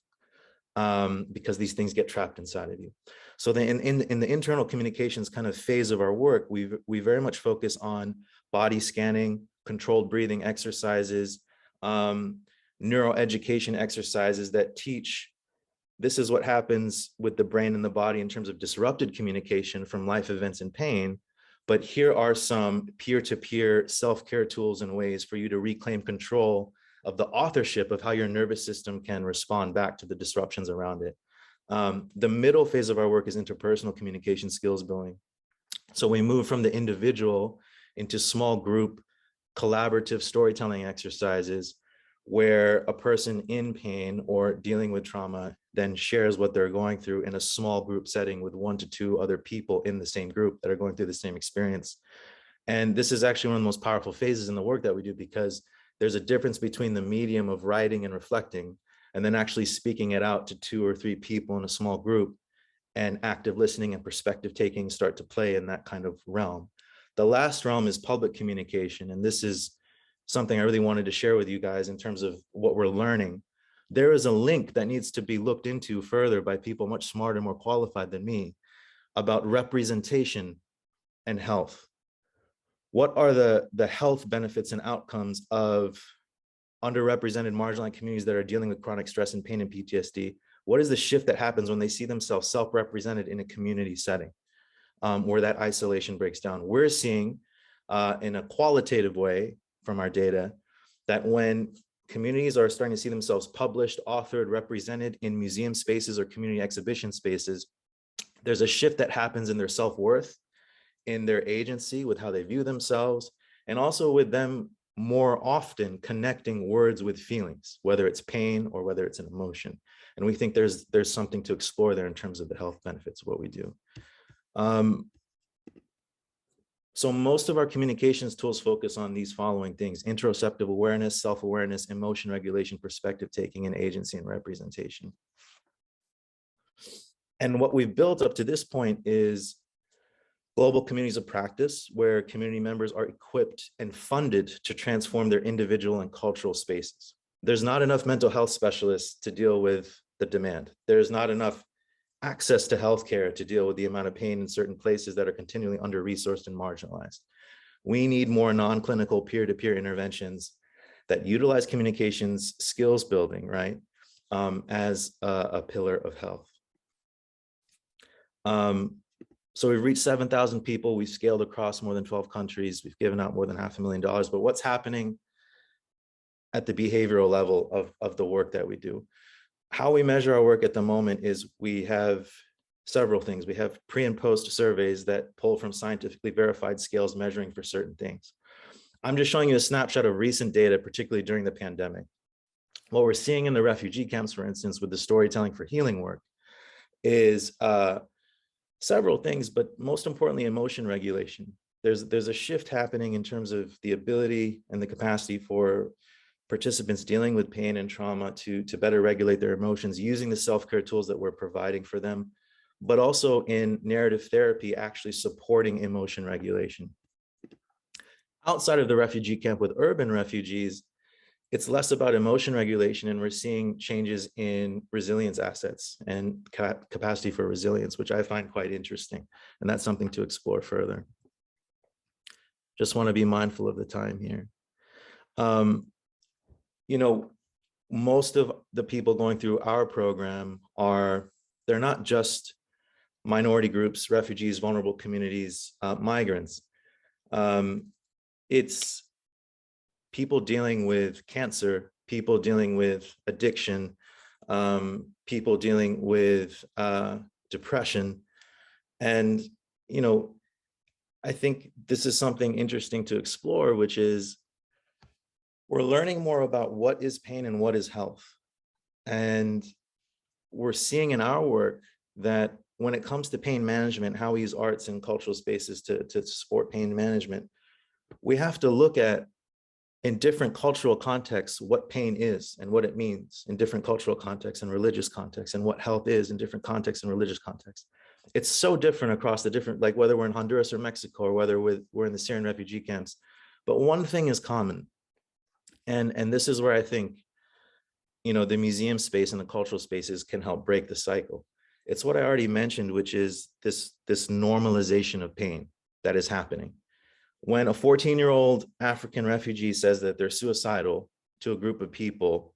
because these things get trapped inside of you. So then in the internal communications kind of phase of our work, we very much focus on body scanning, controlled breathing exercises, neuroeducation exercises that teach this is what happens with the brain and the body in terms of disrupted communication from life events and pain. But here are some peer-to-peer self-care tools and ways for you to reclaim control of the authorship of how your nervous system can respond back to the disruptions around it. The middle phase of our work is interpersonal communication skills building. So we move from the individual into small group collaborative storytelling exercises where a person in pain or dealing with trauma then shares what they're going through in a small group setting with 1 to 2 other people in the same group that are going through the same experience. And this is actually one of the most powerful phases in the work that we do, because there's a difference between the medium of writing and reflecting and then actually speaking it out to 2 or 3 people in a small group, and active listening and perspective taking start to play in that kind of realm. The last realm is public communication. And this is something I really wanted to share with you guys in terms of what we're learning. There is a link that needs to be looked into further by people much smarter, more qualified than me about representation and health. What are the health benefits and outcomes of underrepresented, marginalized communities that are dealing with chronic stress and pain and PTSD? What is the shift that happens when they see themselves self-represented in a community setting where that isolation breaks down? We're seeing in a qualitative way from our data that when communities are starting to see themselves published, authored, represented in museum spaces or community exhibition spaces, there's a shift that happens in their self-worth, in their agency with how they view themselves, and also with them more often connecting words with feelings, whether it's pain or whether it's an emotion. And we think there's something to explore there in terms of the health benefits of what we do. So most of our communications tools focus on these following things: interoceptive awareness, self-awareness, emotion regulation, perspective taking, and agency and representation. And what we've built up to this point is global communities of practice where community members are equipped and funded to transform their individual and cultural spaces. There's not enough mental health specialists to deal with the demand. There's not enough access to healthcare to deal with the amount of pain in certain places that are continually under-resourced and marginalized. We need more non-clinical peer-to-peer interventions that utilize communications skills building, right, as a pillar of health. So we've reached 7,000 people. We've scaled across more than 12 countries. We've given out more than $500,000. But what's happening at the behavioral level of the work that we do? How we measure our work at the moment is we have several things. We have pre and post surveys that pull from scientifically verified scales measuring for certain things. I'm just showing you a snapshot of recent data, particularly during the pandemic. What we're seeing in the refugee camps, for instance, with the storytelling for healing work is several things, but most importantly, emotion regulation. There's a shift happening in terms of the ability and the capacity for participants dealing with pain and trauma to better regulate their emotions using the self-care tools that we're providing for them, but also in narrative therapy, actually supporting emotion regulation. Outside of the refugee camp with urban refugees, it's less about emotion regulation, and we're seeing changes in resilience assets and capacity for resilience, which I find quite interesting. And that's something to explore further. Just want to be mindful of the time here. You know, most of the people going through our program they're not just minority groups, refugees, vulnerable communities, migrants. It's people dealing with cancer, people dealing with addiction, people dealing with depression. And, you know, I think this is something interesting to explore, which is we're learning more about what is pain and what is health. And we're seeing in our work that when it comes to pain management, how we use arts and cultural spaces to support pain management, we have to look at in different cultural contexts what pain is and what it means in different cultural contexts and religious contexts, and what health is in different contexts and religious contexts. It's so different across the different, like whether we're in Honduras or Mexico, or whether we're in the Syrian refugee camps. But one thing is common, and this is where I think, you know, the museum space and the cultural spaces can help break the cycle. It's what I already mentioned, which is this normalization of pain that is happening. When a 14-year-old African refugee says that they're suicidal to a group of people,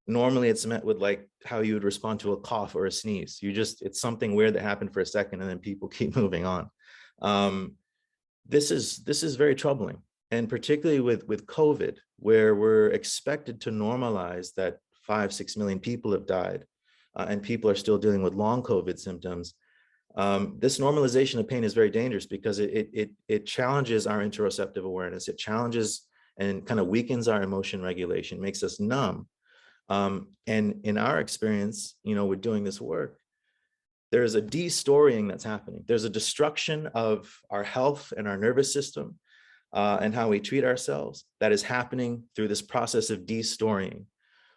normally it's met with like how you would respond to a cough or a sneeze. It's something weird that happened for a second and then people keep moving on. This is very troubling. And particularly with COVID, where we're expected to normalize that 5-6 million people have died, and people are still dealing with long COVID symptoms. This normalization of pain is very dangerous because it challenges our interoceptive awareness. It challenges and kind of weakens our emotion regulation, makes us numb. And in our experience, you know, with doing this work, there's a de-storying that's happening. There's a destruction of our health and our nervous system and how we treat ourselves that is happening through this process of de-storying,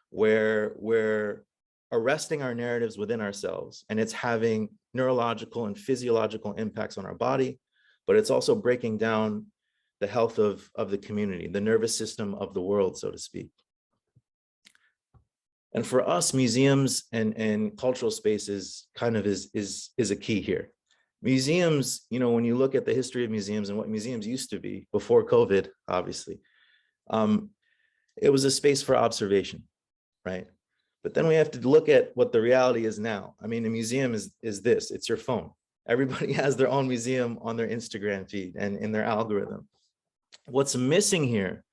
where we're arresting our narratives within ourselves, and it's having neurological and physiological impacts on our body, but it's also breaking down the health of the community, the nervous system of the world, so to speak. And for us, museums and cultural spaces kind of is a key here. Museums, you know, when you look at the history of museums and what museums used to be before COVID, obviously, it was a space for observation, right? But then we have to look at what the reality is now. I mean, a museum is this, it's your phone. Everybody has their own museum on their Instagram feed and in their algorithm. What's missing here,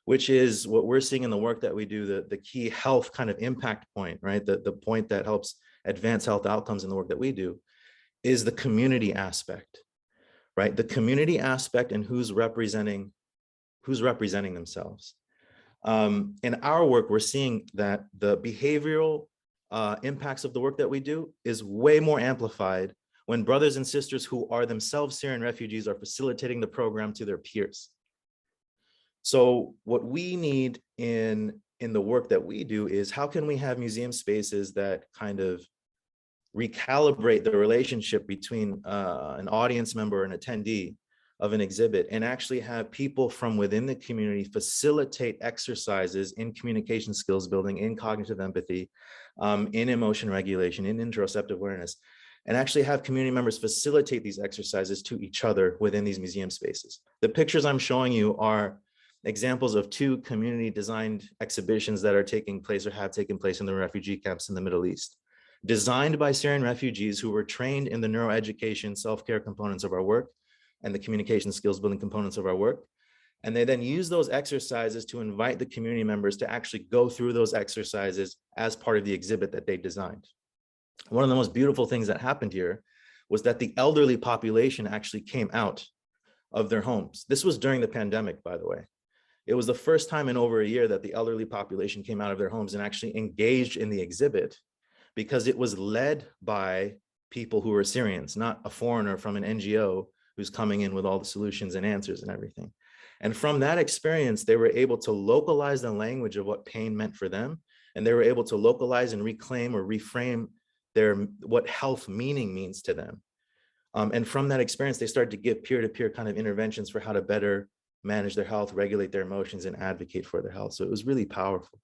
which is what we're seeing in the work that we do, the key health kind of impact point, right? The point that helps advance health outcomes in the work that we do, is the community aspect, right? The community aspect and who's representing themselves. In our work, we're seeing that the behavioral impacts of the work that we do is way more amplified when brothers and sisters who are themselves Syrian refugees are facilitating the program to their peers. So what we need in the work that we do is, how can we have museum spaces that kind of recalibrate the relationship between an audience member and attendee of an exhibit, and actually have people from within the community facilitate exercises in communication skills building, in cognitive empathy, in emotion regulation, in interoceptive awareness, and actually have community members facilitate these exercises to each other within these museum spaces. The pictures I'm showing you are examples of 2 community designed exhibitions that are taking place or have taken place in the refugee camps in the Middle East, designed by Syrian refugees who were trained in the neuroeducation, self-care components of our work and the communication skills building components of our work. And they then use those exercises to invite the community members to actually go through those exercises as part of the exhibit that they designed. One of the most beautiful things that happened here was that the elderly population actually came out of their homes. This was during the pandemic, by the way. It was the first time in over a year that the elderly population came out of their homes and actually engaged in the exhibit, because it was led by people who were Syrians, not a foreigner from an NGO who's coming in with all the solutions and answers and everything. And from that experience, they were able to localize the language of what pain meant for them. And they were able to localize and reclaim or reframe what health meaning means to them. And from that experience, they started to give peer-to-peer kind of interventions for how to better manage their health, regulate their emotions, and advocate for their health. So it was really powerful.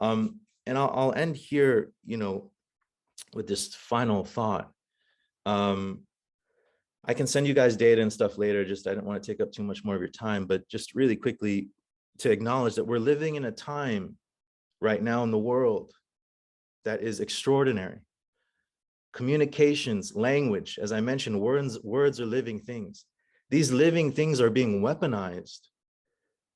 And I'll end here, you know, with this final thought. I can send you guys data and stuff later, I don't want to take up too much more of your time, but just really quickly to acknowledge that we're living in a time right now in the world that is extraordinary. Communications, language, as I mentioned, words are living things. These living things are being weaponized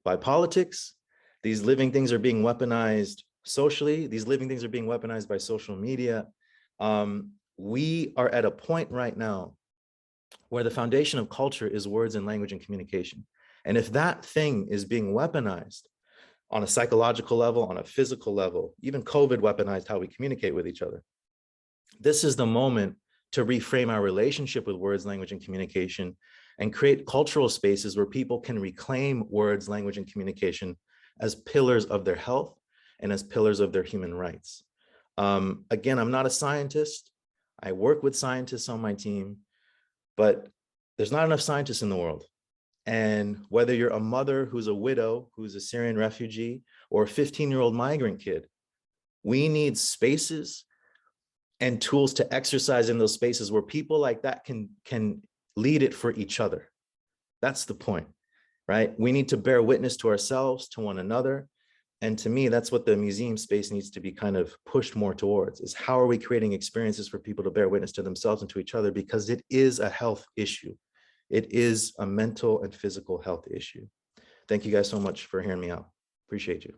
by politics. These living things are being weaponized socially. These living things are being weaponized by social media. We are at a point right now where the foundation of culture is words and language and communication. And if that thing is being weaponized on a psychological level, on a physical level, even COVID weaponized how we communicate with each other, this is the moment to reframe our relationship with words, language, and communication, and create cultural spaces where people can reclaim words, language, and communication as pillars of their health and as pillars of their human rights. Again, I'm not a scientist. I work with scientists on my team, but there's not enough scientists in the world. And whether you're a mother who's a widow, who's a Syrian refugee, or a 15-year-old migrant kid, we need spaces and tools to exercise in those spaces where people like that can lead it for each other. That's the point, right? We need to bear witness to ourselves, to one another. And to me, that's what the museum space needs to be kind of pushed more towards, is how are we creating experiences for people to bear witness to themselves and to each other, because it is a health issue. It is a mental and physical health issue. Thank you guys so much for hearing me out. Appreciate you.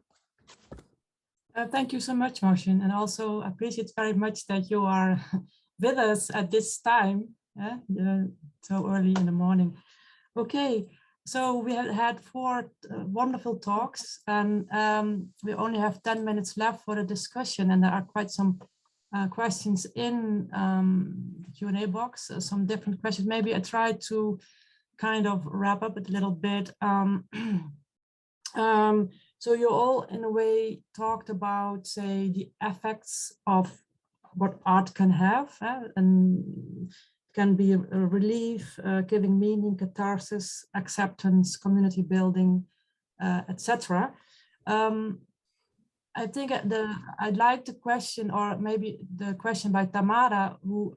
Thank you so much, Martin. And also appreciate very much that you are with us at this time, so early in the morning. Okay, so we have had 4 wonderful talks, and we only have 10 minutes left for the discussion, and there are quite some questions in the Q&A box, some different questions. Maybe I try to kind of wrap up it a little bit. So you all, in a way, talked about, say, the effects of what art can have, and it can be a relief, giving meaning, catharsis, acceptance, community building, etc. I think I'd like the question, or maybe the question by Tamara, who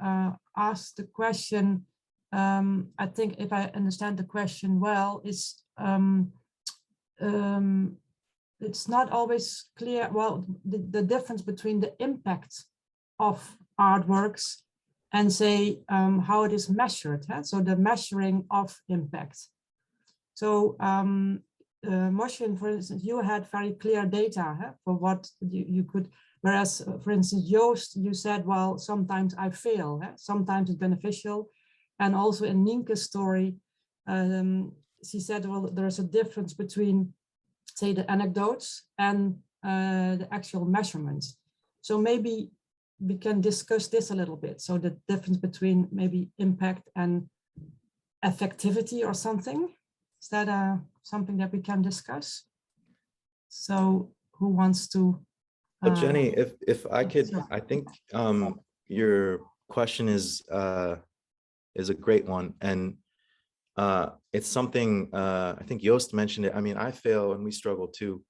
asked the question. I think if I understand the question well, is it's not always clear, well, the difference between the impact of artworks and, say, how it is measured. So the measuring of impact. So Moshin, for instance, you had very clear data for what you could, whereas, for instance, Joost, you said, well, sometimes I fail, sometimes it's beneficial. And also in Nienke's story, she said, well, there's a difference between, say, the anecdotes and the actual measurements. So maybe we can discuss this a little bit. So the difference between maybe impact and effectivity or something. Is that something that we can discuss? So who wants to? But Jenny, if I could, I think your question is a great one. And it's something, I think Joost mentioned it. I mean, I fail and we struggle too.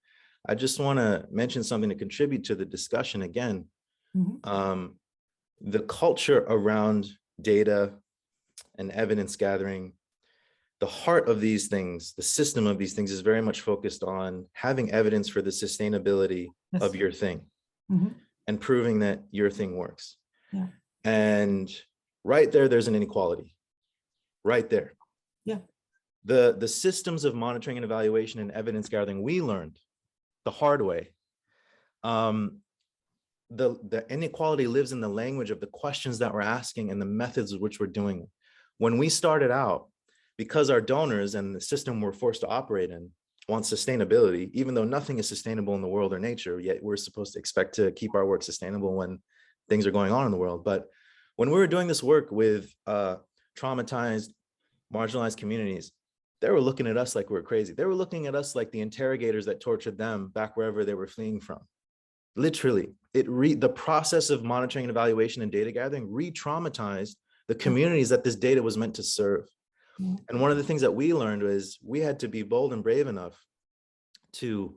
I just want to mention something to contribute to the discussion again. Mm-hmm. The culture around data and evidence gathering, the heart of these things, the system of these things is very much focused on having evidence for the sustainability of your thing, mm-hmm. and proving that your thing works. Yeah. And right there, there's an inequality. Right there. Yeah. The systems of monitoring and evaluation and evidence gathering we learned the hard way. The inequality lives in the language of the questions that we're asking and the methods of which we're doing it. When we started out, because our donors and the system we're forced to operate in want sustainability, even though nothing is sustainable in the world or nature, yet we're supposed to expect to keep our work sustainable when things are going on in the world. But when we were doing this work with traumatized, marginalized communities, they were looking at us like we were crazy. They were looking at us like the interrogators that tortured them back wherever they were fleeing from. Literally, the process of monitoring and evaluation and data gathering re-traumatized the communities that this data was meant to serve. Mm-hmm. And one of the things that we learned was we had to be bold and brave enough to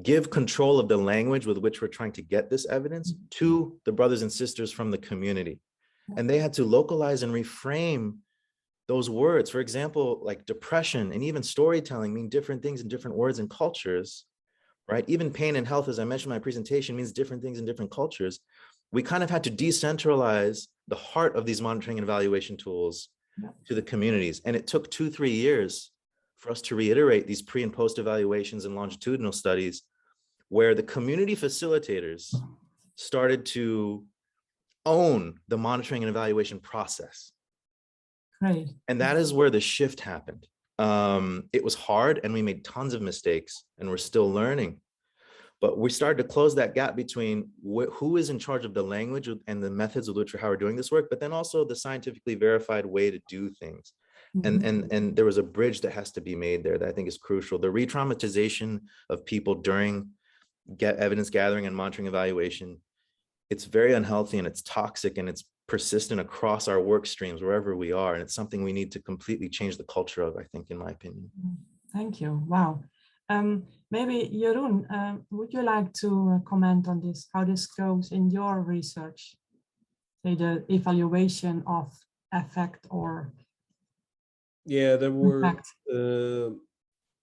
give control of the language with which we're trying to get this evidence to the brothers and sisters from the community. And they had to localize and reframe those words. For example, like depression and even storytelling mean different things in different words and cultures, right? Even pain and health, as I mentioned in my presentation, means different things in different cultures. We kind of had to decentralize the heart of these monitoring and evaluation tools to the communities. And it took 2-3 years for us to reiterate these pre and post evaluations and longitudinal studies where the community facilitators started to own the monitoring and evaluation process. Right. And that is where the shift happened. It was hard and we made tons of mistakes and we're still learning. But we started to close that gap between who is in charge of the language and the methods with which how we're doing this work, but then also the scientifically verified way to do things. And there was a bridge that has to be made there that I think is crucial. The re-traumatization of people during evidence gathering and monitoring evaluation, it's very unhealthy and it's toxic and it's persistent across our work streams wherever we are. And it's something we need to completely change the culture of, I think, in my opinion. Thank you. Wow. Maybe Jeroen, would you like to comment on this, how this goes in your research, say the evaluation of effect or Yeah, there were, impact?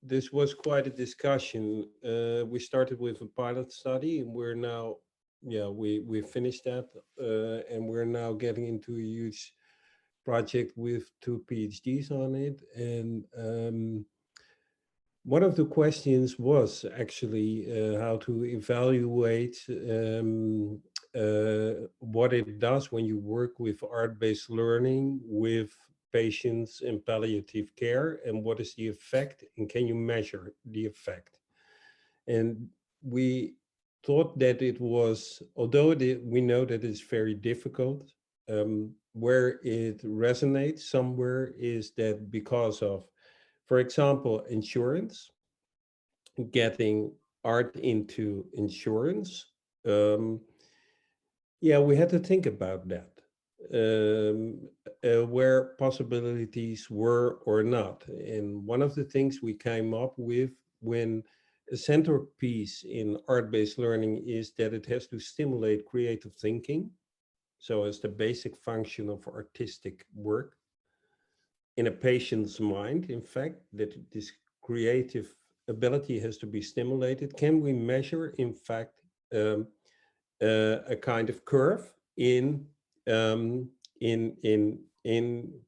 this was quite a discussion. We started with a pilot study and we're now, we finished that and we're now getting into a huge project with 2 PhDs on it. And one of the questions was actually how to evaluate what it does when you work with art-based learning with patients in palliative care, and what is the effect, and can you measure the effect? And we thought that it was, although we know that it's very difficult, where it resonates somewhere is that because of, for example, insurance, getting art into insurance, we had to think about that, where possibilities were or not. And one of the things we came up with, when a centerpiece in art-based learning is that it has to stimulate creative thinking. So it's the basic function of artistic work in a patient's mind, in fact, that this creative ability has to be stimulated. Can we measure, in fact, a kind of curve in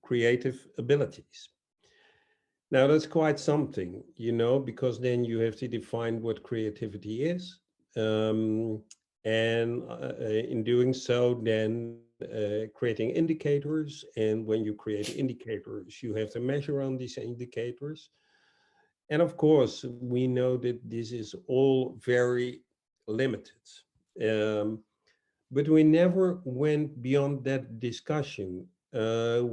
creative abilities? Now that's quite something, you know, because then you have to define what creativity is, and in doing so, then creating indicators. And when you create indicators, you have to measure on these indicators. And of course, we know that this is all very limited. But we never went beyond that discussion. For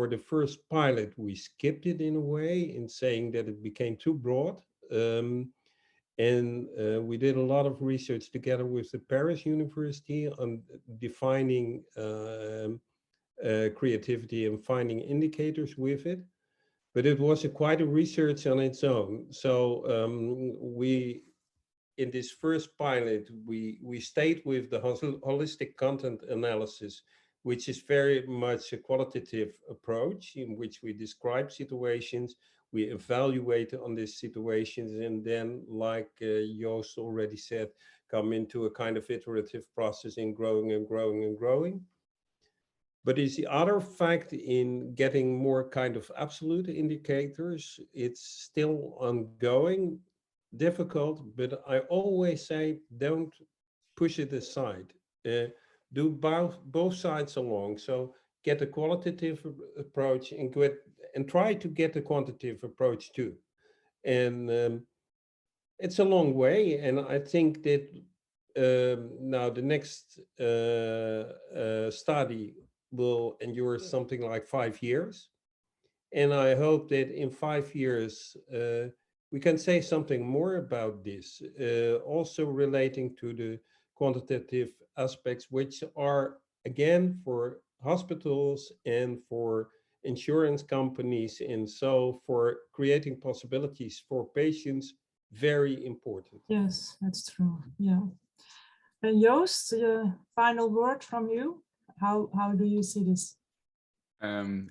the first pilot, we skipped it in a way in saying that it became too broad. And we did a lot of research together with the Paris University on defining creativity and finding indicators with it. But it was quite a research on its own. So in this first pilot, we stayed with the holistic content analysis, which is very much a qualitative approach in which we describe situations, we evaluate on these situations, and then, like Joost already said, come into a kind of iterative process in growing and growing and growing. But is the other fact in getting more kind of absolute indicators, it's still ongoing, difficult, but I always say, don't push it aside. Do both sides along. So get a qualitative approach and try to get a quantitative approach too. And it's a long way. And I think that now the next study will endure something like 5 years. And I hope that in 5 years, we can say something more about this, also relating to the quantitative aspects, which are, again, for hospitals and for insurance companies, and so for creating possibilities for patients, very important. Yes, that's true. Yeah. And Joost, final word from you. How do you see this?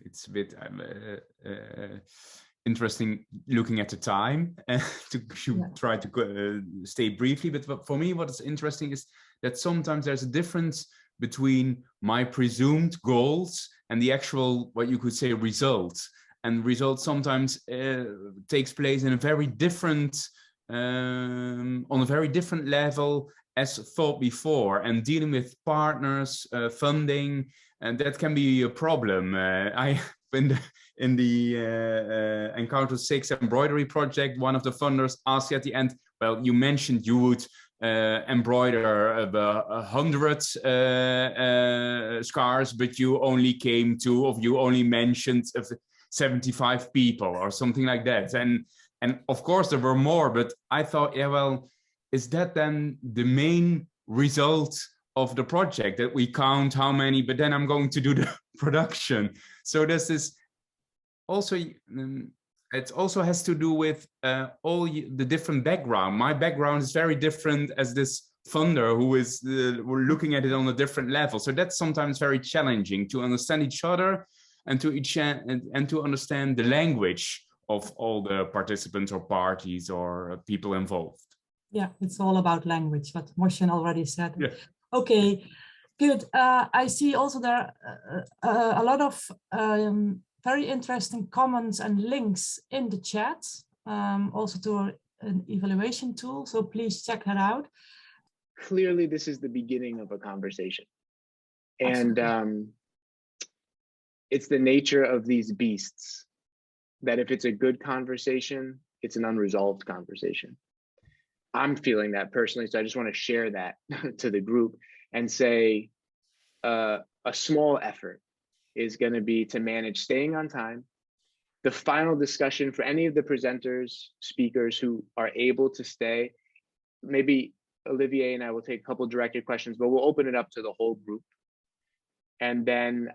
It's a bit interesting looking at the time to try to stay briefly. But for me, what is interesting is that sometimes there's a difference between my presumed goals and the actual, what you could say, results. And results sometimes takes place in a very different, on a very different level as thought before, and dealing with partners, funding, and that can be a problem. In the Encounter 6 embroidery project, one of the funders asked at the end, well, you mentioned you would embroider 100 scarves, but you only came to, or you only mentioned 75 people or something like that. And of course there were more, but I thought, yeah, well, is that then the main result of the project, that we count how many, but then I'm going to do the production? So there's this also, it also has to do with all the different background. My background is very different as this funder who is we're looking at it on a different level. So that's sometimes very challenging to understand each other and to understand the language of all the participants or parties or people involved. Yeah, it's all about language, what Moshen already said. Yeah. Okay, good. I see also there a lot of very interesting comments and links in the chat, also to an evaluation tool. So please check that out. Clearly, this is the beginning of a conversation. And it's the nature of these beasts that if it's a good conversation, it's an unresolved conversation. I'm feeling that personally, so I just want to share that to the group and say a small effort is going to be to manage staying on time. The final discussion for any of the presenters, speakers who are able to stay, maybe Olivier and I will take a couple directed questions, but we'll open it up to the whole group. And then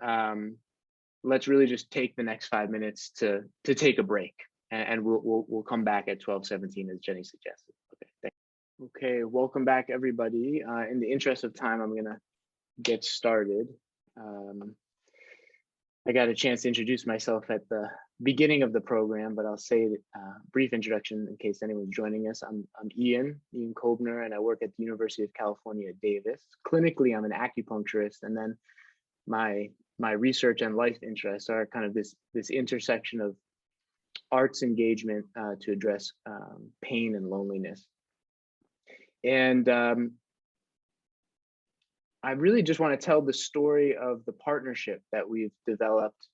let's really just take the next 5 minutes to take a break, and we'll come back at 12:17 as Jenny suggested. Okay, thanks. Okay, welcome back everybody. In the interest of time, I'm gonna get started. I got a chance to introduce myself at the beginning of the program, but I'll say a brief introduction in case anyone's joining us. I'm Ian Koebner, and I work at the University of California at Davis. Clinically, I'm an acupuncturist, and then my research and life interests are kind of this intersection of arts engagement to address pain and loneliness. And I really just want to tell the story of the partnership that we've developed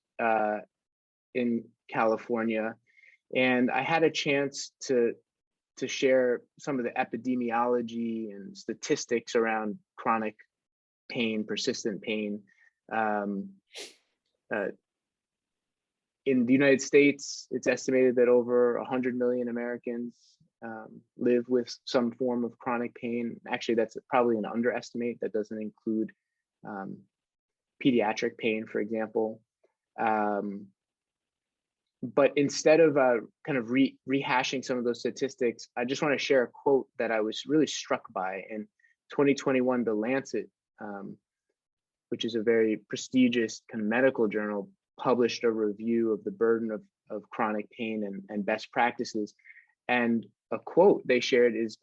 in California. And I had a chance to share some of the epidemiology and statistics around chronic pain, persistent pain. In the United States, it's estimated that over 100 million Americans live with some form of chronic pain. Actually, that's probably an underestimate. That doesn't include pediatric pain, for example. But instead of kind of rehashing some of those statistics, I just want to share a quote that I was really struck by. In 2021, The Lancet, which is a very prestigious kind of medical journal, published a review of the burden of chronic pain and best practices. And a quote they shared is,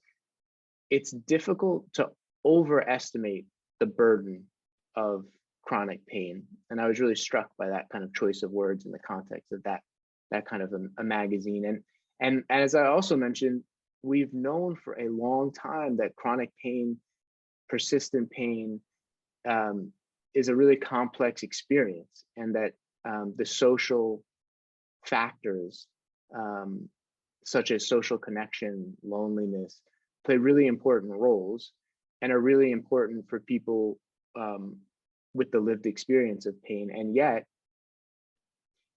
"It's difficult to overestimate the burden of chronic pain." And I was really struck by that kind of choice of words in the context of that kind of a magazine. And as I also mentioned, we've known for a long time that chronic pain, persistent pain, is a really complex experience, and that the social factors, such as social connection, loneliness, play really important roles and are really important for people with the lived experience of pain. And yet,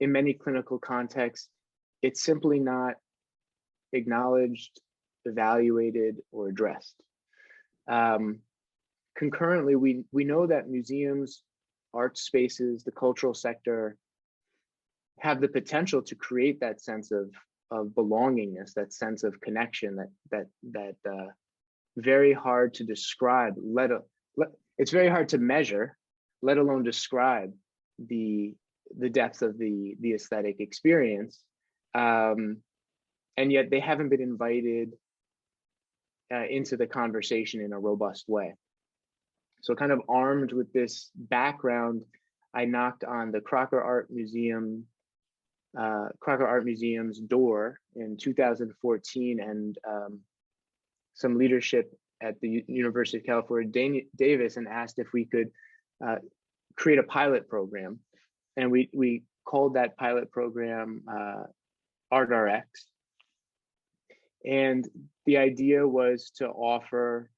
in many clinical contexts, it's simply not acknowledged, evaluated, or addressed. Concurrently, we know that museums, art spaces, the cultural sector have the potential to create that sense of belongingness, that sense of connection that very hard to describe. It's very hard to measure, let alone describe the depth of the aesthetic experience, and yet they haven't been invited into the conversation in a robust way. So kind of armed with this background, I knocked on the Crocker Art Museum's door in 2014, and some leadership at the University of California, Davis, and asked if we could create a pilot program. And we called that pilot program ArtRx. And the idea was to offer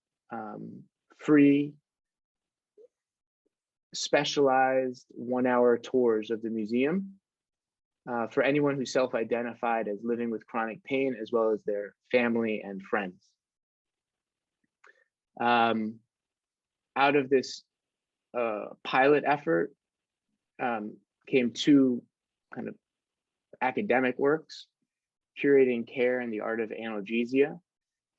free, specialized 1-hour tours of the museum for anyone who self-identified as living with chronic pain, as well as their family and friends. Out of this pilot effort came 2 kind of academic works, Curating Care and the Art of Analgesia.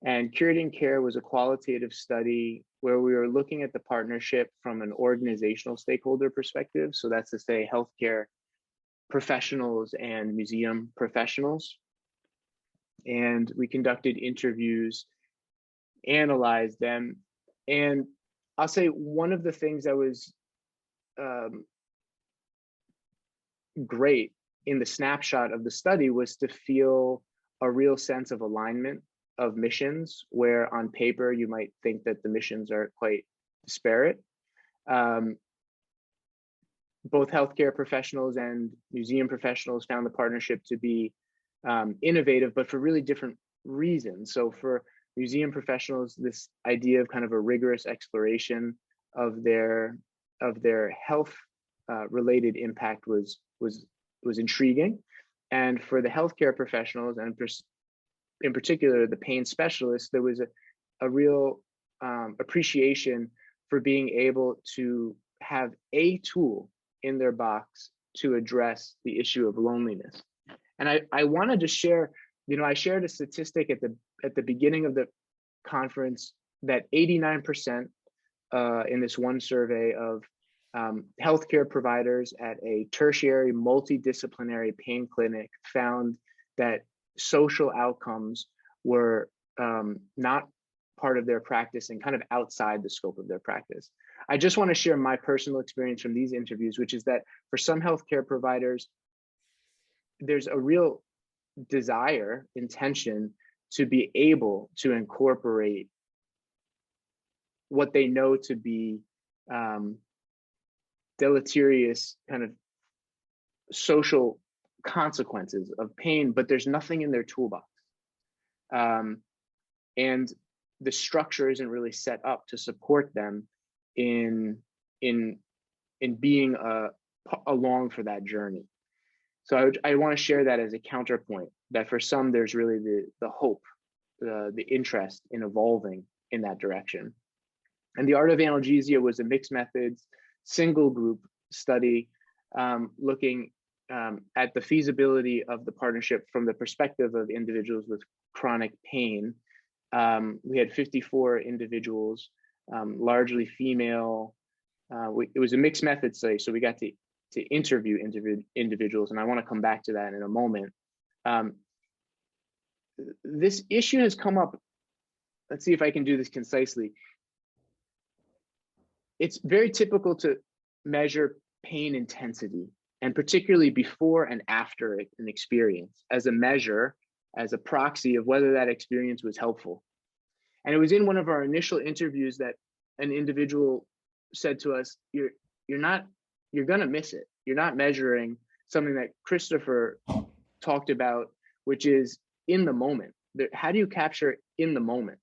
And Curating Care was a qualitative study where we were looking at the partnership from an organizational stakeholder perspective. So that's to say healthcare professionals and museum professionals. And we conducted interviews, analyzed them. And I'll say one of the things that was great in the snapshot of the study was to feel a real sense of alignment of missions, where on paper you might think that the missions are quite disparate. Both healthcare professionals and museum professionals found the partnership to be innovative, but for really different reasons. So for museum professionals, this idea of kind of a rigorous exploration of their health related impact was intriguing. And for the healthcare professionals, and in particular the pain specialists, there was a real appreciation for being able to have a tool in their box to address the issue of loneliness. And I wanted to share, I shared a statistic at the beginning of the conference that 89% in this one survey of healthcare providers at a tertiary multidisciplinary pain clinic found that social outcomes were not part of their practice and kind of outside the scope of their practice. I just want to share my personal experience from these interviews, which is that for some healthcare providers, there's a real desire, intention to be able to incorporate what they know to be deleterious kind of social consequences of pain, but there's nothing in their toolbox. And the structure isn't really set up to support them in being along for that journey. So I want to share that as a counterpoint, that for some there's really the hope, the interest in evolving in that direction. And the Art of Analgesia was a mixed methods, single group study looking at the feasibility of the partnership from the perspective of individuals with chronic pain. We had 54 individuals, largely female. It was a mixed method study, so we got to interview individuals, and I want to come back to that in a moment. This issue has come up. Let's see if I can do this concisely. It's very typical to measure pain intensity, and particularly before and after an experience, as a measure, as a proxy of whether that experience was helpful. And it was in one of our initial interviews that an individual said to us, you're gonna miss it. You're not measuring something that Christopher talked about, which is in the moment. How do you capture in the moment?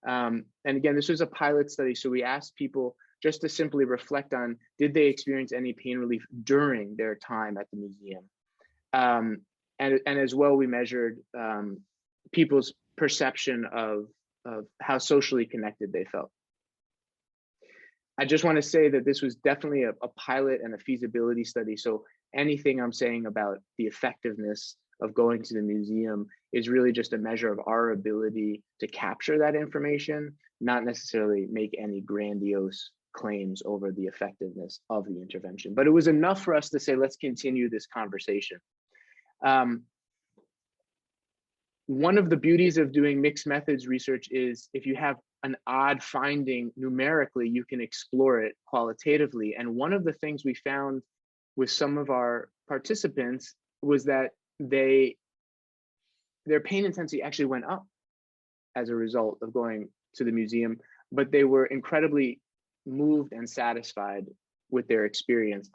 And again, this was a pilot study, so we asked people just to simply reflect on, did they experience any pain relief during their time at the museum? And as well, we measured people's perception of how socially connected they felt. I just want to say that this was definitely a pilot and a feasibility study. So anything I'm saying about the effectiveness of going to the museum is really just a measure of our ability to capture that information, not necessarily make any grandiose claims over the effectiveness of the intervention. But it was enough for us to say, let's continue this conversation. One of the beauties of doing mixed methods research is if you have an odd finding numerically, you can explore it qualitatively. And one of the things we found with some of our participants was that their pain intensity actually went up as a result of going to the museum, but they were incredibly moved and satisfied with their experience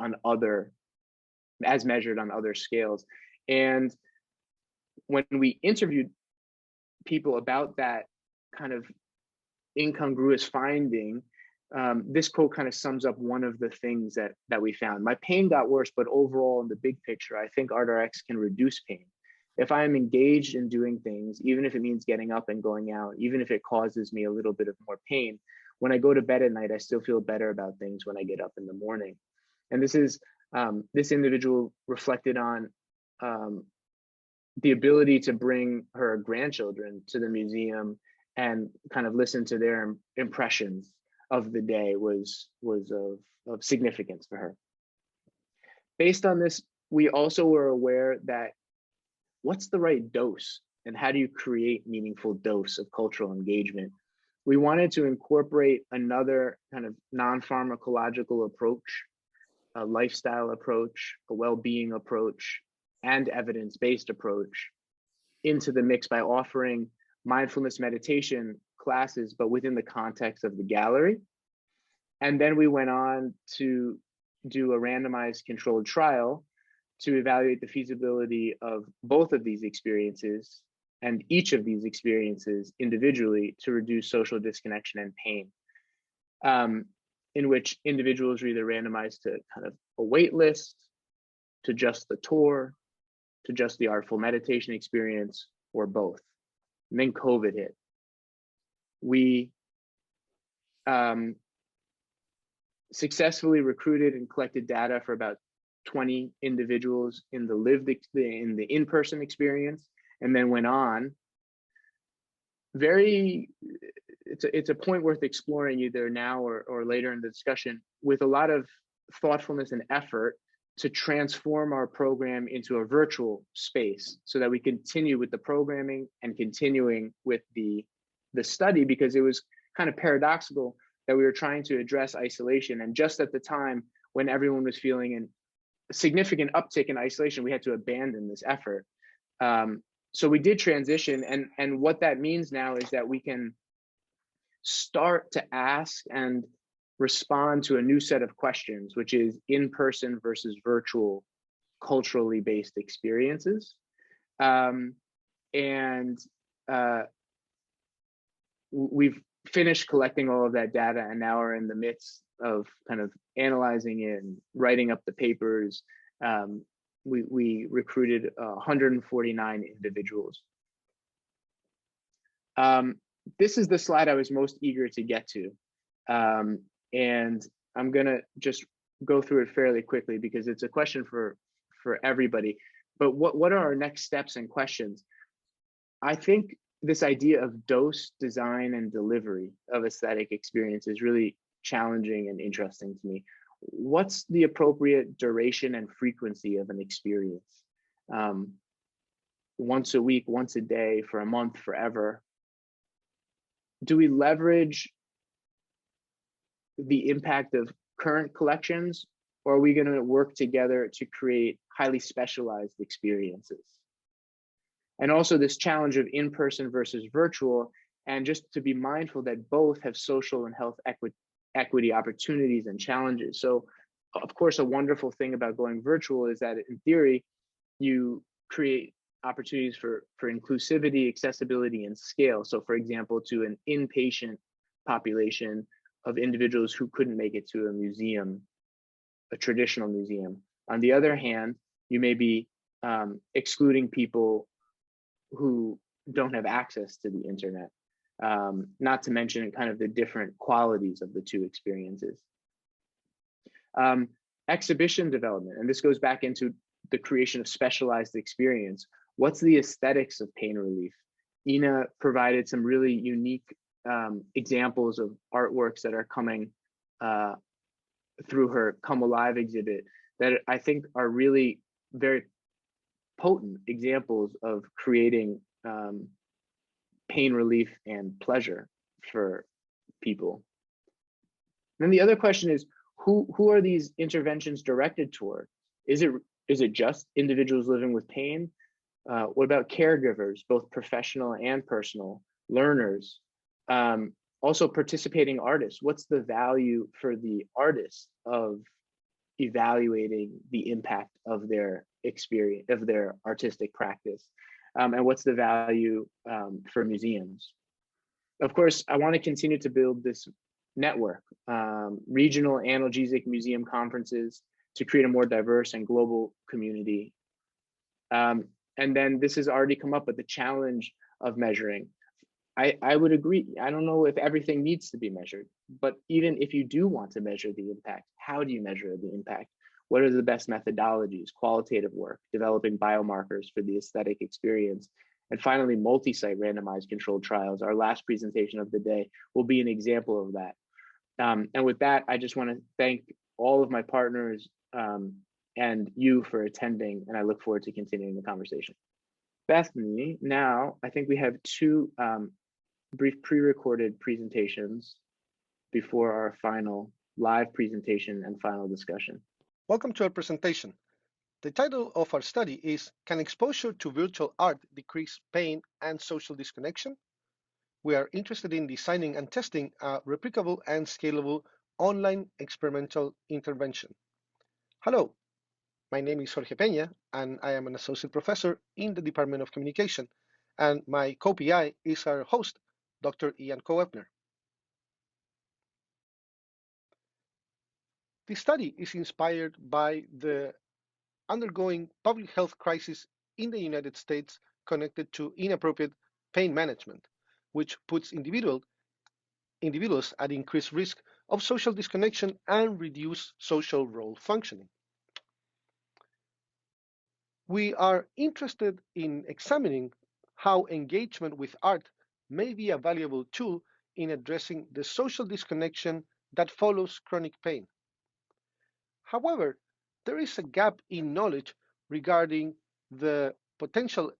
as measured on other scales. And when we interviewed people about that kind of incongruous finding, this quote kind of sums up one of the things that we found. My pain got worse, but overall in the big picture, I think ArtRx can reduce pain. If I am engaged in doing things, even if it means getting up and going out, even if it causes me a little bit of more pain, when I go to bed at night, I still feel better about things when I get up in the morning. And this is, this individual reflected on the ability to bring her grandchildren to the museum and kind of listen to their impressions of the day was of significance for her. Based on this, we also were aware that what's the right dose and how do you create meaningful dose of cultural engagement? We wanted to incorporate another kind of non-pharmacological approach, a lifestyle approach, a well-being approach, and evidence-based approach into the mix by offering mindfulness meditation classes, but within the context of the gallery. And then we went on to do a randomized controlled trial to evaluate the feasibility of both of these experiences and each of these experiences individually to reduce social disconnection and pain, in which individuals are either randomized to kind of a wait list, to just the tour, to just the artful meditation experience, or both. And then COVID hit. We successfully recruited and collected data for about 20 individuals in the in-person experience, and then went on. It's a point worth exploring either now or later in the discussion, with a lot of thoughtfulness and effort to transform our program into a virtual space so that we continue with the programming and continuing with the study, because it was kind of paradoxical that we were trying to address isolation. And just at the time when everyone was feeling a significant uptick in isolation, we had to abandon this effort. So we did transition, and what that means now is that we can start to ask and respond to a new set of questions, which is in-person versus virtual culturally based experiences. We've finished collecting all of that data, and now are in the midst of kind of analyzing it and writing up the papers. We recruited 149 individuals. This is the slide I was most eager to get to. And I'm gonna just go through it fairly quickly because it's a question for everybody. But what are our next steps and questions? I think this idea of dose, design, and delivery of aesthetic experience is really challenging and interesting to me. What's the appropriate duration and frequency of an experience? Once a week, once a day, for a month, forever? Do we leverage the impact of current collections, or are we going to work together to create highly specialized experiences? And also this challenge of in-person versus virtual, and just to be mindful that both have social and health equity opportunities and challenges. So of course, a wonderful thing about going virtual is that in theory, you create opportunities for inclusivity, accessibility, and scale. So for example, to an inpatient population of individuals who couldn't make it to a museum, a traditional museum. On the other hand, you may be excluding people who don't have access to the internet, not to mention kind of the different qualities of the two experiences. Exhibition development, and this goes back into the creation of specialized experience. What's the aesthetics of pain relief? Ina provided some really unique examples of artworks that are coming through her Come Alive exhibit that I think are really very potent examples of creating pain relief and pleasure for people. And then the other question is, who are these interventions directed toward? Is it just individuals living with pain? What about caregivers, both professional and personal, learners, also participating artists? What's the value for the artist of evaluating the impact of their experience, of their artistic practice? And what's the value for museums? Of course, I want to continue to build this network, regional analgesic museum conferences to create a more diverse and global community. And then this has already come up with the challenge of measuring. I would agree. I don't know if everything needs to be measured, but even if you do want to measure the impact, how do you measure the impact? What are the best methodologies, qualitative work, developing biomarkers for the aesthetic experience? And finally, multi-site randomized controlled trials. Our last presentation of the day will be an example of that. And with that, I just want to thank all of my partners and you for attending, and I look forward to continuing the conversation. Bethany, now I think we have two brief pre-recorded presentations before our final live presentation and final discussion. Welcome to our presentation. The title of our study is, Can Exposure to Virtual Art Decrease Pain and Social Disconnection? We are interested in designing and testing a replicable and scalable online experimental intervention. Hello, my name is Jorge Peña, and I am an associate professor in the Department of Communication, and my co-PI is our host, Dr. Ian Koebner. This study is inspired by the undergoing public health crisis in the United States connected to inappropriate pain management, which puts individuals at increased risk of social disconnection and reduced social role functioning. We are interested in examining how engagement with art may be a valuable tool in addressing the social disconnection that follows chronic pain. However, there is a gap in knowledge regarding the potential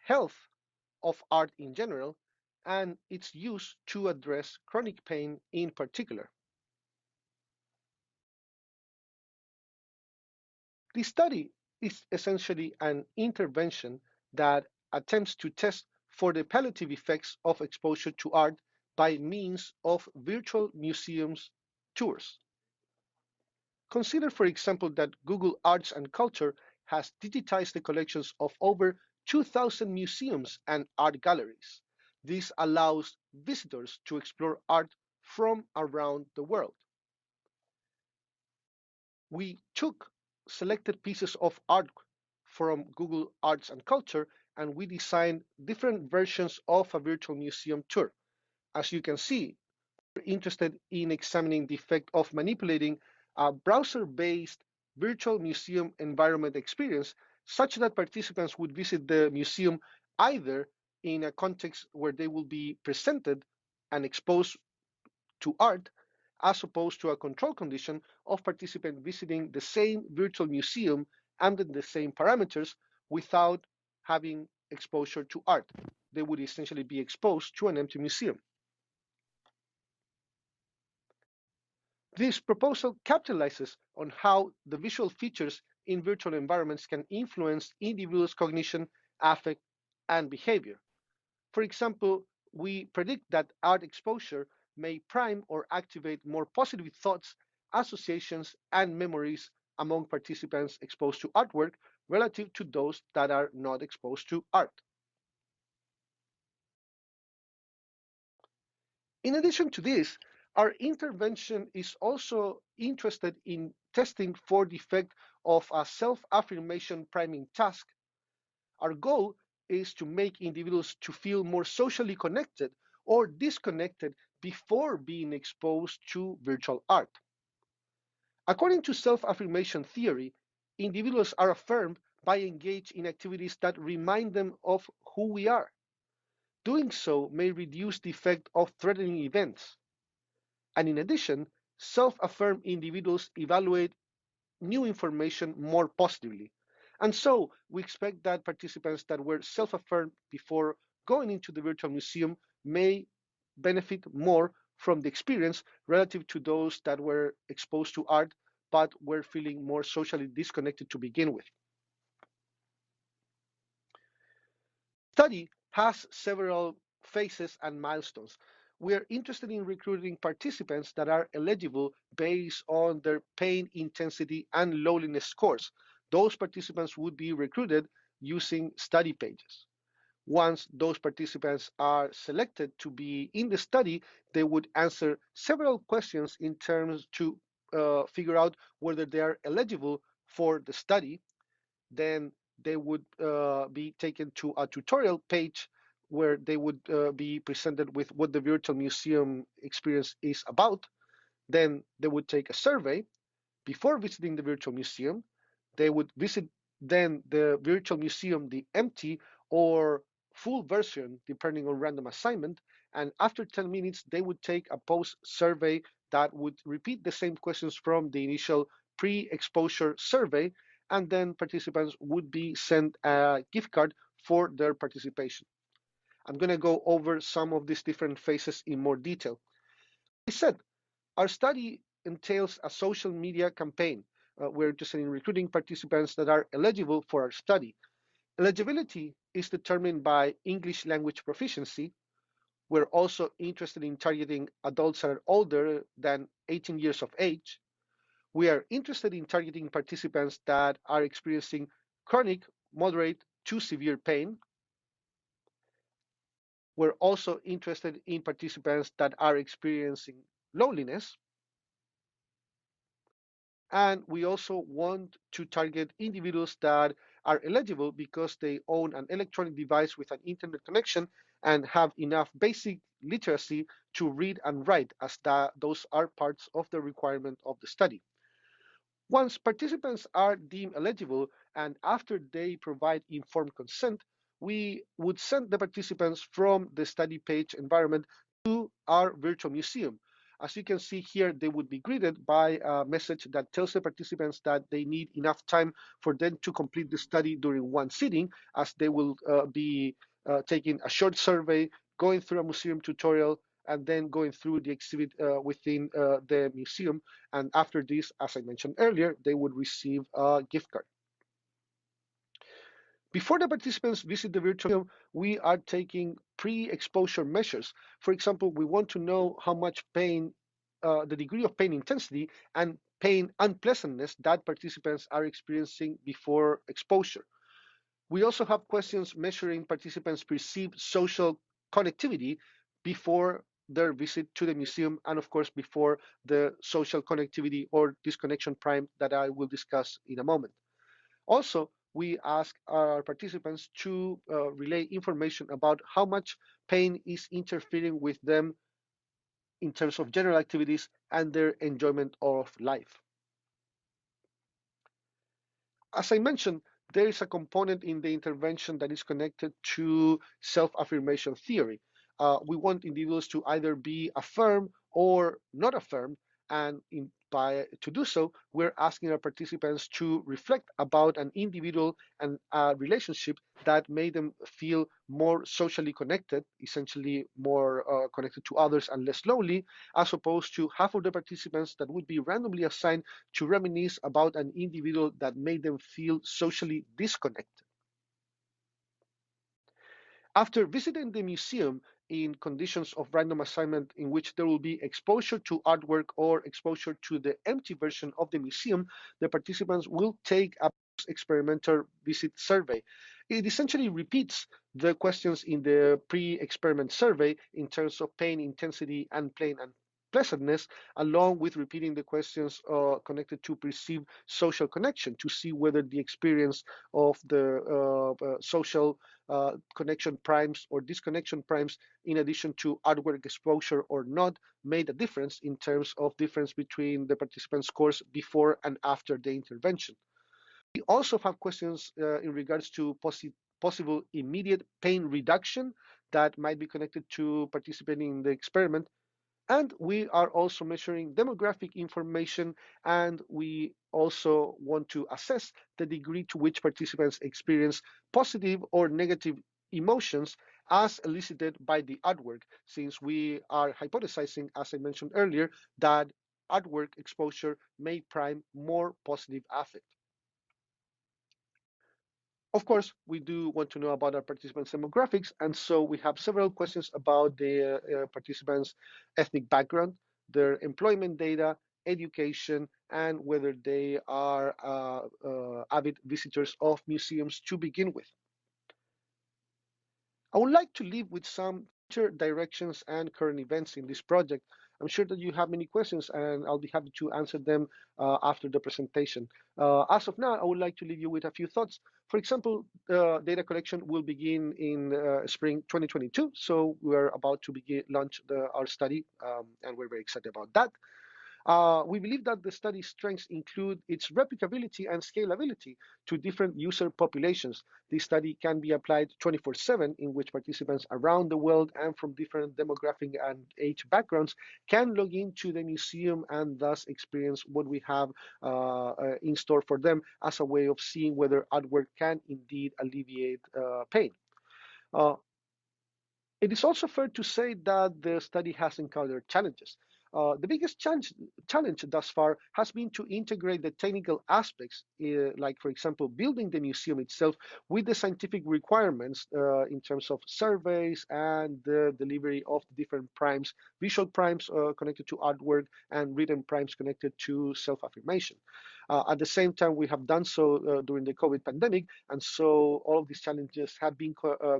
health of art in general and its use to address chronic pain in particular. This study is essentially an intervention that attempts to test for the palliative effects of exposure to art by means of virtual museums tours. Consider, for example, that Google Arts and Culture has digitized the collections of over 2,000 museums and art galleries. This allows visitors to explore art from around the world. We took selected pieces of art from Google Arts and Culture, and we designed different versions of a virtual museum tour. As you can see, we're interested in examining the effect of manipulating a browser-based virtual museum environment experience such that participants would visit the museum either in a context where they will be presented and exposed to art, as opposed to a control condition of participants visiting the same virtual museum under the same parameters without having exposure to art. They would essentially be exposed to an empty museum. This proposal capitalizes on how the visual features in virtual environments can influence individuals' cognition, affect, and behavior. For example, we predict that art exposure may prime or activate more positive thoughts, associations, and memories among participants exposed to artwork relative to those that are not exposed to art. In addition to this, our intervention is also interested in testing for the effect of a self-affirmation priming task. Our goal is to make individuals to feel more socially connected or disconnected before being exposed to virtual art. According to self-affirmation theory, individuals are affirmed by engaging in activities that remind them of who we are. Doing so may reduce the effect of threatening events. And in addition, self-affirmed individuals evaluate new information more positively. And so we expect that participants that were self-affirmed before going into the virtual museum may benefit more from the experience relative to those that were exposed to art but were feeling more socially disconnected to begin with. The study has several phases and milestones. We are interested in recruiting participants that are eligible based on their pain intensity and loneliness scores. Those participants would be recruited using study pages. Once those participants are selected to be in the study, they would answer several questions in terms to figure out whether they are eligible for the study. Then they would be taken to a tutorial page where they would be presented with what the virtual museum experience is about. Then they would take a survey. Before visiting the virtual museum, they would visit then the virtual museum, the empty or full version, depending on random assignment. And after 10 minutes, they would take a post survey that would repeat the same questions from the initial pre-exposure survey. And then participants would be sent a gift card for their participation. I'm going to go over some of these different phases in more detail. I said, our study entails a social media campaign. We're interested in recruiting participants that are eligible for our study. Eligibility is determined by English language proficiency. We're also interested in targeting adults that are older than 18 years of age. We are interested in targeting participants that are experiencing chronic, moderate to severe pain. We're also interested in participants that are experiencing loneliness. And we also want to target individuals that are eligible because they own an electronic device with an internet connection and have enough basic literacy to read and write, as those are parts of the requirement of the study. Once participants are deemed eligible and after they provide informed consent, we would send the participants from the study page environment to our virtual museum. As you can see here, they would be greeted by a message that tells the participants that they need enough time for them to complete the study during one sitting, as they will be taking a short survey, going through a museum tutorial, and then going through the exhibit within the museum. And after this, as I mentioned earlier, they would receive a gift card. Before the participants visit the virtual museum, we are taking pre-exposure measures. For example, we want to know how much pain, the degree of pain intensity and pain unpleasantness that participants are experiencing before exposure. We also have questions measuring participants' perceived social connectivity before their visit to the museum, and of course before the social connectivity or disconnection prime that I will discuss in a moment. Also, we ask our participants to relay information about how much pain is interfering with them in terms of general activities and their enjoyment of life. As I mentioned, there is a component in the intervention that is connected to self-affirmation theory. We want individuals to either be affirmed or not affirmed, and to do so, we're asking our participants to reflect about an individual and a relationship that made them feel more socially connected, essentially more connected to others and less lonely, as opposed to half of the participants that would be randomly assigned to reminisce about an individual that made them feel socially disconnected. After visiting the museum in conditions of random assignment in which there will be exposure to artwork or exposure to the empty version of the museum, the participants will take a experimental visit survey. It essentially repeats the questions in the pre-experiment survey in terms of pain intensity and pain and pleasantness, along with repeating the questions connected to perceived social connection to see whether the experience of the social connection primes or disconnection primes, in addition to artwork exposure or not, made a difference in terms of difference between the participant scores before and after the intervention. We also have questions in regards to possible immediate pain reduction that might be connected to participating in the experiment. And we are also measuring demographic information, and we also want to assess the degree to which participants experience positive or negative emotions as elicited by the artwork, since we are hypothesizing, as I mentioned earlier, that artwork exposure may prime more positive affect. Of course, we do want to know about our participants' demographics, and so we have several questions about the participants' ethnic background, their employment data, education, and whether they are avid visitors of museums to begin with. I would like to leave with some future directions and current events in this project. I'm sure that you have many questions and I'll be happy to answer them after the presentation. As of now, I would like to leave you with a few thoughts. For example, data collection will begin in spring 2022. So we're about to launch our study and we're very excited about that. We believe that the study's strengths include its replicability and scalability to different user populations. This study can be applied 24/7, in which participants around the world and from different demographic and age backgrounds can log into the museum and thus experience what we have in store for them as a way of seeing whether artwork can indeed alleviate pain. It is also fair to say that the study has encountered challenges. The biggest challenge thus far has been to integrate the technical aspects, like, for example, building the museum itself with the scientific requirements in terms of surveys and the delivery of different primes, visual primes connected to artwork and written primes connected to self-affirmation. At the same time, we have done so during the COVID pandemic, and so all of these challenges have been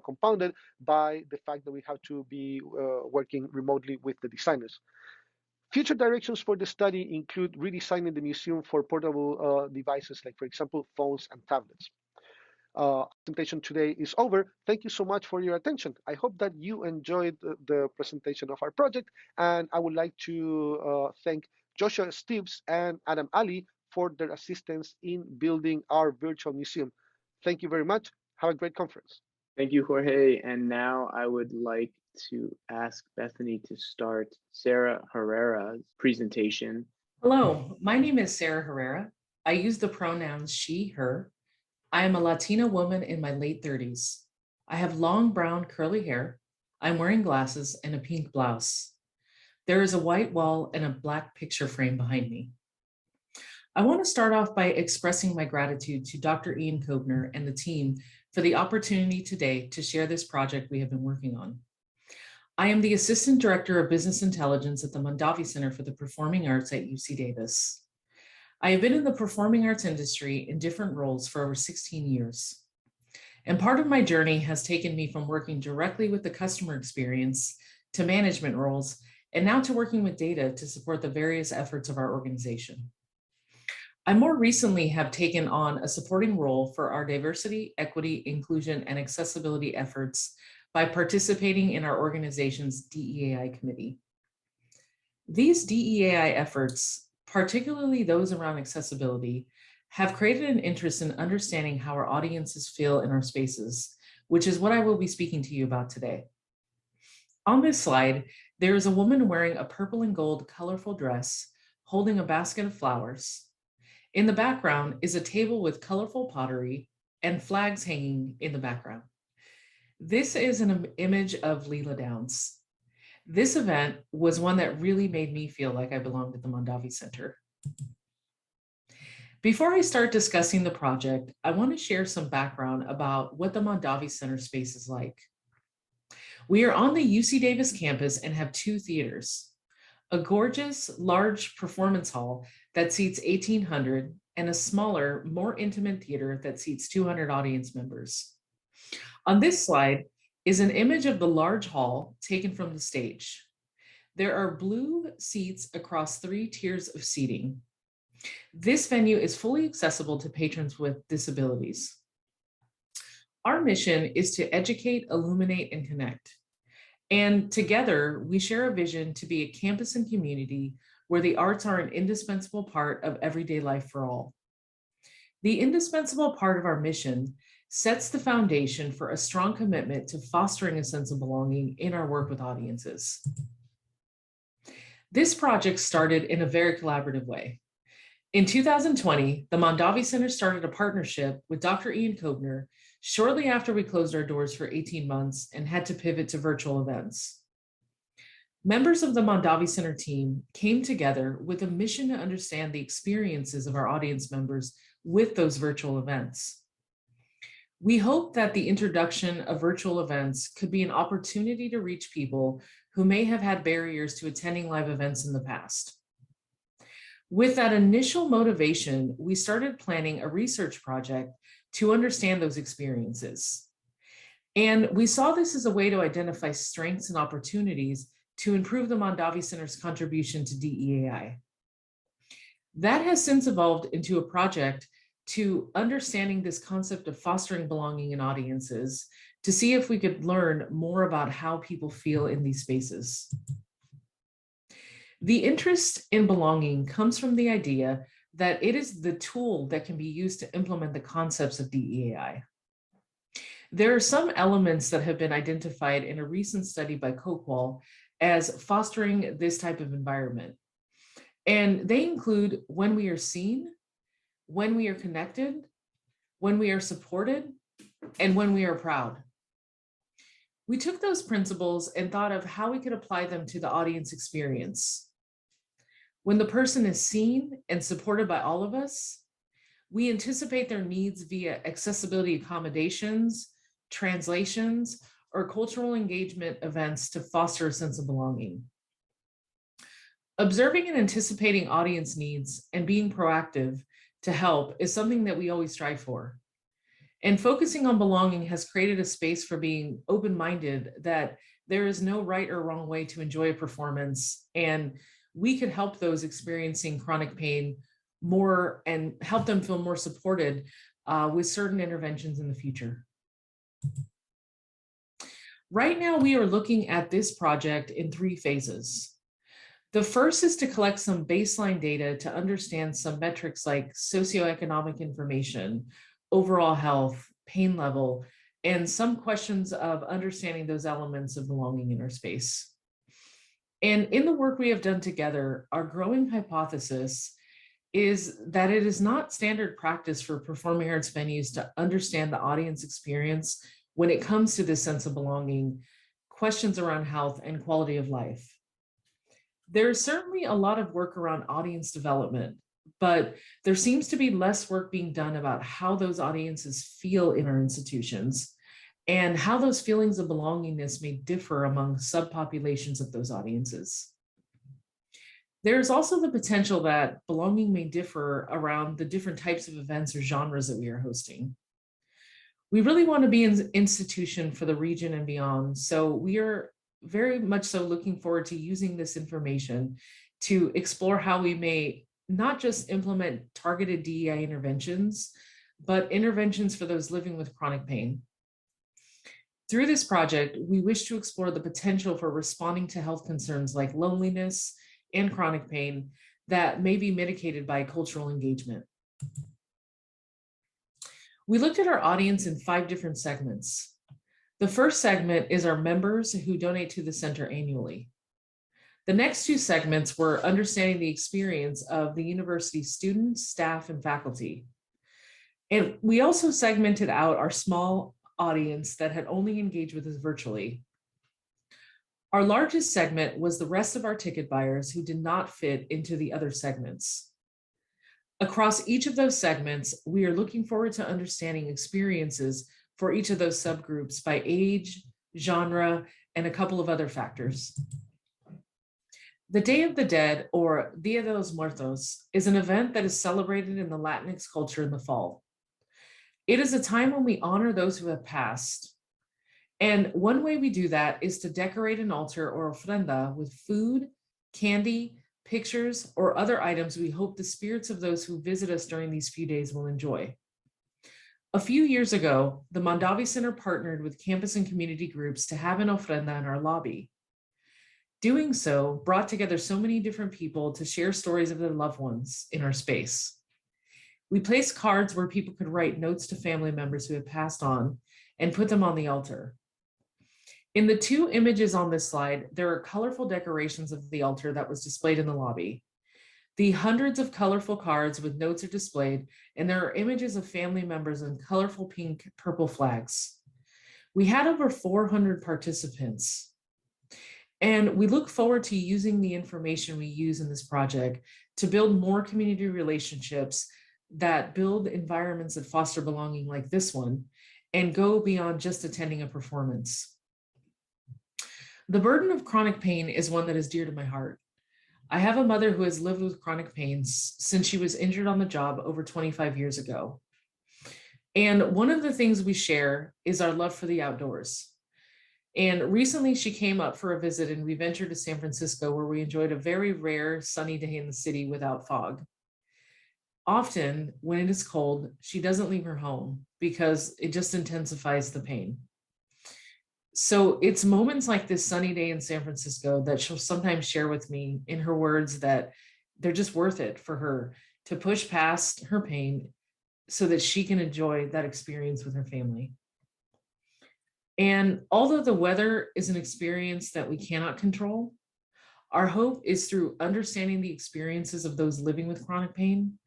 compounded by the fact that we have to be working remotely with the designers. Future directions for the study include redesigning the museum for portable devices, like, for example, phones and tablets. Presentation today is over. Thank you so much for your attention. I hope that you enjoyed the presentation of our project, and I would like to thank Joshua Steves and Adam Ali for their assistance in building our virtual museum. Thank you very much. Have a great conference. Thank you, Jorge. And now I would like to ask Bethany to start Sarah Herrera's presentation. Hello, my name is Sarah Herrera. I use the pronouns she, her. I am a Latina woman in my late 30s. I have long brown curly hair. I'm wearing glasses and a pink blouse. There is a white wall and a black picture frame behind me. I want to start off by expressing my gratitude to Dr. Ian Koebner and the team for the opportunity today to share this project we have been working on. I am the Assistant Director of Business Intelligence at the Mondavi Center for the Performing Arts at UC Davis. I have been in the performing arts industry in different roles for over 16 years. And part of my journey has taken me from working directly with the customer experience to management roles, and now to working with data to support the various efforts of our organization. I more recently have taken on a supporting role for our diversity, equity, inclusion, and accessibility efforts by participating in our organization's DEAI committee. These DEAI efforts, particularly those around accessibility, have created an interest in understanding how our audiences feel in our spaces, which is what I will be speaking to you about today. On this slide, there is a woman wearing a purple and gold colorful dress, holding a basket of flowers. In the background is a table with colorful pottery and flags hanging in the background. This is an image of Leela Downs. This event was one that really made me feel like I belonged at the Mondavi Center. Before I start discussing the project, I want to share some background about what the Mondavi Center space is like. We are on the UC Davis campus and have two theaters, a gorgeous, large performance hall that seats 1,800 and a smaller, more intimate theater that seats 200 audience members. On this slide is an image of the large hall taken from the stage. There are blue seats across 3 tiers of seating. This venue is fully accessible to patrons with disabilities. Our mission is to educate, illuminate, and connect. And together, we share a vision to be a campus and community where the arts are an indispensable part of everyday life for all. The indispensable part of our mission sets the foundation for a strong commitment to fostering a sense of belonging in our work with audiences. This project started in a very collaborative way. In 2020, the Mondavi Center started a partnership with Dr. Ian Koebner shortly after we closed our doors for 18 months and had to pivot to virtual events. Members of the Mondavi Center team came together with a mission to understand the experiences of our audience members with those virtual events. We hope that the introduction of virtual events could be an opportunity to reach people who may have had barriers to attending live events in the past. With that initial motivation, we started planning a research project to understand those experiences. And we saw this as a way to identify strengths and opportunities to improve the Mondavi Center's contribution to DEAI. That has since evolved into a project to understanding this concept of fostering belonging in audiences to see if we could learn more about how people feel in these spaces. The interest in belonging comes from the idea that it is the tool that can be used to implement the concepts of DEAI. There are some elements that have been identified in a recent study by Koebner as fostering this type of environment. And they include when we are seen, when we are connected, when we are supported, and when we are proud. We took those principles and thought of how we could apply them to the audience experience. When the person is seen and supported by all of us, we anticipate their needs via accessibility accommodations, translations, or cultural engagement events to foster a sense of belonging. Observing and anticipating audience needs and being proactive to help is something that we always strive for. And focusing on belonging has created a space for being open-minded, that there is no right or wrong way to enjoy a performance, and we could help those experiencing chronic pain more and help them feel more supported with certain interventions in the future. Right now, we are looking at this project in 3 phases. The first is to collect some baseline data to understand some metrics like socioeconomic information, overall health, pain level, and some questions of understanding those elements of belonging in our space. And in the work we have done together, our growing hypothesis is that it is not standard practice for performing arts venues to understand the audience experience when it comes to this sense of belonging, questions around health and quality of life. There is certainly a lot of work around audience development, but there seems to be less work being done about how those audiences feel in our institutions and how those feelings of belongingness may differ among subpopulations of those audiences. There's also the potential that belonging may differ around the different types of events or genres that we are hosting. We really want to be an institution for the region and beyond, so we are very much so looking forward to using this information to explore how we may not just implement targeted DEI interventions, but interventions for those living with chronic pain. Through this project, we wish to explore the potential for responding to health concerns like loneliness and chronic pain that may be mitigated by cultural engagement. We looked at our audience in 5 different segments. The first segment is our members who donate to the center annually. The next 2 segments were understanding the experience of the university's students, staff, and faculty. And we also segmented out our small audience that had only engaged with us virtually. Our largest segment was the rest of our ticket buyers who did not fit into the other segments. Across each of those segments, we are looking forward to understanding experiences for each of those subgroups by age, genre, and a couple of other factors. The Day of the Dead, or Dia de los Muertos, is an event that is celebrated in the Latinx culture in the fall. It is a time when we honor those who have passed. And one way we do that is to decorate an altar or ofrenda with food, candy, pictures, or other items we hope the spirits of those who visit us during these few days will enjoy. A few years ago, the Mondavi Center partnered with campus and community groups to have an ofrenda in our lobby. Doing so brought together so many different people to share stories of their loved ones in our space. We placed cards where people could write notes to family members who had passed on and put them on the altar. In the 2 images on this slide, there are colorful decorations of the altar that was displayed in the lobby. The hundreds of colorful cards with notes are displayed, and there are images of family members in colorful pink, purple flags. We had over 400 participants. And we look forward to using the information we use in this project to build more community relationships that build environments that foster belonging like this one and go beyond just attending a performance. The burden of chronic pain is one that is dear to my heart. I have a mother who has lived with chronic pains since she was injured on the job over 25 years ago. And one of the things we share is our love for the outdoors. And recently she came up for a visit and we ventured to San Francisco, where we enjoyed a very rare sunny day in the city without fog. Often when it is cold, she doesn't leave her home because it just intensifies the pain. So it's moments like this sunny day in San Francisco that she'll sometimes share with me in her words that they're just worth it for her to push past her pain so that she can enjoy that experience with her family. And although the weather is an experience that we cannot control, our hope is through understanding the experiences of those living with chronic pain,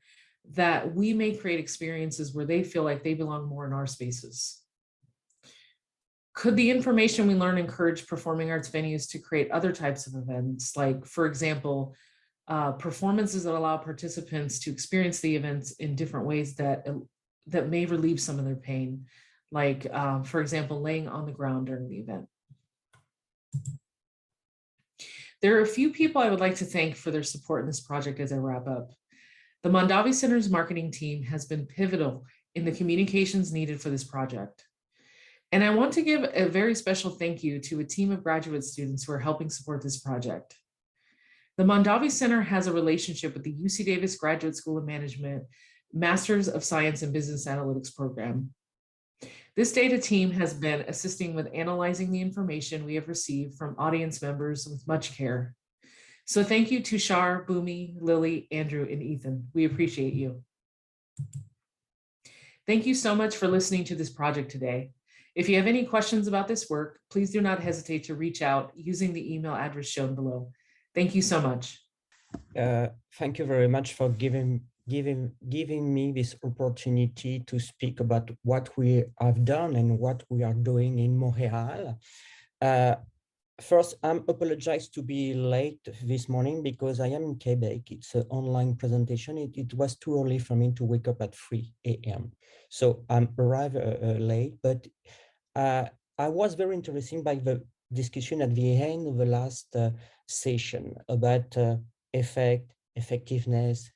that we may create experiences where they feel like they belong more in our spaces. Could the information we learn encourage performing arts venues to create other types of events, like, for example, performances that allow participants to experience the events in different ways that may relieve some of their pain, like, for example, laying on the ground during the event. There are a few people I would like to thank for their support in this project as I wrap up. The Mondavi Center's marketing team has been pivotal in the communications needed for this project. And I want to give a very special thank you to a team of graduate students who are helping support this project. The Mondavi Center has a relationship with the UC Davis Graduate School of Management Masters of Science and Business Analytics program. This data team has been assisting with analyzing the information we have received from audience members with much care. So thank you to Shar, Boomi, Lily, Andrew, and Ethan. We appreciate you. Thank you so much for listening to this project today. If you have any questions about this work, please do not hesitate to reach out using the email address shown below. Thank you so much. Thank you very much for giving me this opportunity to speak about what we have done and what we are doing in Montreal. First, I'm apologize to be late this morning because I am in Quebec. It's an online presentation. It was too early for me to wake up at 3 a.m. So I'm arrived late, but I was very interested by the discussion at the end of the last session about effect, effectiveness,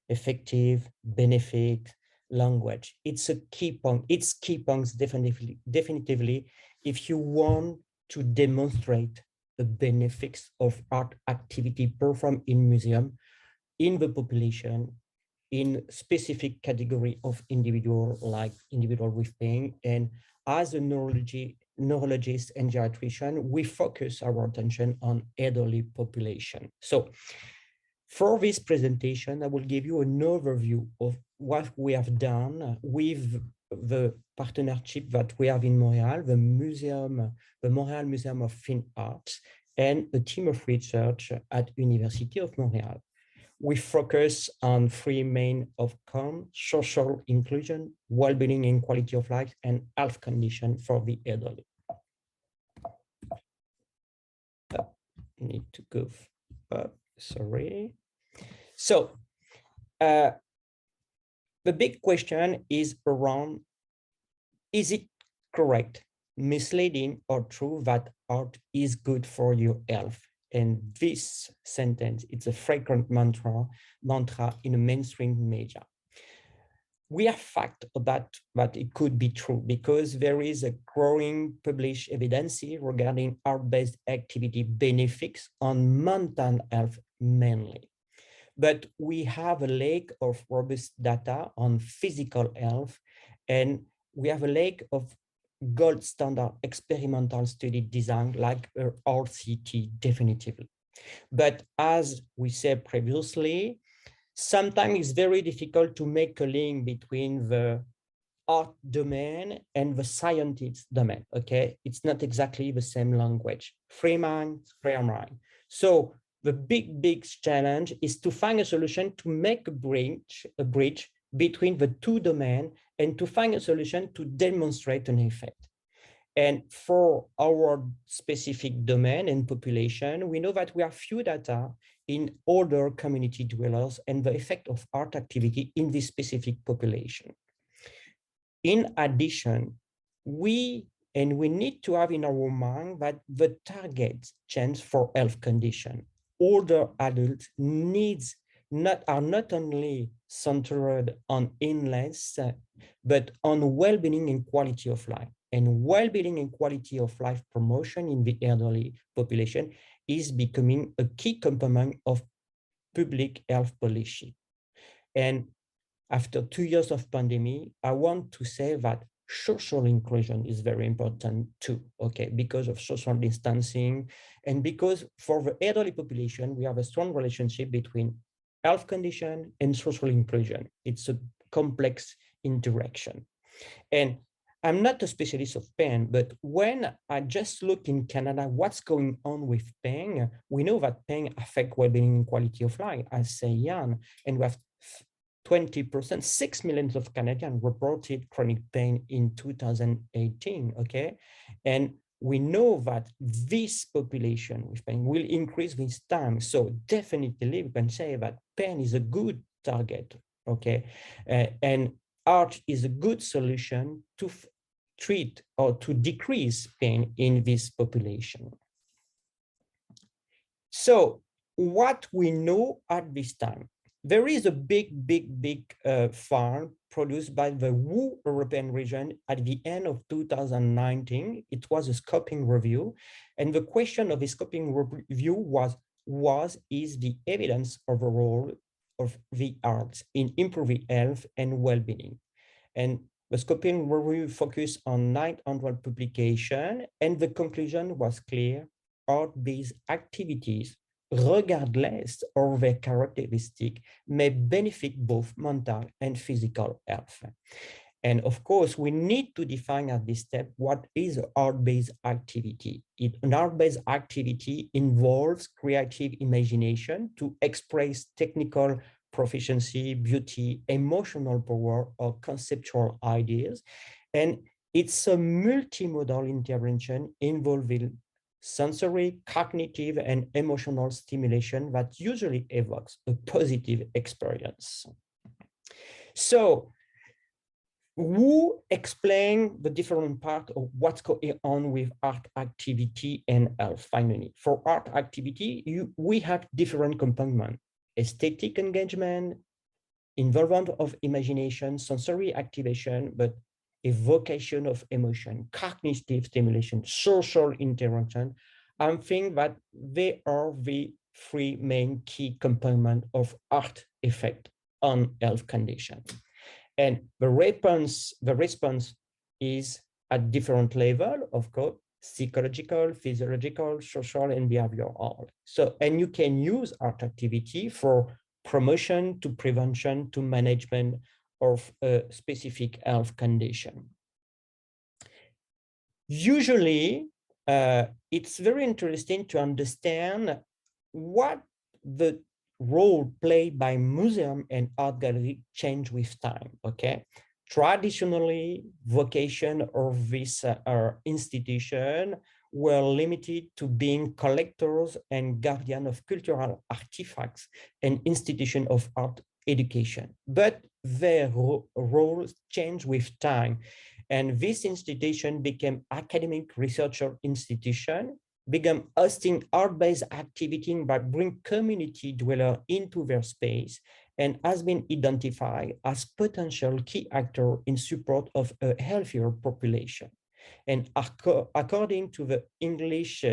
effective, benefit, language. It's a key point. It's key points definitively if you want to demonstrate the benefits of art activity performed in museum, in the population, in specific category of individual, like individual with pain. And as a neurologist and geriatrician, we focus our attention on elderly population. So for this presentation, I will give you an overview of what we have done with the partnership that we have in Montreal, the Montreal Museum of Fine Arts, and a team of research at University of Montreal. We focus on three main outcomes: social inclusion, well-being and quality of life, and health condition for the elderly. Need to go up, sorry. So the big question is around, is it correct, misleading, or true that art is good for your health? And this sentence, it's a frequent mantra in a mainstream media. We have fact about that it could be true because there is a growing published evidence regarding art-based activity benefits on mental health mainly. But we have a lack of robust data on physical health, and we have a lack of gold standard experimental study design like RCT definitively. But as we said previously, sometimes it's very difficult to make a link between the art domain and the scientist domain, okay? It's not exactly the same language. Free mind, fair mind. So the big challenge is to find a solution to make a bridge between the two domains and to find a solution to demonstrate an effect. And for our specific domain and population, we know that we have few data in older community dwellers and the effect of art activity in this specific population. In addition, we need to have in our mind that the target change for health condition. Older adults needs are not only centered on illness, but on well-being and quality of life. And well-being and quality of life promotion in the elderly population is becoming a key component of public health policy. And after 2 years of pandemic, I want to say that social inclusion is very important too, okay, because of social distancing and because for the elderly population, we have a strong relationship between health condition and social inclusion. It's a complex interaction. And I'm not a specialist of pain, but when I just look in Canada, what's going on with pain, we know that pain affects well-being and quality of life, as say Jan, and we have 20%, 6 million of Canadians reported chronic pain in 2018, okay? And we know that this population with pain will increase with time. So definitely we can say that pain is a good target, okay? And art is a good solution to treat or to decrease pain in this population. So what we know at this time, there is a big farm produced by the WHO European region at the end of 2019. It was a scoping review. And the question of the scoping review is the evidence of the role of the arts in improving health and well-being. And the scoping review focused on 900 publications, and the conclusion was clear: art-based activities, regardless of their characteristic, may benefit both mental and physical health. And of course, we need to define at this step what is art-based activity. An art-based activity involves creative imagination to express technical proficiency, beauty, emotional power, or conceptual ideas. And it's a multimodal intervention involving sensory, cognitive, and emotional stimulation that usually evokes a positive experience. So, who explain the different part of what's going on with art activity and health? Finally, for art activity, we have different components: aesthetic engagement, involvement of imagination, sensory activation, but evocation of emotion, cognitive stimulation, social interaction. I think that they are the three main key components of art effect on health condition. And the response is at different level, of course, psychological, physiological, social, and behavioral. So, and you can use art activity for promotion to prevention to management of a specific health condition. Usually, it's very interesting to understand what the role played by museum and art gallery change with time, okay? Traditionally, vocation of this institution were limited to being collectors and guardian of cultural artifacts and institution of art education. But their roles changed with time. And this institution became academic researcher institution, began hosting art-based activity by bring community dweller into their space, and has been identified as potential key actor in support of a healthier population. And according to the English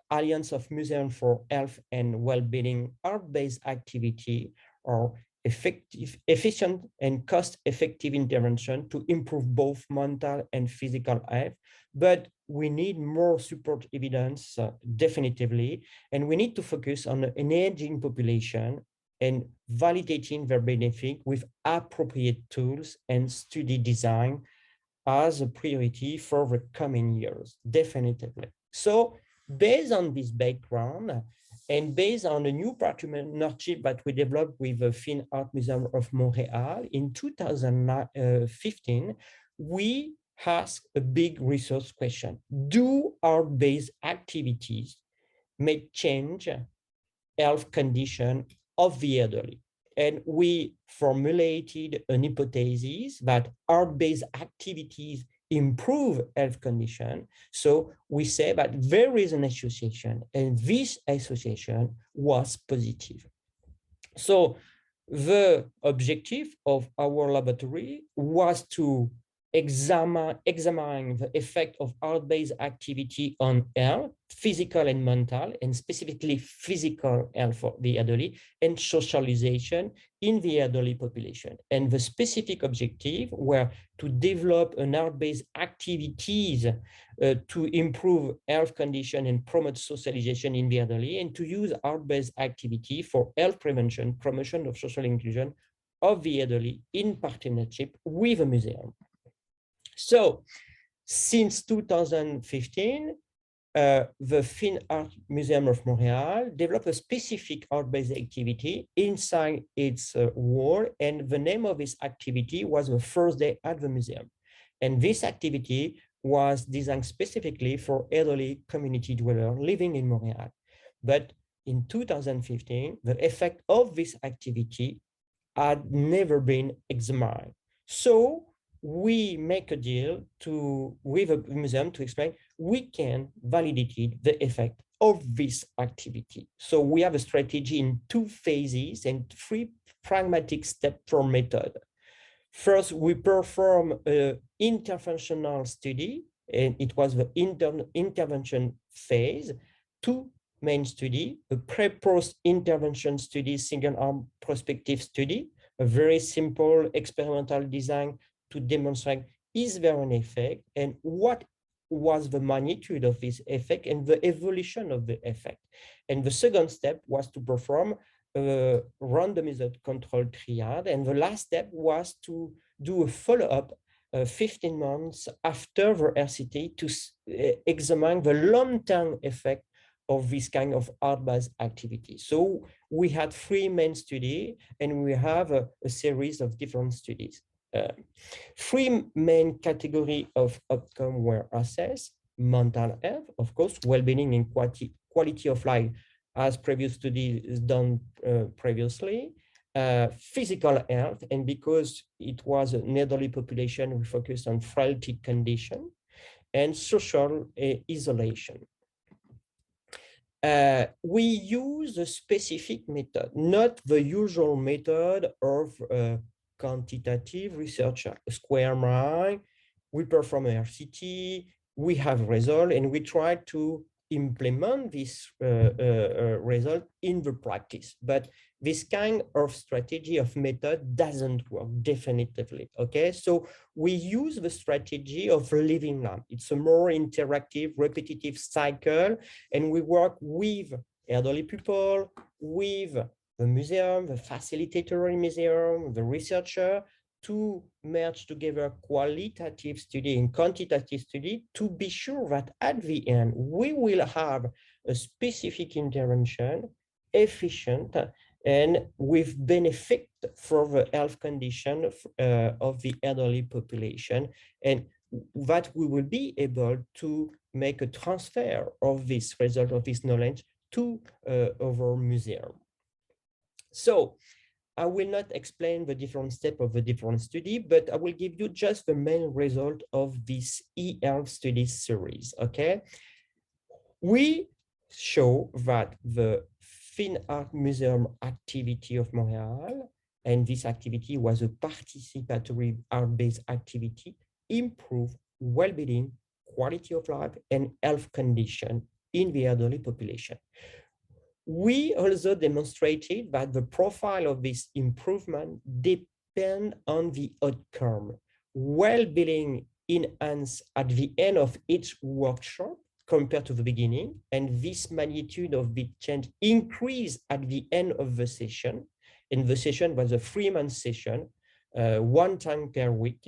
Alliance of Museums for Health and Wellbeing, art-based activity are effective, efficient, and cost-effective intervention to improve both mental and physical health. But we need more support evidence, definitively, and we need to focus on an aging population and validating their benefit with appropriate tools and study design as a priority for the coming years, definitively. So based on this background, and based on a new partnership that we developed with the Fine Art Museum of Montreal in 2015, we asked a big research question: do art-based activities may change health condition of the elderly? And we formulated an hypothesis that art-based activities improve health condition. So we say that there is an association, and this association was positive. So the objective of our laboratory was to examine the effect of art-based activity on health, physical and mental, and specifically physical health for the elderly, and socialization in the elderly population. And the specific objective were to develop an art-based activities to improve health condition and promote socialization in the elderly, and to use art-based activity for health prevention, promotion of social inclusion of the elderly in partnership with a museum. So since 2015, the Fine Art Museum of Montreal developed a specific art-based activity inside its wall, and the name of this activity was the first day at the museum. And this activity was designed specifically for elderly community dwellers living in Montreal. But in 2015, the effect of this activity had never been examined. So we make a deal with a museum to explain we can validate the effect of this activity. So we have a strategy in 2 phases and 3 pragmatic steps for method. First, we perform an interventional study, and it was the intervention phase. 2 main study, a pre-post intervention study, single arm prospective study, a very simple experimental design to demonstrate is there an effect and what was the magnitude of this effect and the evolution of the effect. And the second step was to perform a randomized controlled triad. And the last step was to do a follow-up 15 months after the RCT to examine the long-term effect of this kind of art-based activity. So we had 3 main studies, and we have a series of different studies. 3 main categories of outcome were assessed: mental health, of course, well-being and quality of life, as previous studies done previously, physical health, and because it was an elderly population, we focused on frailty condition, and social isolation. We use a specific method, not the usual method of quantitative research, square mile. We perform an RCT, we have result, and we try to implement this result in the practice. But this kind of strategy of method doesn't work definitively, okay? So we use the strategy of living lab. It's a more interactive, repetitive cycle, and we work with elderly people, with the museum, the facilitator in museum, the researcher, to merge together qualitative study and quantitative study to be sure that at the end, we will have a specific intervention, efficient, and with benefit for the health condition of the elderly population, and that we will be able to make a transfer of this result, of this knowledge, to our museum. So I will not explain the different steps of the different study, but I will give you just the main result of this e-health study series, okay? We show that the Fine Art Museum activity of Montreal, and this activity was a participatory art-based activity, improved well-being, quality of life, and health condition in the elderly population. We also demonstrated that the profile of this improvement depends on the outcome. Well-being enhanced at the end of each workshop compared to the beginning, and this magnitude of the change increased at the end of the session. And the session was a 3-month session, 1 time per week.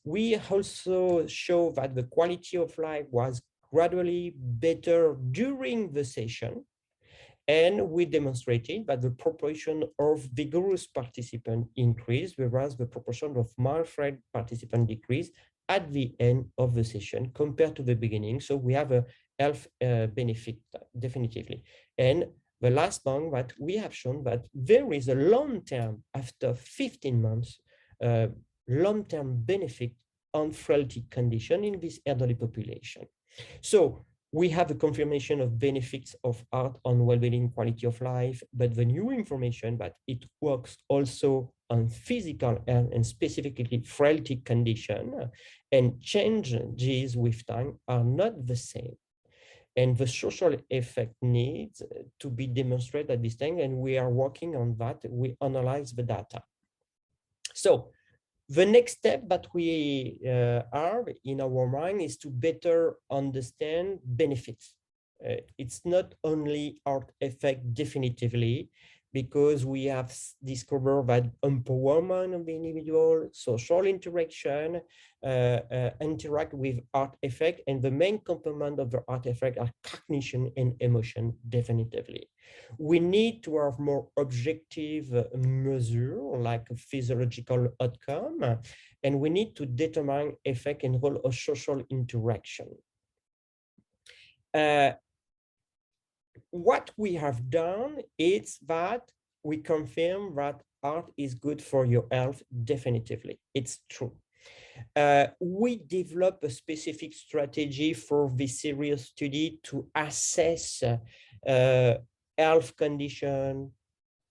We also show that the quality of life was gradually better during the session. And we demonstrated that the proportion of vigorous participants increased, whereas the proportion of malafide participants decreased at the end of the session compared to the beginning. So we have a health benefit definitively. And the last one, that we have shown that there is a long-term, after 15 months, long-term benefit on frailty condition in this elderly population. So We have a confirmation of benefits of art on well-being, quality of life, but the new information that it works also on physical and specifically frailty condition, and changes with time are not the same. And the social effect needs to be demonstrated at this time, and we are working on that. We analyze the data. So the next step that we are in our mind is to better understand benefits. It's not only art effect definitively, because we have discovered that empowerment of the individual, social interaction, interact with art effect, and the main component of the art effect are cognition and emotion, definitively. We need to have more objective measure, like a physiological outcome, and we need to determine effect and role of social interaction. What we have done is that we confirm that art is good for your health, definitively. It's true. We develop a specific strategy for this serious study to assess health condition,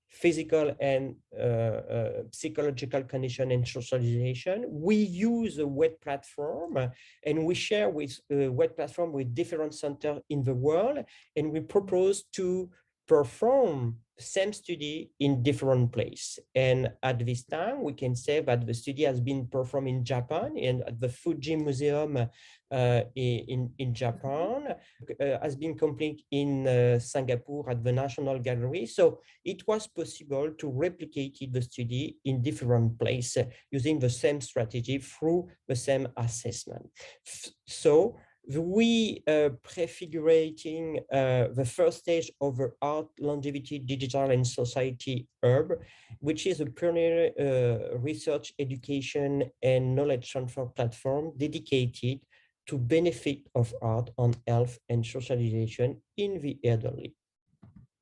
physical and psychological condition, and socialization. We use a web platform, and we share with a web platform with different centers in the world, and we propose to perform the same study in different places. And at this time, we can say that the study has been performed in Japan, and at the Fuji Museum in Japan, has been complete in Singapore at the National Gallery. So it was possible to replicate the study in different places using the same strategy through the same assessment. So we prefigurating the first stage of the Art, Longevity, Digital and Society Hub, which is a pioneer research, education and knowledge transfer platform dedicated to benefit of art on health and socialization in the elderly.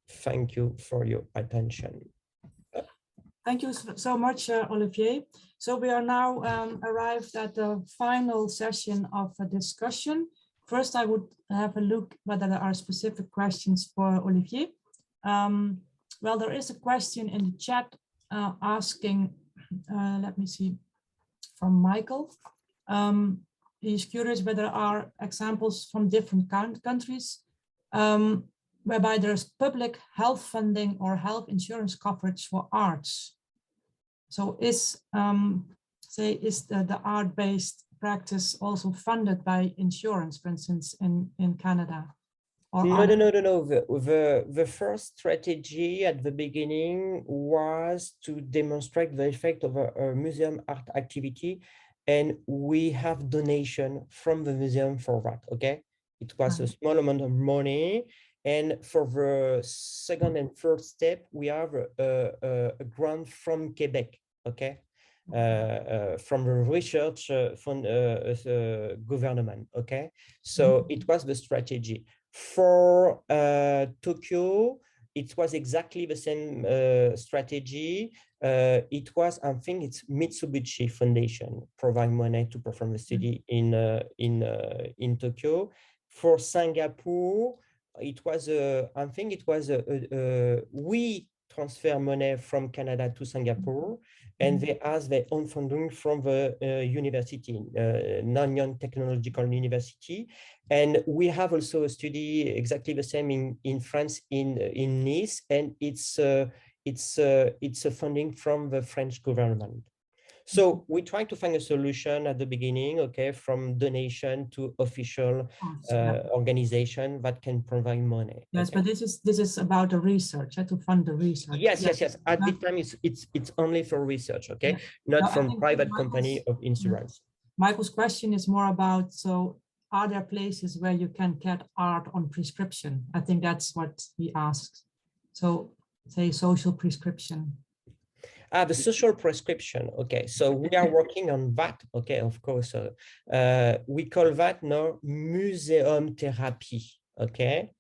Thank you for your attention. Thank you so much, Olivier. So we are now arrived at the final session of the discussion. First, I would have a look whether there are specific questions for Olivier. Well, there is a question in the chat asking, let me see, from Michael. He's curious whether there are examples from different countries whereby there's public health funding or health insurance coverage for arts. So is, is the art-based practice also funded by insurance, for instance, in Canada? Or no. The first strategy at the beginning was to demonstrate the effect of a museum art activity, and we have donation from the museum for that, okay? It was a small amount of money. And for the second and third step, we have a grant from Quebec, okay? From the research fund government, okay? So it was the strategy. For Tokyo, it was exactly the same strategy. It was, I think it's Mitsubishi Foundation providing money to perform the study in Tokyo. For Singapore, it was, I think it was, we transfer money from Canada to Singapore, and they asked their own funding from the university, Nanyang Technological University. And we have also a study exactly the same in France, in Nice, and it's a funding from the French government. So we try to find a solution at the beginning, okay, from donation to official organization that can provide money. Yes, okay? but this is about the research, to fund the research. Yes. At this time, it's only for research, okay, not from private company of insurance. Michael's question is more about, so are there places where you can get art on prescription? I think that's what he asks. So say social prescription. The social prescription, okay. So we are working on that, okay, of course. We call that now museum therapy, okay.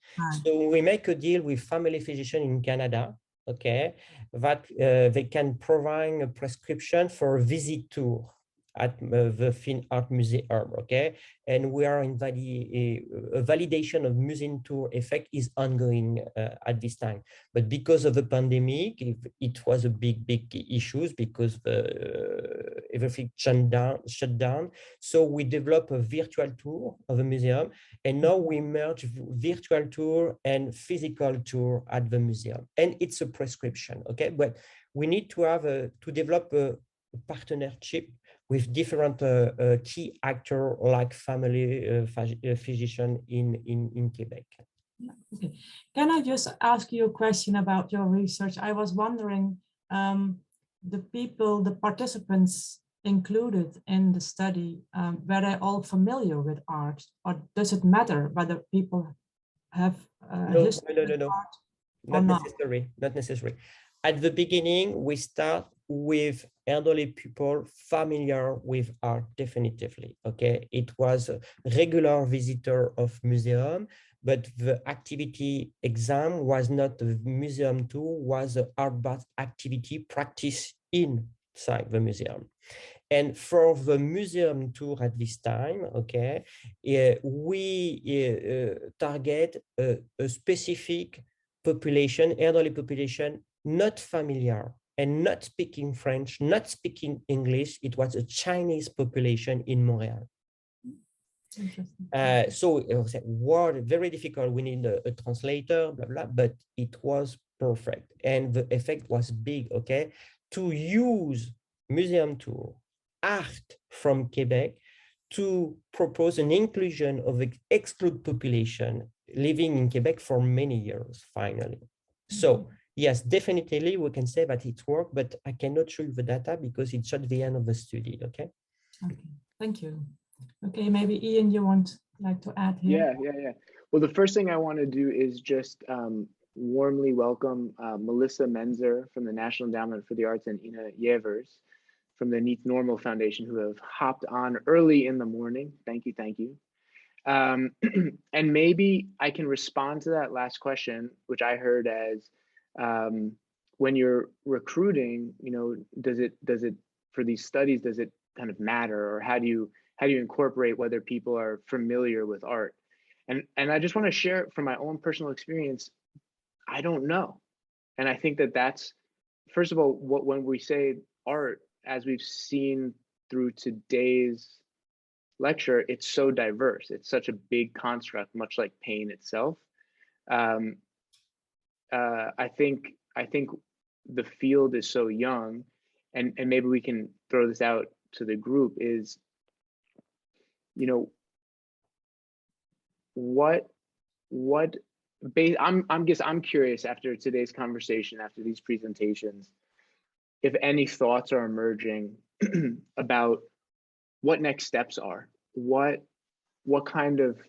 So we make a deal with family physician in Canada, okay, that they can provide a prescription for a visit tour at the Fine Art Museum, okay? And we are in a validation of museum tour effect is ongoing at this time. But because of the pandemic, it was a big issues because everything shut down. So we developed a virtual tour of the museum, and now we merge virtual tour and physical tour at the museum. And it's a prescription, okay? But we need to have to develop a partnership with different key actors like family physician in Quebec. Okay. Can I just ask you a question about your research? I was wondering, the participants included in the study, were they all familiar with art, or does it matter whether people have No, history with art or not not? necessary, not necessary. At the beginning, we start with elderly people familiar with art, definitively, okay? It was a regular visitor of museum, but the activity exam was not a museum tour, was an art-based activity practice inside the museum. And for the museum tour at this time, okay, we target a specific population, elderly population, not familiar and not speaking French, not speaking English. It was a Chinese population in Montreal. So it was very difficult. We need a translator, blah, blah, but it was perfect. And the effect was big, okay? To use museum tour, art from Quebec, to propose an inclusion of the excluded population living in Quebec for many years, finally. So yes, definitely we can say that it worked, but I cannot show you the data because it's at the end of the study, okay? Okay, thank you. Okay, maybe Ian, you want like to add here? Yeah. Well, the first thing I want to do is just warmly welcome Melissa Menzer from the National Endowment for the Arts and Ina Gevers from the Niet Normaal Foundation, who have hopped on early in the morning. Thank you. And maybe I can respond to that last question, which I heard as when you're recruiting, you know, does it for these studies, does it kind of matter, or how do you incorporate whether people are familiar with art? And I just want to share from my own personal experience, I don't know. And I think that's, first of all, when we say art, as we've seen through today's lecture, it's so diverse. It's such a big construct, much like pain itself. I think the field is so young, and maybe we can throw this out to the group is, you know, I'm curious after today's conversation, after these presentations, if any thoughts are emerging about what next steps are, what kind of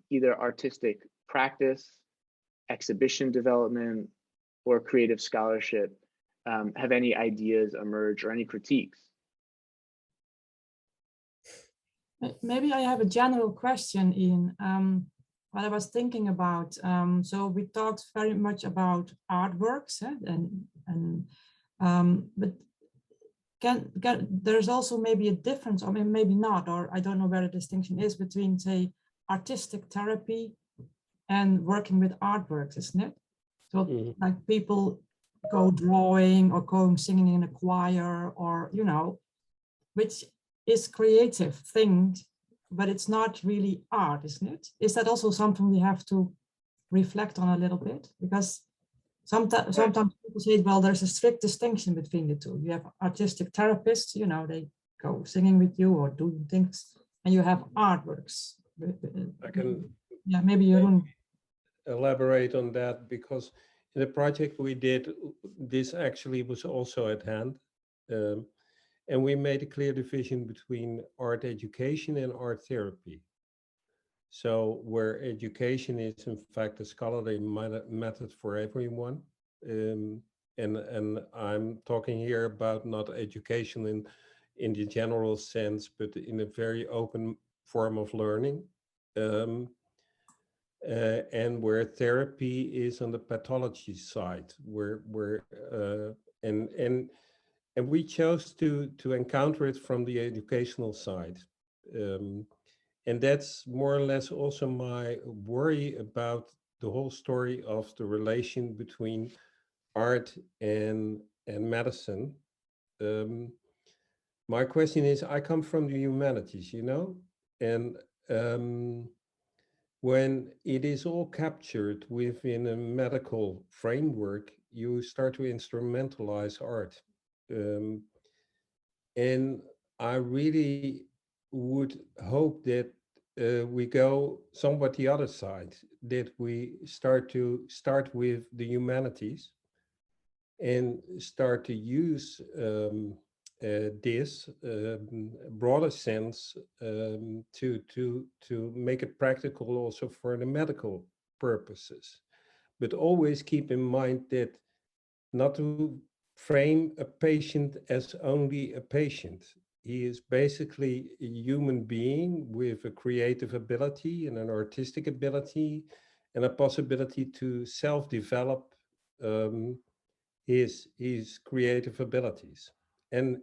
either artistic practice, exhibition development, or creative scholarship have any ideas emerged or any critiques? Maybe I have a general question, Ian. What I was thinking about, so we talked very much about artworks, but there's also maybe a difference, or maybe not, or I don't know where the distinction is between, say, artistic therapy and working with artworks, isn't it? So like people go drawing or going singing in a choir, or, you know, which is creative things, but it's not really art, isn't it? Is that also something we have to reflect on a little bit? Because sometimes people say, well, there's a strict distinction between the two. You have artistic therapists, you know, they go singing with you or doing things, and you have artworks. I can maybe you don't elaborate on that, because in the project we did, this actually was also at hand. And we made a clear division between art education and art therapy. So where education is in fact a scholarly method for everyone. And I'm talking here about not education in the general sense, but in a very open form of learning. And where therapy is on the pathology side, And we chose to encounter it from the educational side. And that's more or less also my worry about the whole story of the relation between art and medicine. My question is, I come from the humanities, you know, and when it is all captured within a medical framework, you start to instrumentalize art. And I really would hope that we go somewhat the other side, that we start with the humanities and start to use this broader sense to make it practical also for the medical purposes. But always keep in mind that not to frame a patient as only a patient. He is basically a human being with a creative ability and an artistic ability and a possibility to self-develop his creative abilities. And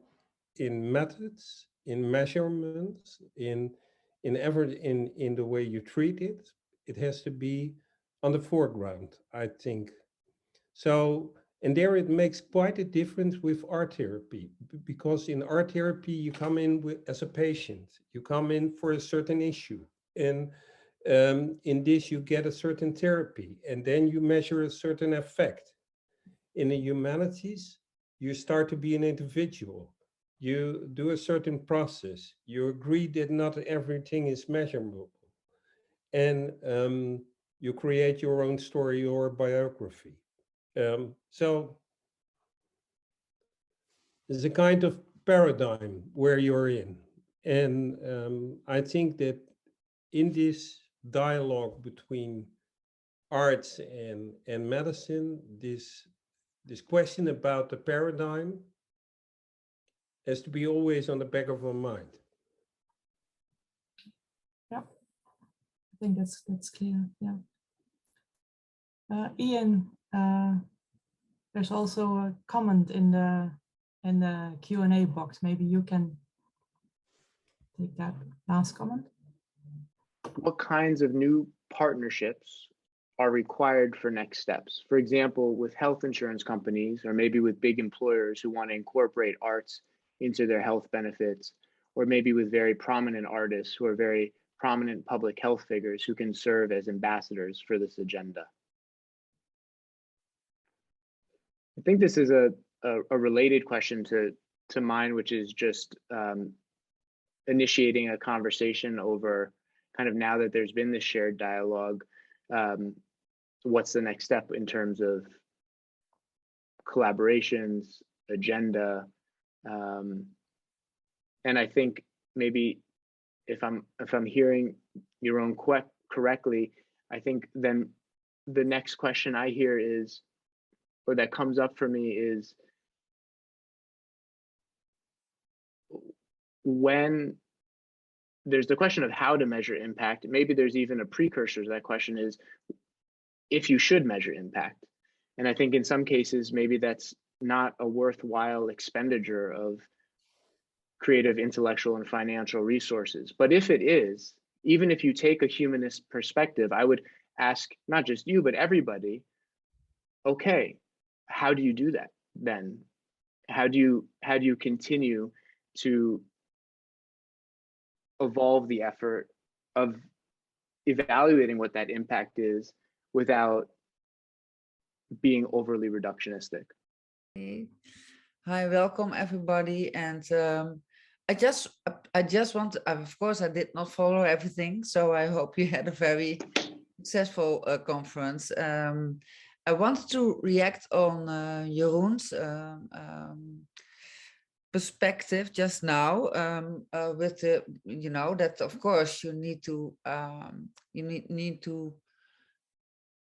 in methods, in measurements, in the way you treat it, it has to be on the foreground, I think. So, and there it makes quite a difference with art therapy, because in art therapy, you come in as a patient, you come in for a certain issue. And in this, you get a certain therapy, and then you measure a certain effect. In the humanities, you start to be an individual. You do a certain process. You agree that not everything is measurable. And you create your own story or biography. So there's a kind of paradigm where you're in. And I think that in this dialogue between arts and medicine, this question about the paradigm has to be always on the back of our mind. Yeah, I think that's clear. Yeah. Ian, there's also a comment in the Q&A box. Maybe you can take that last comment. What kinds of new partnerships are required for next steps? For example, with health insurance companies, or maybe with big employers who want to incorporate arts into their health benefits, or maybe with very prominent artists who are very prominent public health figures who can serve as ambassadors for this agenda. I think this is a related question to mine, which is just initiating a conversation over kind of, now that there's been this shared dialogue, what's the next step in terms of collaborations, agenda, and I think maybe if I'm hearing your own correctly, I think then the next question I hear is, or that comes up for me, is when there's the question of how to measure impact, maybe there's even a precursor to that question, is if you should measure impact. And I think in some cases, maybe that's not a worthwhile expenditure of creative, intellectual, and financial resources. But if it is, even if you take a humanist perspective, I would ask not just you, but everybody, okay, how do you do that then? How do you continue to evolve the effort of evaluating what that impact is without being overly reductionistic? Hi, welcome everybody. And I just want to, of course, I did not follow everything, so I hope you had a very successful conference. I wanted to react on Jeroen's perspective just now, with the, you know, that of course you need to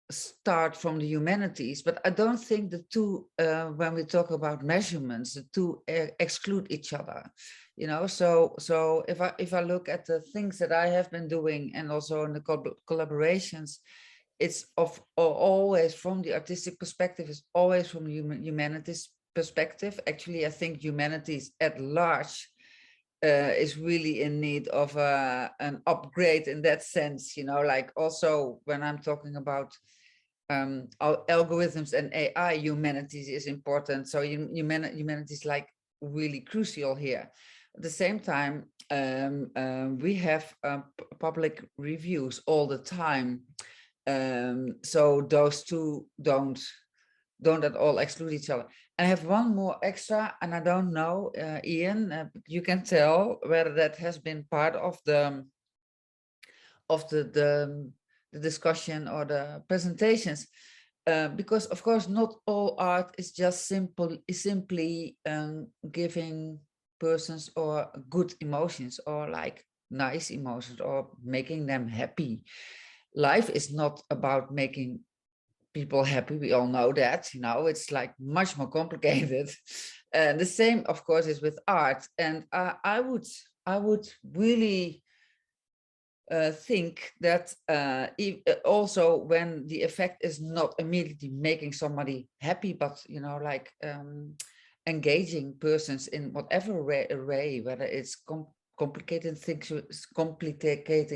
start from the humanities, but I don't think the two, when we talk about measurements, the two exclude each other, you know. So if I look at the things that I have been doing, and also in the collaborations, it's always from the artistic perspective, it's always from the humanities perspective. Actually, I think humanities at large is really in need of an upgrade in that sense, you know, like also when I'm talking about algorithms and AI, humanities is important. So humanities like really crucial here. At the same time, we have public reviews all the time. So those two don't at all exclude each other. I have one more extra, and I don't know, Ian, you can tell whether that has been part of the discussion or the presentations, because of course not all art is just simply giving persons or good emotions or like nice emotions or making them happy. Life is not about making people happy. We all know that, you know, it's like much more complicated. And the same, of course, is with art. And I would really think that also when the effect is not immediately making somebody happy, but, you know, like engaging persons in whatever way, whether it's complicating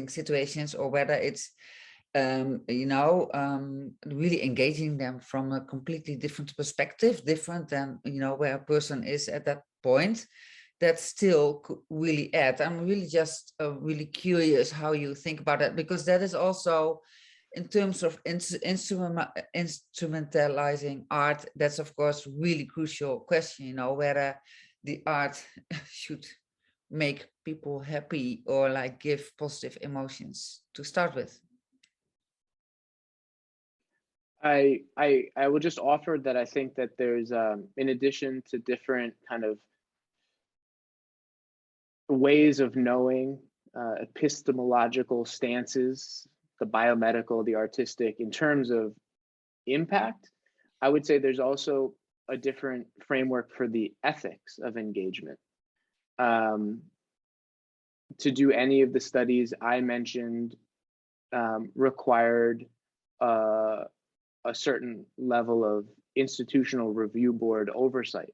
situations or whether it's you know, really engaging them from a completely different perspective, different than, you know, where a person is at that point, that still could really add. I'm really just really curious how you think about that, because that is also in terms of instrumentalizing art, that's of course really crucial question, you know, whether the art should make people happy or like give positive emotions to start with. I will just offer that I think that there's, in addition to different kind of ways of knowing, epistemological stances, the biomedical, the artistic, in terms of impact, I would say there's also a different framework for the ethics of engagement. To do any of the studies I mentioned required a certain level of institutional review board oversight.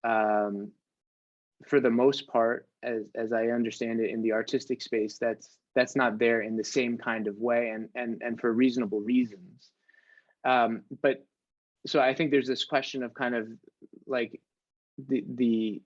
For the most part, as I understand it, in the artistic space, that's not there in the same kind of way, and for reasonable reasons. But so I think there's this question of kind of like the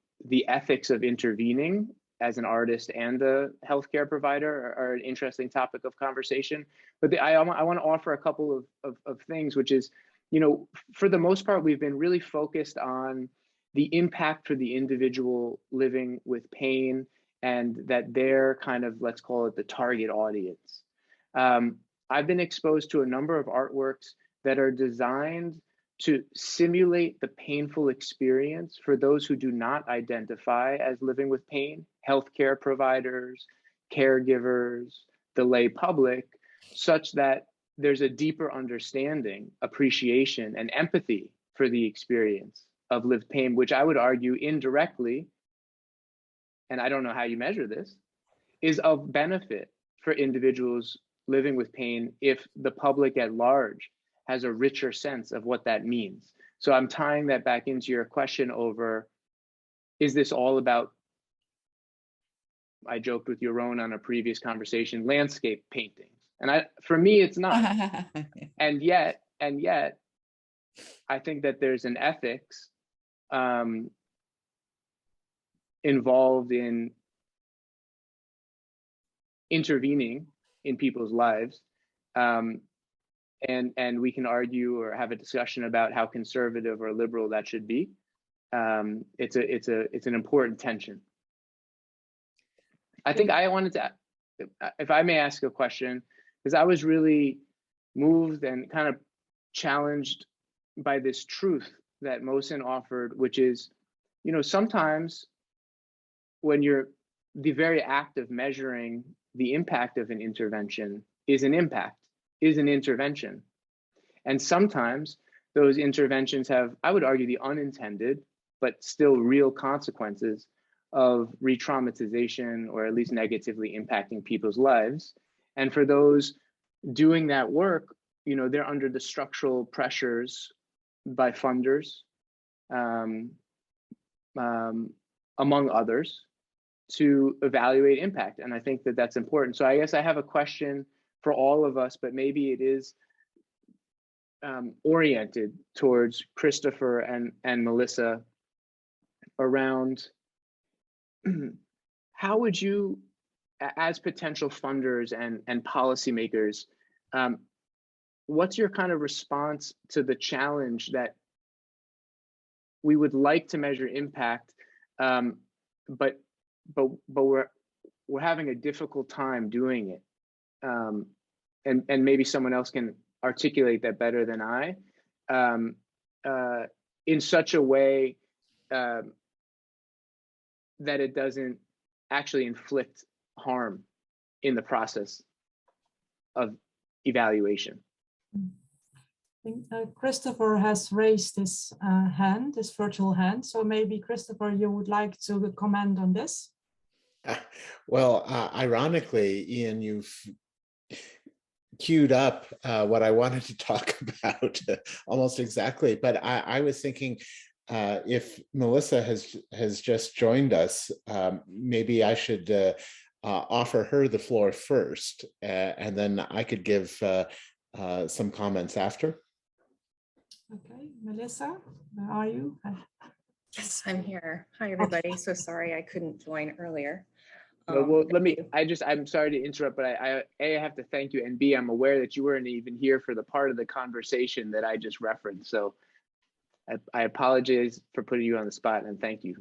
ethics of intervening as an artist and a healthcare provider are an interesting topic of conversation. But I want to offer a couple of things, which is, you know, for the most part, we've been really focused on the impact for the individual living with pain, and that they're kind of, let's call it the target audience. I've been exposed to a number of artworks that are designed to simulate the painful experience for those who do not identify as living with pain, healthcare providers, caregivers, the lay public, such that there's a deeper understanding, appreciation, and empathy for the experience of lived pain, which I would argue indirectly, and I don't know how you measure this, is of benefit for individuals living with pain if the public at large has a richer sense of what that means. So I'm tying that back into your question over, is this all about, I joked with Yaron on a previous conversation, landscape paintings. And for me, it's not. And yet, I think that there's an ethics involved in intervening in people's lives. And we can argue or have a discussion about how conservative or liberal that should be. It's an important tension. I think I wanted to, if I may ask a question, because I was really moved and kind of challenged by this truth that Mohsen offered, which is, you know, sometimes when the very act of measuring the impact of an intervention is an intervention. And sometimes those interventions have, I would argue, the unintended, but still real consequences of re-traumatization, or at least negatively impacting people's lives. And for those doing that work, you know, they're under the structural pressures by funders among others, to evaluate impact. And I think that that's important. So I guess I have a question for all of us, but maybe it is oriented towards Christopher and Melissa around how would you, as potential funders and policymakers, what's your kind of response to the challenge that we would like to measure impact, but we're having a difficult time doing it, and maybe someone else can articulate that better than I, in such a way that it doesn't actually inflict harm in the process of evaluation. I think Christopher has raised his hand, his virtual hand. So maybe Christopher, you would like to comment on this? Well, ironically, Ian, you've queued up what I wanted to talk about almost exactly. But I was thinking, if Melissa has just joined us, maybe I should offer her the floor first, and then I could give some comments after. Okay, Melissa, where are you? Yes, I'm here. Hi, everybody. So sorry I couldn't join earlier. Well, I'm sorry to interrupt, but I have to thank you, and B, I'm aware that you weren't even here for the part of the conversation that I just referenced. So I apologize for putting you on the spot, and thank you.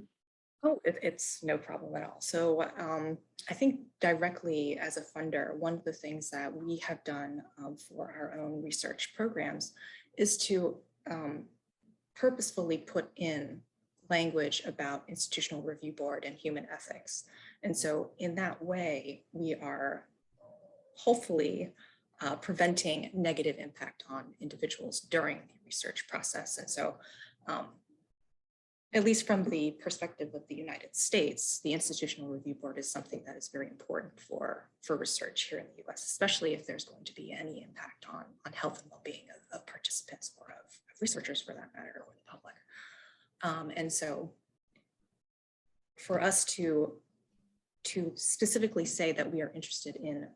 Oh, it's no problem at all. So I think directly as a funder, one of the things that we have done for our own research programs is to purposefully put in language about institutional review board and human ethics. And so in that way, we are hopefully preventing negative impact on individuals during the research process. And so at least from the perspective of the United States, the Institutional Review Board is something that is very important for research here in the US, especially if there's going to be any impact on health and well-being of participants or of researchers for that matter, or the public. And so for us to specifically say that we are interested in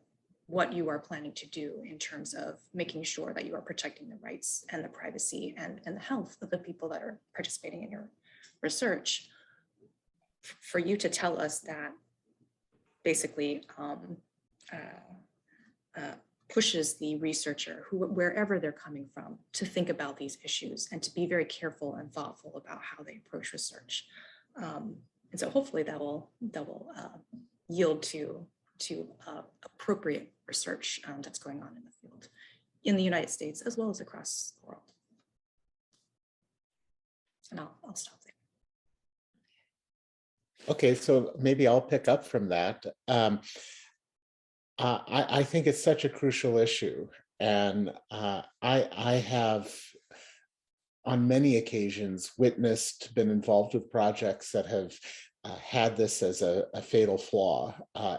what you are planning to do in terms of making sure that you are protecting the rights and the privacy and the health of the people that are participating in your research, for you to tell us that basically pushes the researcher, wherever they're coming from, to think about these issues and to be very careful and thoughtful about how they approach research. And so hopefully that will yield to appropriate research that's going on in the field in the United States as well as across the world. And I'll stop there. Okay, so maybe I'll pick up from that. I think it's such a crucial issue, and I have on many occasions witnessed, been involved with projects that have had this as a fatal flaw.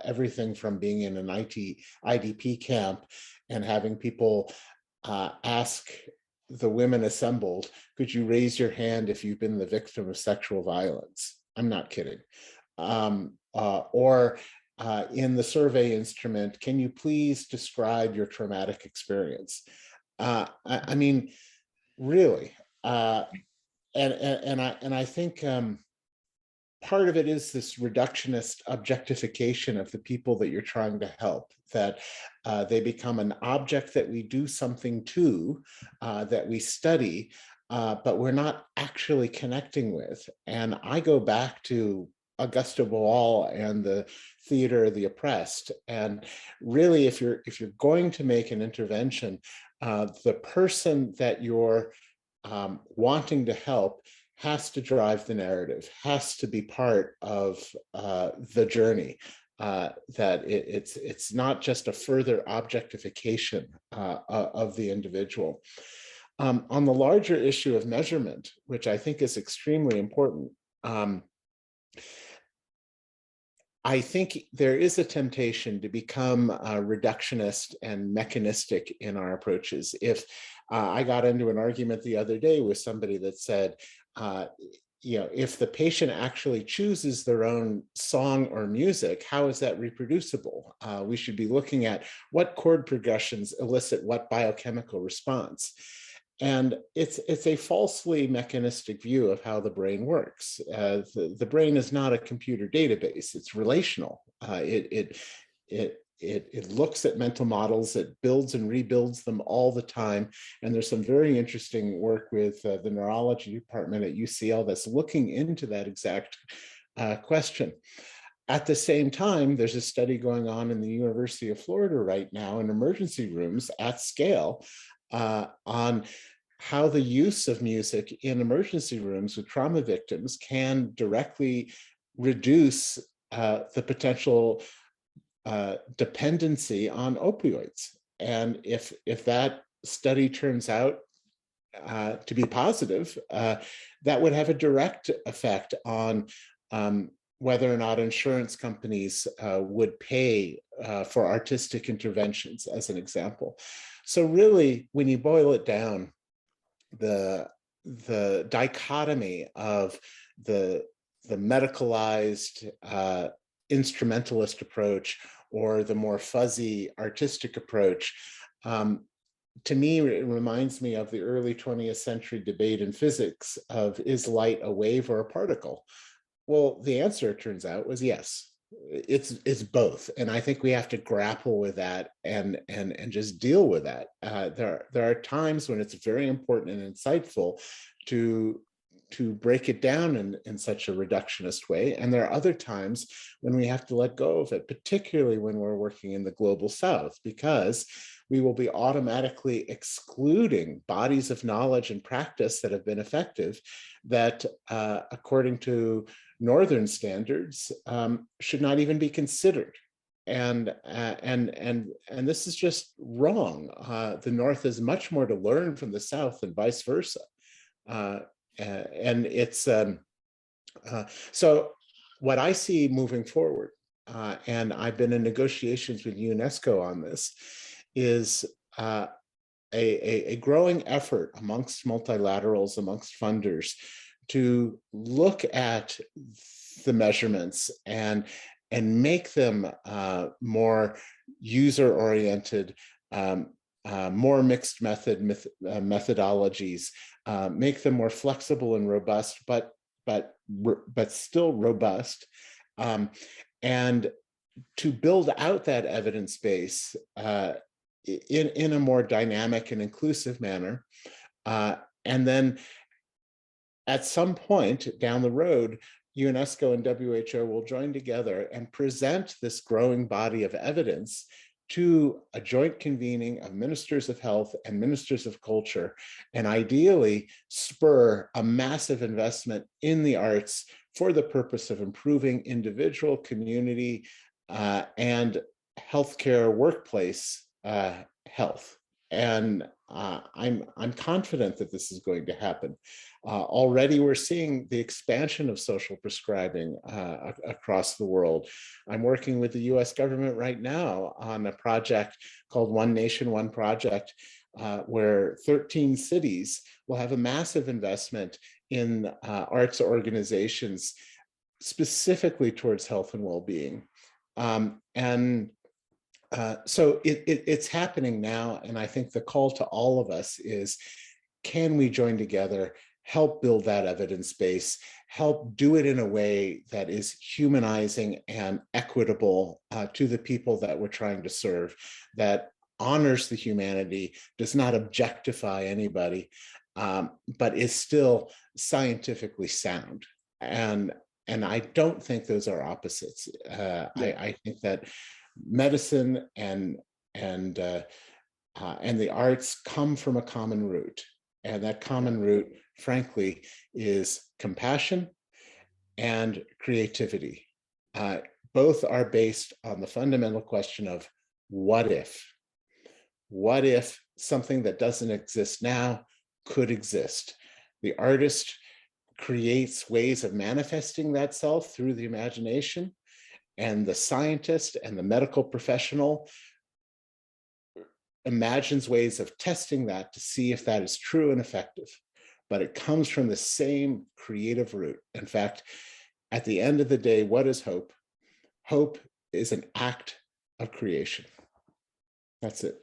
Everything from being in an IDP camp and having people ask the women assembled, could you raise your hand if you've been the victim of sexual violence? I'm not kidding. Or in the survey instrument, can you please describe your traumatic experience? I mean, really. And I think part of it is this reductionist objectification of the people that you're trying to help, that they become an object that we do something to, that we study, but we're not actually connecting with. And I go back to Auguste Boal and the theater of the oppressed. And really, if you're going to make an intervention, the person that you're wanting to help has to drive the narrative, has to be part of the journey. That it's not just a further objectification of the individual. On the larger issue of measurement, which I think is extremely important, I think there is a temptation to become reductionist and mechanistic in our approaches. If I got into an argument the other day with somebody that said, if the patient actually chooses their own song or music, how is that reproducible? We should be looking at what chord progressions elicit what biochemical response. And it's a falsely mechanistic view of how the brain works. The brain is not a computer database, it's relational. It looks at mental models, it builds and rebuilds them all the time. And there's some very interesting work with the neurology department at UCL that's looking into that exact question. At the same time, there's a study going on in the University of Florida right now in emergency rooms at scale on how the use of music in emergency rooms with trauma victims can directly reduce the potential dependency on opioids. And if that study turns out to be positive, that would have a direct effect on whether or not insurance companies would pay for artistic interventions, as an example. So really, when you boil it down, the dichotomy of the medicalized instrumentalist approach or the more fuzzy artistic approach, to me, it reminds me of the early 20th century debate in physics of, is light a wave or a particle? Well, the answer, it turns out, was yes. It's both, and I think we have to grapple with that and just deal with that. There are times when it's very important and insightful to break it down in such a reductionist way, and there are other times when we have to let go of it, particularly when we're working in the global South, because we will be automatically excluding bodies of knowledge and practice that have been effective, that according to Northern standards should not even be considered. And this is just wrong. The North has much more to learn from the South and vice versa. And it's so what I see moving forward, and I've been in negotiations with UNESCO on this, is a growing effort amongst multilaterals, amongst funders, to look at the measurements and make them more user-oriented, more mixed methodologies, make them more flexible and robust, but still robust, and to build out that evidence base in a more dynamic and inclusive manner, and then at some point down the road, UNESCO and WHO will join together and present this growing body of evidence to a joint convening of ministers of health and ministers of culture, and ideally spur a massive investment in the arts for the purpose of improving individual, community, and healthcare workplace health. And I'm confident that this is going to happen. Already we're seeing the expansion of social prescribing across the world. I'm working with the US government right now on a project called One Nation, One Project, where 13 cities will have a massive investment in arts organizations specifically towards health and well-being. So it's happening now, and I think the call to all of us is, can we join together, help build that evidence base, help do it in a way that is humanizing and equitable to the people that we're trying to serve, that honors the humanity, does not objectify anybody, but is still scientifically sound. And I don't think those are opposites. I think that medicine and the arts come from a common root, and that common root, frankly, is compassion and creativity. Both are based on the fundamental question of what if? What if something that doesn't exist now could exist? The artist creates ways of manifesting that self through the imagination, and the scientist and the medical professional imagines ways of testing that to see if that is true and effective. but it comes from the same creative root. In fact, at the end of the day, what is hope? Hope is an act of creation. That's it.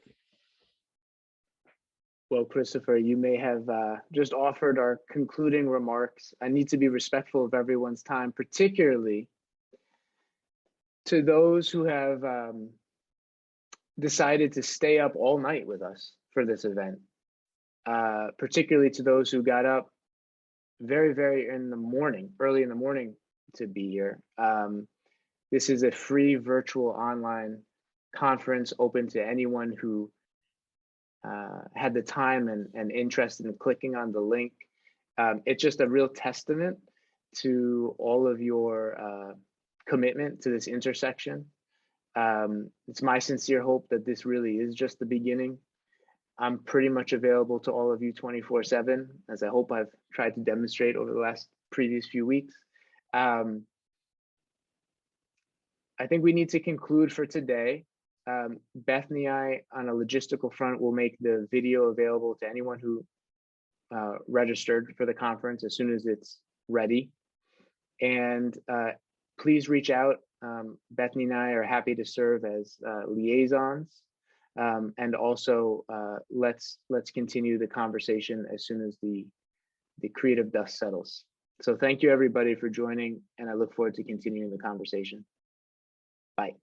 Well, Christopher, you may have just offered our concluding remarks. I need to be respectful of everyone's time, particularly to those who have decided to stay up all night with us for this event, particularly to those who got up very, very early in the morning to be here. This is a free virtual online conference open to anyone who had the time and interest in clicking on the link. It's just a real testament to all of your commitment to this intersection. It's my sincere hope that this really is just the beginning. I'm pretty much available to all of you 24/7, as I hope I've tried to demonstrate over the last previous few weeks. I think we need to conclude for today. Bethany and I, on a logistical front, will make the video available to anyone who registered for the conference as soon as it's ready. And please reach out. Bethany and I are happy to serve as liaisons. And also let's continue the conversation as soon as the creative dust settles. So thank you everybody for joining, and I look forward to continuing the conversation. Bye.